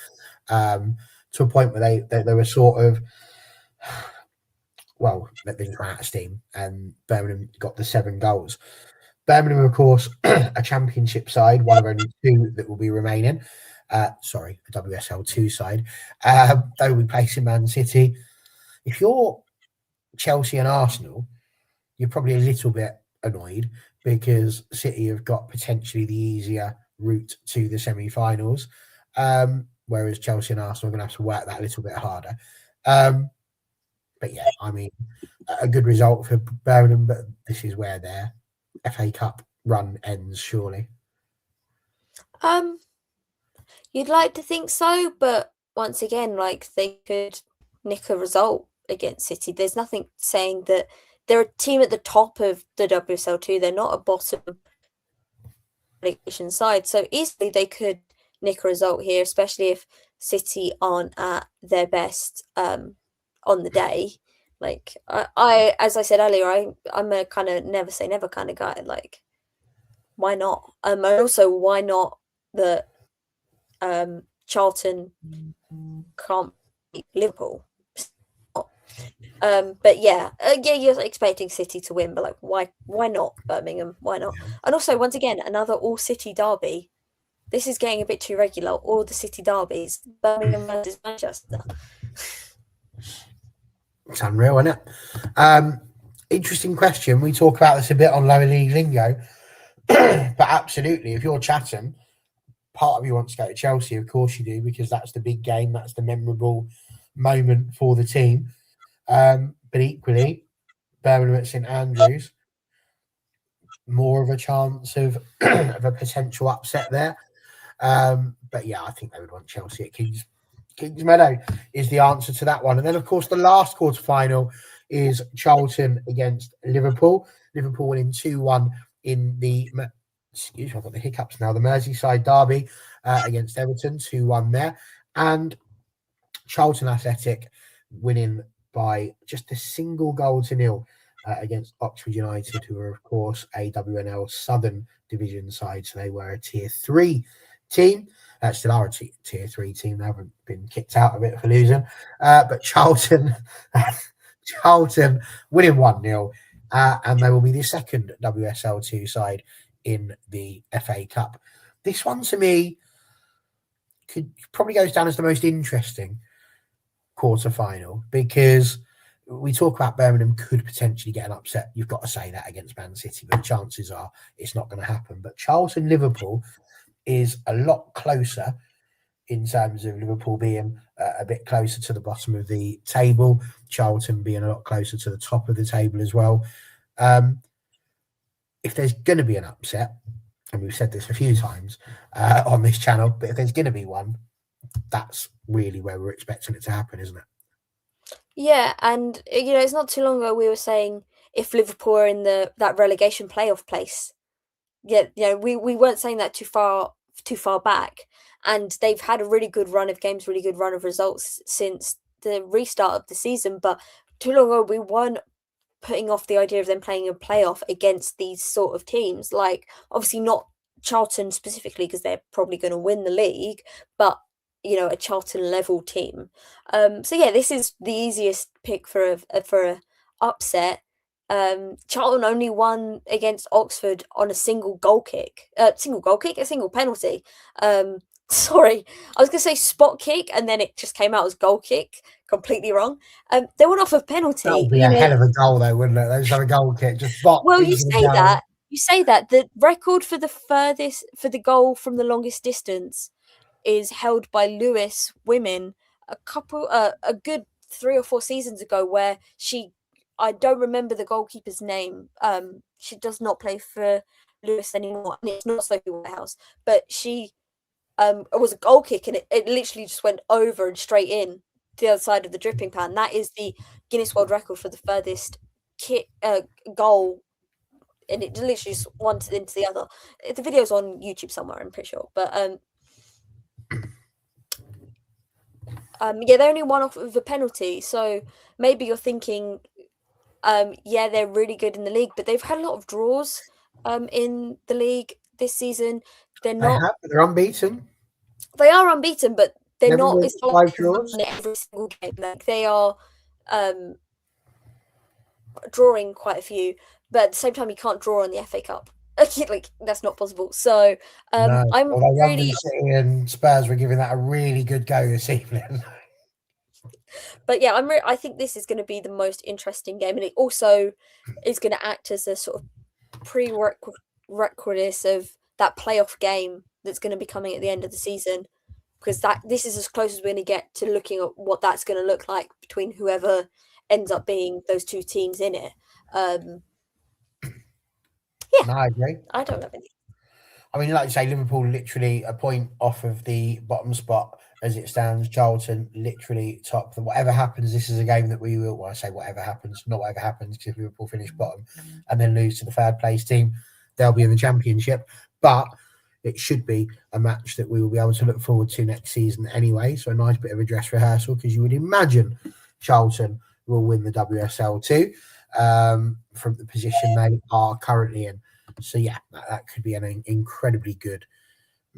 to a point where they were sort of, well, they just ran out of steam and Birmingham got the 7 goals. Birmingham, of course, a championship side, one of only 2 that will be remaining. A WSL 2 side. They will be placing Man City. If you're Chelsea and Arsenal, you're probably a little bit annoyed because City have got potentially the easier route to the semi-finals, whereas Chelsea and Arsenal are going to have to work that a little bit harder. But yeah, I mean, a good result for Birmingham, but this is where their FA Cup run ends, surely. You'd like to think so, but once again, they could nick a result against City. There's nothing saying that they're a team at the top of the WSL too. They're not a bottom relegation side, so easily they could nick a result here, especially if City aren't at their best on the day. Like I as I said earlier, I'm a kind of never say never kind of guy. Like, why not? And also, why not that Charlton can't beat Liverpool? But yeah, you're expecting City to win, but like, why not Birmingham? Why not? And also, once again, another all City derby. This is getting a bit too regular. All the City derbies, Birmingham versus Manchester. It's unreal, isn't it? Interesting question. We talk about this a bit on lower league lingo, but absolutely, if you're Chatham, part of you wants to go to Chelsea. Of course you do, because that's the big game. That's the memorable moment for the team. But equally, Birmingham at St Andrews, more of a chance of a potential upset there. But yeah, I think they would want Chelsea at Kings Meadow is the answer to that one. And then, of course, the last quarter final is Charlton against Liverpool. Liverpool winning 2-1 in the, excuse me, I've got the hiccups now, the Merseyside derby against Everton, 2-1 there. And Charlton Athletic winning by just a single goal to nil against Oxford United, who are, of course, a WNL Southern Division side. So they were a Tier 3 team. Still are a Tier 3 team. They haven't been kicked out of it for losing. But Charlton winning 1-0. And they will be the second WSL2 side in the FA Cup. This one, to me, probably goes down as the most interesting quarter final, because we talk about Birmingham could potentially get an upset. You've got to say that against Man City, but chances are it's not going to happen. But Charlton Liverpool is a lot closer in terms of Liverpool being a bit closer to the bottom of the table, Charlton being a lot closer to the top of the table as well. If there's going to be an upset, and we've said this a few times on this channel, but if there's going to be one, that's really where we're expecting it to happen, isn't it? Yeah, and it's not too long ago we were saying if Liverpool are in that relegation playoff place. Yeah, we weren't saying that too far back, and they've had a really good run of games, really good run of results since the restart of the season. But too long ago we weren't putting off the idea of them playing a playoff against these sort of teams. Like, obviously not Charlton specifically, because they're probably going to win the league, but a Charlton level team. So yeah, this is the easiest pick for a upset. Charlton only won against Oxford on a single penalty. Sorry, I was gonna say spot kick, and then it just came out as goal kick. Completely wrong. They went off a penalty. That would be a hell of a goal, though, wouldn't it? They just have a goal kick, just bop. Well, you say that. You say that. The record for the goal from the longest distance is held by Lewis Women a good 3 or 4 seasons ago, where I don't remember the goalkeeper's name. She does not play for Lewis anymore, and it's not Sophie Whitehouse, but she it was a goal kick, and it literally just went over and straight in the other side of the dripping pan. That is the Guinness World Record for the furthest kick goal, and it literally just one into the other. The video's on YouTube somewhere, I'm pretty sure, but yeah, they only won off of a penalty, so maybe you're thinking, yeah, they're really good in the league, but they've had a lot of draws in the league this season. They're unbeaten. They are unbeaten, but they're not. It's not like every single game. Like, they are drawing quite a few, but at the same time, you can't draw on the FA Cup. Like, that's not possible. So no. I'm really. City and Spurs were giving that a really good go this evening. But yeah, I think this is going to be the most interesting game, and it also is going to act as a sort of prerequisite of that playoff game that's going to be coming at the end of the season, because this is as close as we're going to get to looking at what that's going to look like between whoever ends up being those two teams in it. Yeah, no, I agree. I don't have any. I mean, like you say, Liverpool literally a point off of the bottom spot as it stands, Charlton literally top. Whatever happens, this is a game that we will. Well, I say whatever happens, not whatever happens, because if Liverpool finish bottom and then lose to the third place team, they'll be in the Championship. But it should be a match that we will be able to look forward to next season anyway. So a nice bit of a dress rehearsal, because you would imagine Charlton will win the WSL too, from the position they are currently in. So yeah, that could be an incredibly good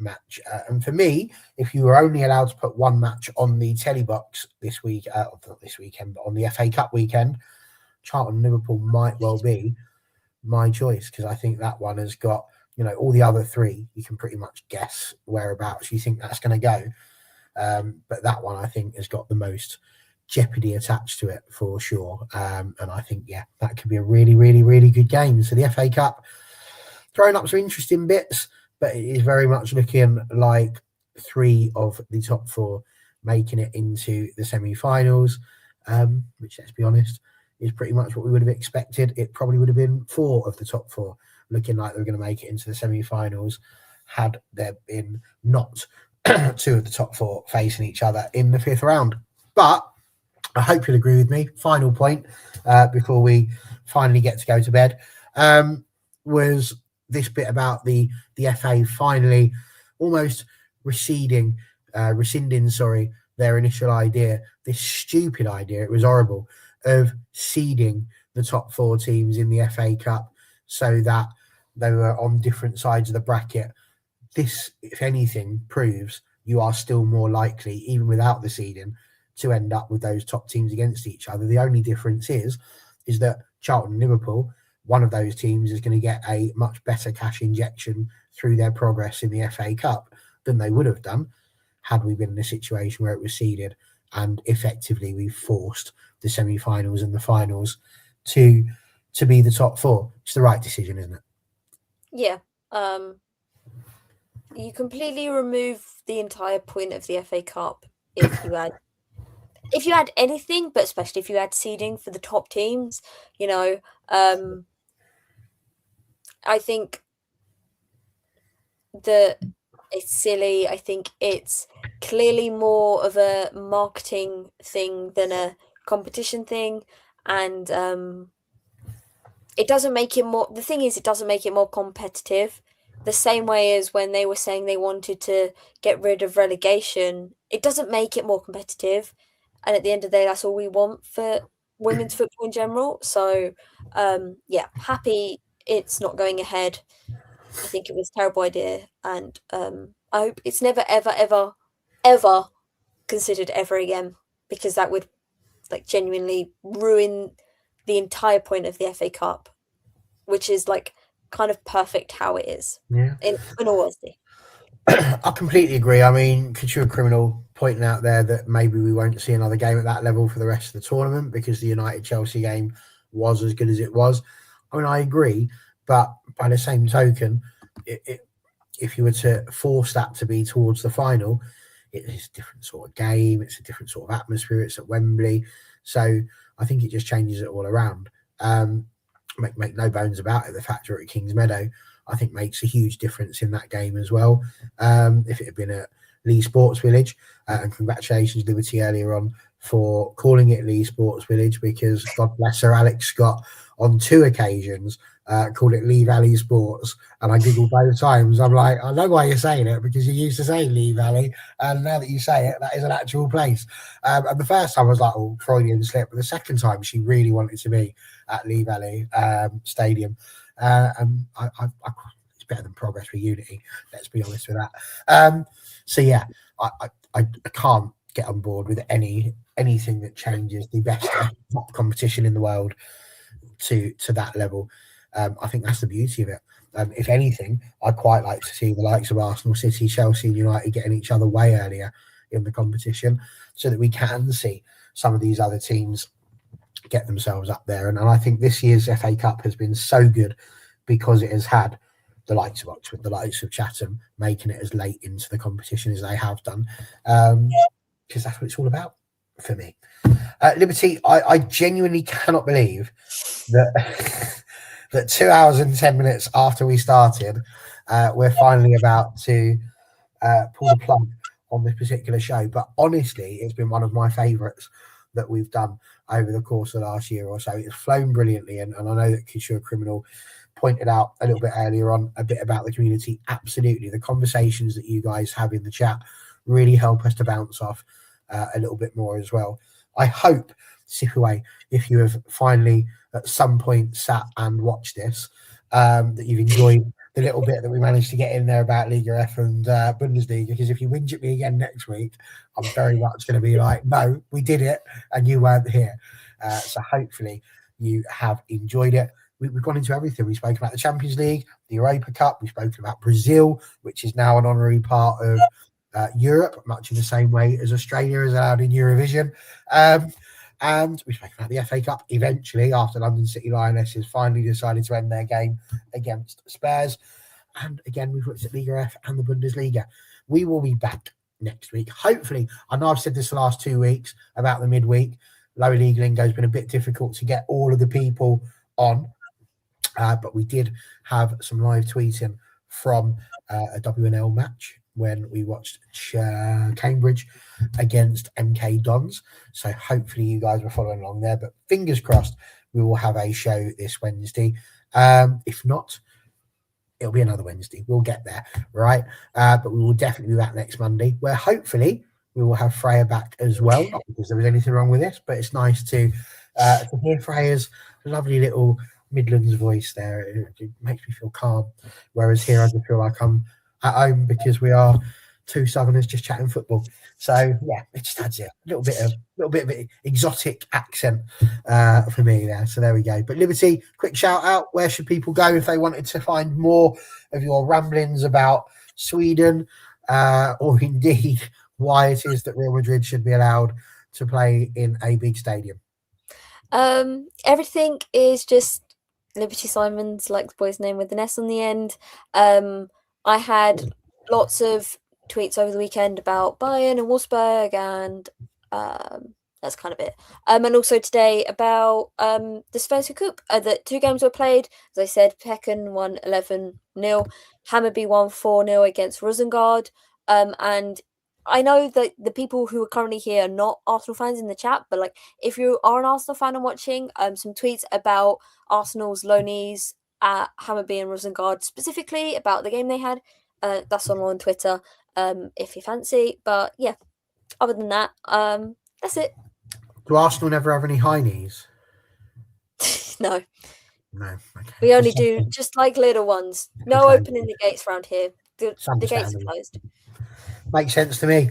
match. And for me, if you were only allowed to put one match on the telly box this week, not this weekend, but on the FA Cup weekend, Charlton Liverpool might well be my choice, because I think that one has got, all the other three, you can pretty much guess whereabouts you think that's going to go. But that one, I think, has got the most jeopardy attached to it for sure. And I think, yeah, that could be a really, really, really good game. So the FA Cup, throwing up some interesting bits, but it is very much looking like 3 of the top 4 making it into the semi-finals, which, let's be honest, is pretty much what we would have expected. It probably would have been 4 of the top 4 looking like they were going to make it into the semi-finals, had there been not 2 of the top 4 facing each other in the 5th round. But I hope you'll agree with me. Final point before we finally get to go to bed was this bit about the FA finally almost rescinding their initial idea, this stupid idea, it was horrible, of seeding the top 4 teams in the FA Cup so that they were on different sides of the bracket. This, if anything, proves you are still more likely, even without the seeding, to end up with those top teams against each other. The only difference is that Charlton and Liverpool, one of those teams, is going to get a much better cash injection through their progress in the FA Cup than they would have done had we been in a situation where it was seeded and effectively we forced the semi-finals and the finals to be the top 4. It's the right decision, isn't it? Yeah. You completely remove the entire point of the FA Cup if you add anything, but especially if you add seeding for the top teams. I think that it's silly. I think it's clearly more of a marketing thing than a competition thing, and it doesn't make it more. The thing is, it doesn't make it more competitive. The same way as when they were saying they wanted to get rid of relegation, it doesn't make it more competitive. And at the end of the day, that's all we want for women's football in general. So, yeah, happy it's not going ahead. I think it was a terrible idea, and I hope it's never, ever, ever, ever considered ever again, because that would genuinely ruin the entire point of the FA Cup, which is kind of perfect how it is. Yeah. In all honesty. I completely agree. I mean, Couture Criminal pointing out there that maybe we won't see another game at that level for the rest of the tournament because the United-Chelsea game was as good as it was. I mean, I agree, but by the same token, if you were to force that to be towards the final, it is a different sort of game. It's a different sort of atmosphere. It's at Wembley. So I think it just changes it all around. Make no bones about it. The fact you're at Kings Meadow, I think, makes a huge difference in that game as well. If it had been at Leigh Sports Village, and congratulations, Liberty, earlier on for calling it Leigh Sports Village, because God bless her, Alex Scott, on 2 occasions, called it Lee Valley Sports, and I giggled both times. I'm like, I know why you're saying it, because you used to say Lee Valley, and now that you say it, that is an actual place. And the first time I was like, oh, Freudian slip, but the second time she really wanted to be at Lee Valley Stadium. And it's better than Progress for Unity, let's be honest with that. So yeah, I can't get on board with anything that changes the best top competition in the world to that level. I think that's the beauty of it. If anything, I'd quite like to see the likes of Arsenal, City, Chelsea and United getting each other way earlier in the competition, so that we can see some of these other teams get themselves up there. And I think this year's FA Cup has been so good because it has had the likes of Oxford, the likes of Chatham, making it as late into the competition as they have done, because that's what it's all about for me. Liberty, I genuinely cannot believe that that 2 hours and 10 minutes after we started, we're finally about to pull the plug on this particular show. But honestly, it's been one of my favourites that we've done over the course of the last year or so. It's flown brilliantly, and I know that Kishore Criminal pointed out a little bit earlier on a bit about the community. Absolutely, the conversations that you guys have in the chat really help us to bounce off a little bit more as well. I hope, Sifuwe, if you have finally at some point sat and watched this, that you've enjoyed the little bit that we managed to get in there about Liga F and Bundesliga, because if you whinge at me again next week, I'm very much going to be like, no, we did it and you weren't here. So hopefully you have enjoyed it. We've gone into everything. We spoke about the Champions League, the Europa Cup. We've spoken about Brazil, which is now an honorary part of Europe, much in the same way as Australia is allowed in Eurovision. And we spoke about the FA Cup eventually after London City Lionesses finally decided to end their game against Spurs. And again, we've looked at Liga F and the Bundesliga. We will be back next week. Hopefully, I know I've said this the last 2 weeks about the midweek. Lower League Lingo has been a bit difficult to get all of the people on. But we did have some live tweeting from a WNL match when we watched Cambridge against MK Dons. So hopefully you guys were following along there. But fingers crossed, we will have a show this Wednesday. If not, it'll be another Wednesday. We'll get there, right? But we will definitely be back next Monday, where hopefully we will have Freya back as well. Not because there was anything wrong with this, but it's nice to hear Freya's lovely little Midlands voice there. It makes me feel calm. Whereas here, I just feel like I'm at home because we are two Southerners just chatting football. So yeah, it just adds a little bit of exotic accent for me there. So there we go. But Liberty, quick shout out. Where should people go if they wanted to find more of your ramblings about Sweden, or indeed why it is that Real Madrid should be allowed to play in a big stadium? Everything is just Liberty Simons, like the boy's name with an S on the end. I had lots of tweets over the weekend about Bayern and Wolfsburg, and that's kind of it. And also today about the Svenska Cup. The 2 games were played. As I said, Pecken won 11-0. Hammarby won 4-0 against Rosengard. And I know that the people who are currently here are not Arsenal fans in the chat, but like if you are an Arsenal fan and watching, some tweets about Arsenal's loanees at Hammarby and Rosengard, specifically about the game they had. That's on Twitter, if you fancy. But yeah, other than that, that's it. Do Arsenal never have any high knees? No. No. Okay. We only do just like little ones. No opening the gates around here. The gates are closed. Makes sense to me.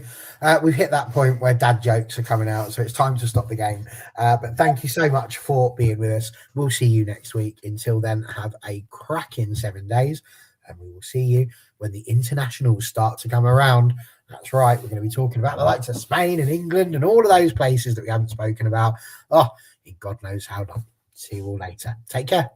We've hit that point where dad jokes are coming out, so it's time to stop the game. But thank you so much for being with us. We'll see you next week. Until then, have a cracking 7 days, and we will see you when the internationals start to come around. That's right. We're going to be talking about the likes of Spain and England and all of those places that we haven't spoken about. Oh, God knows how long. See you all later. Take care.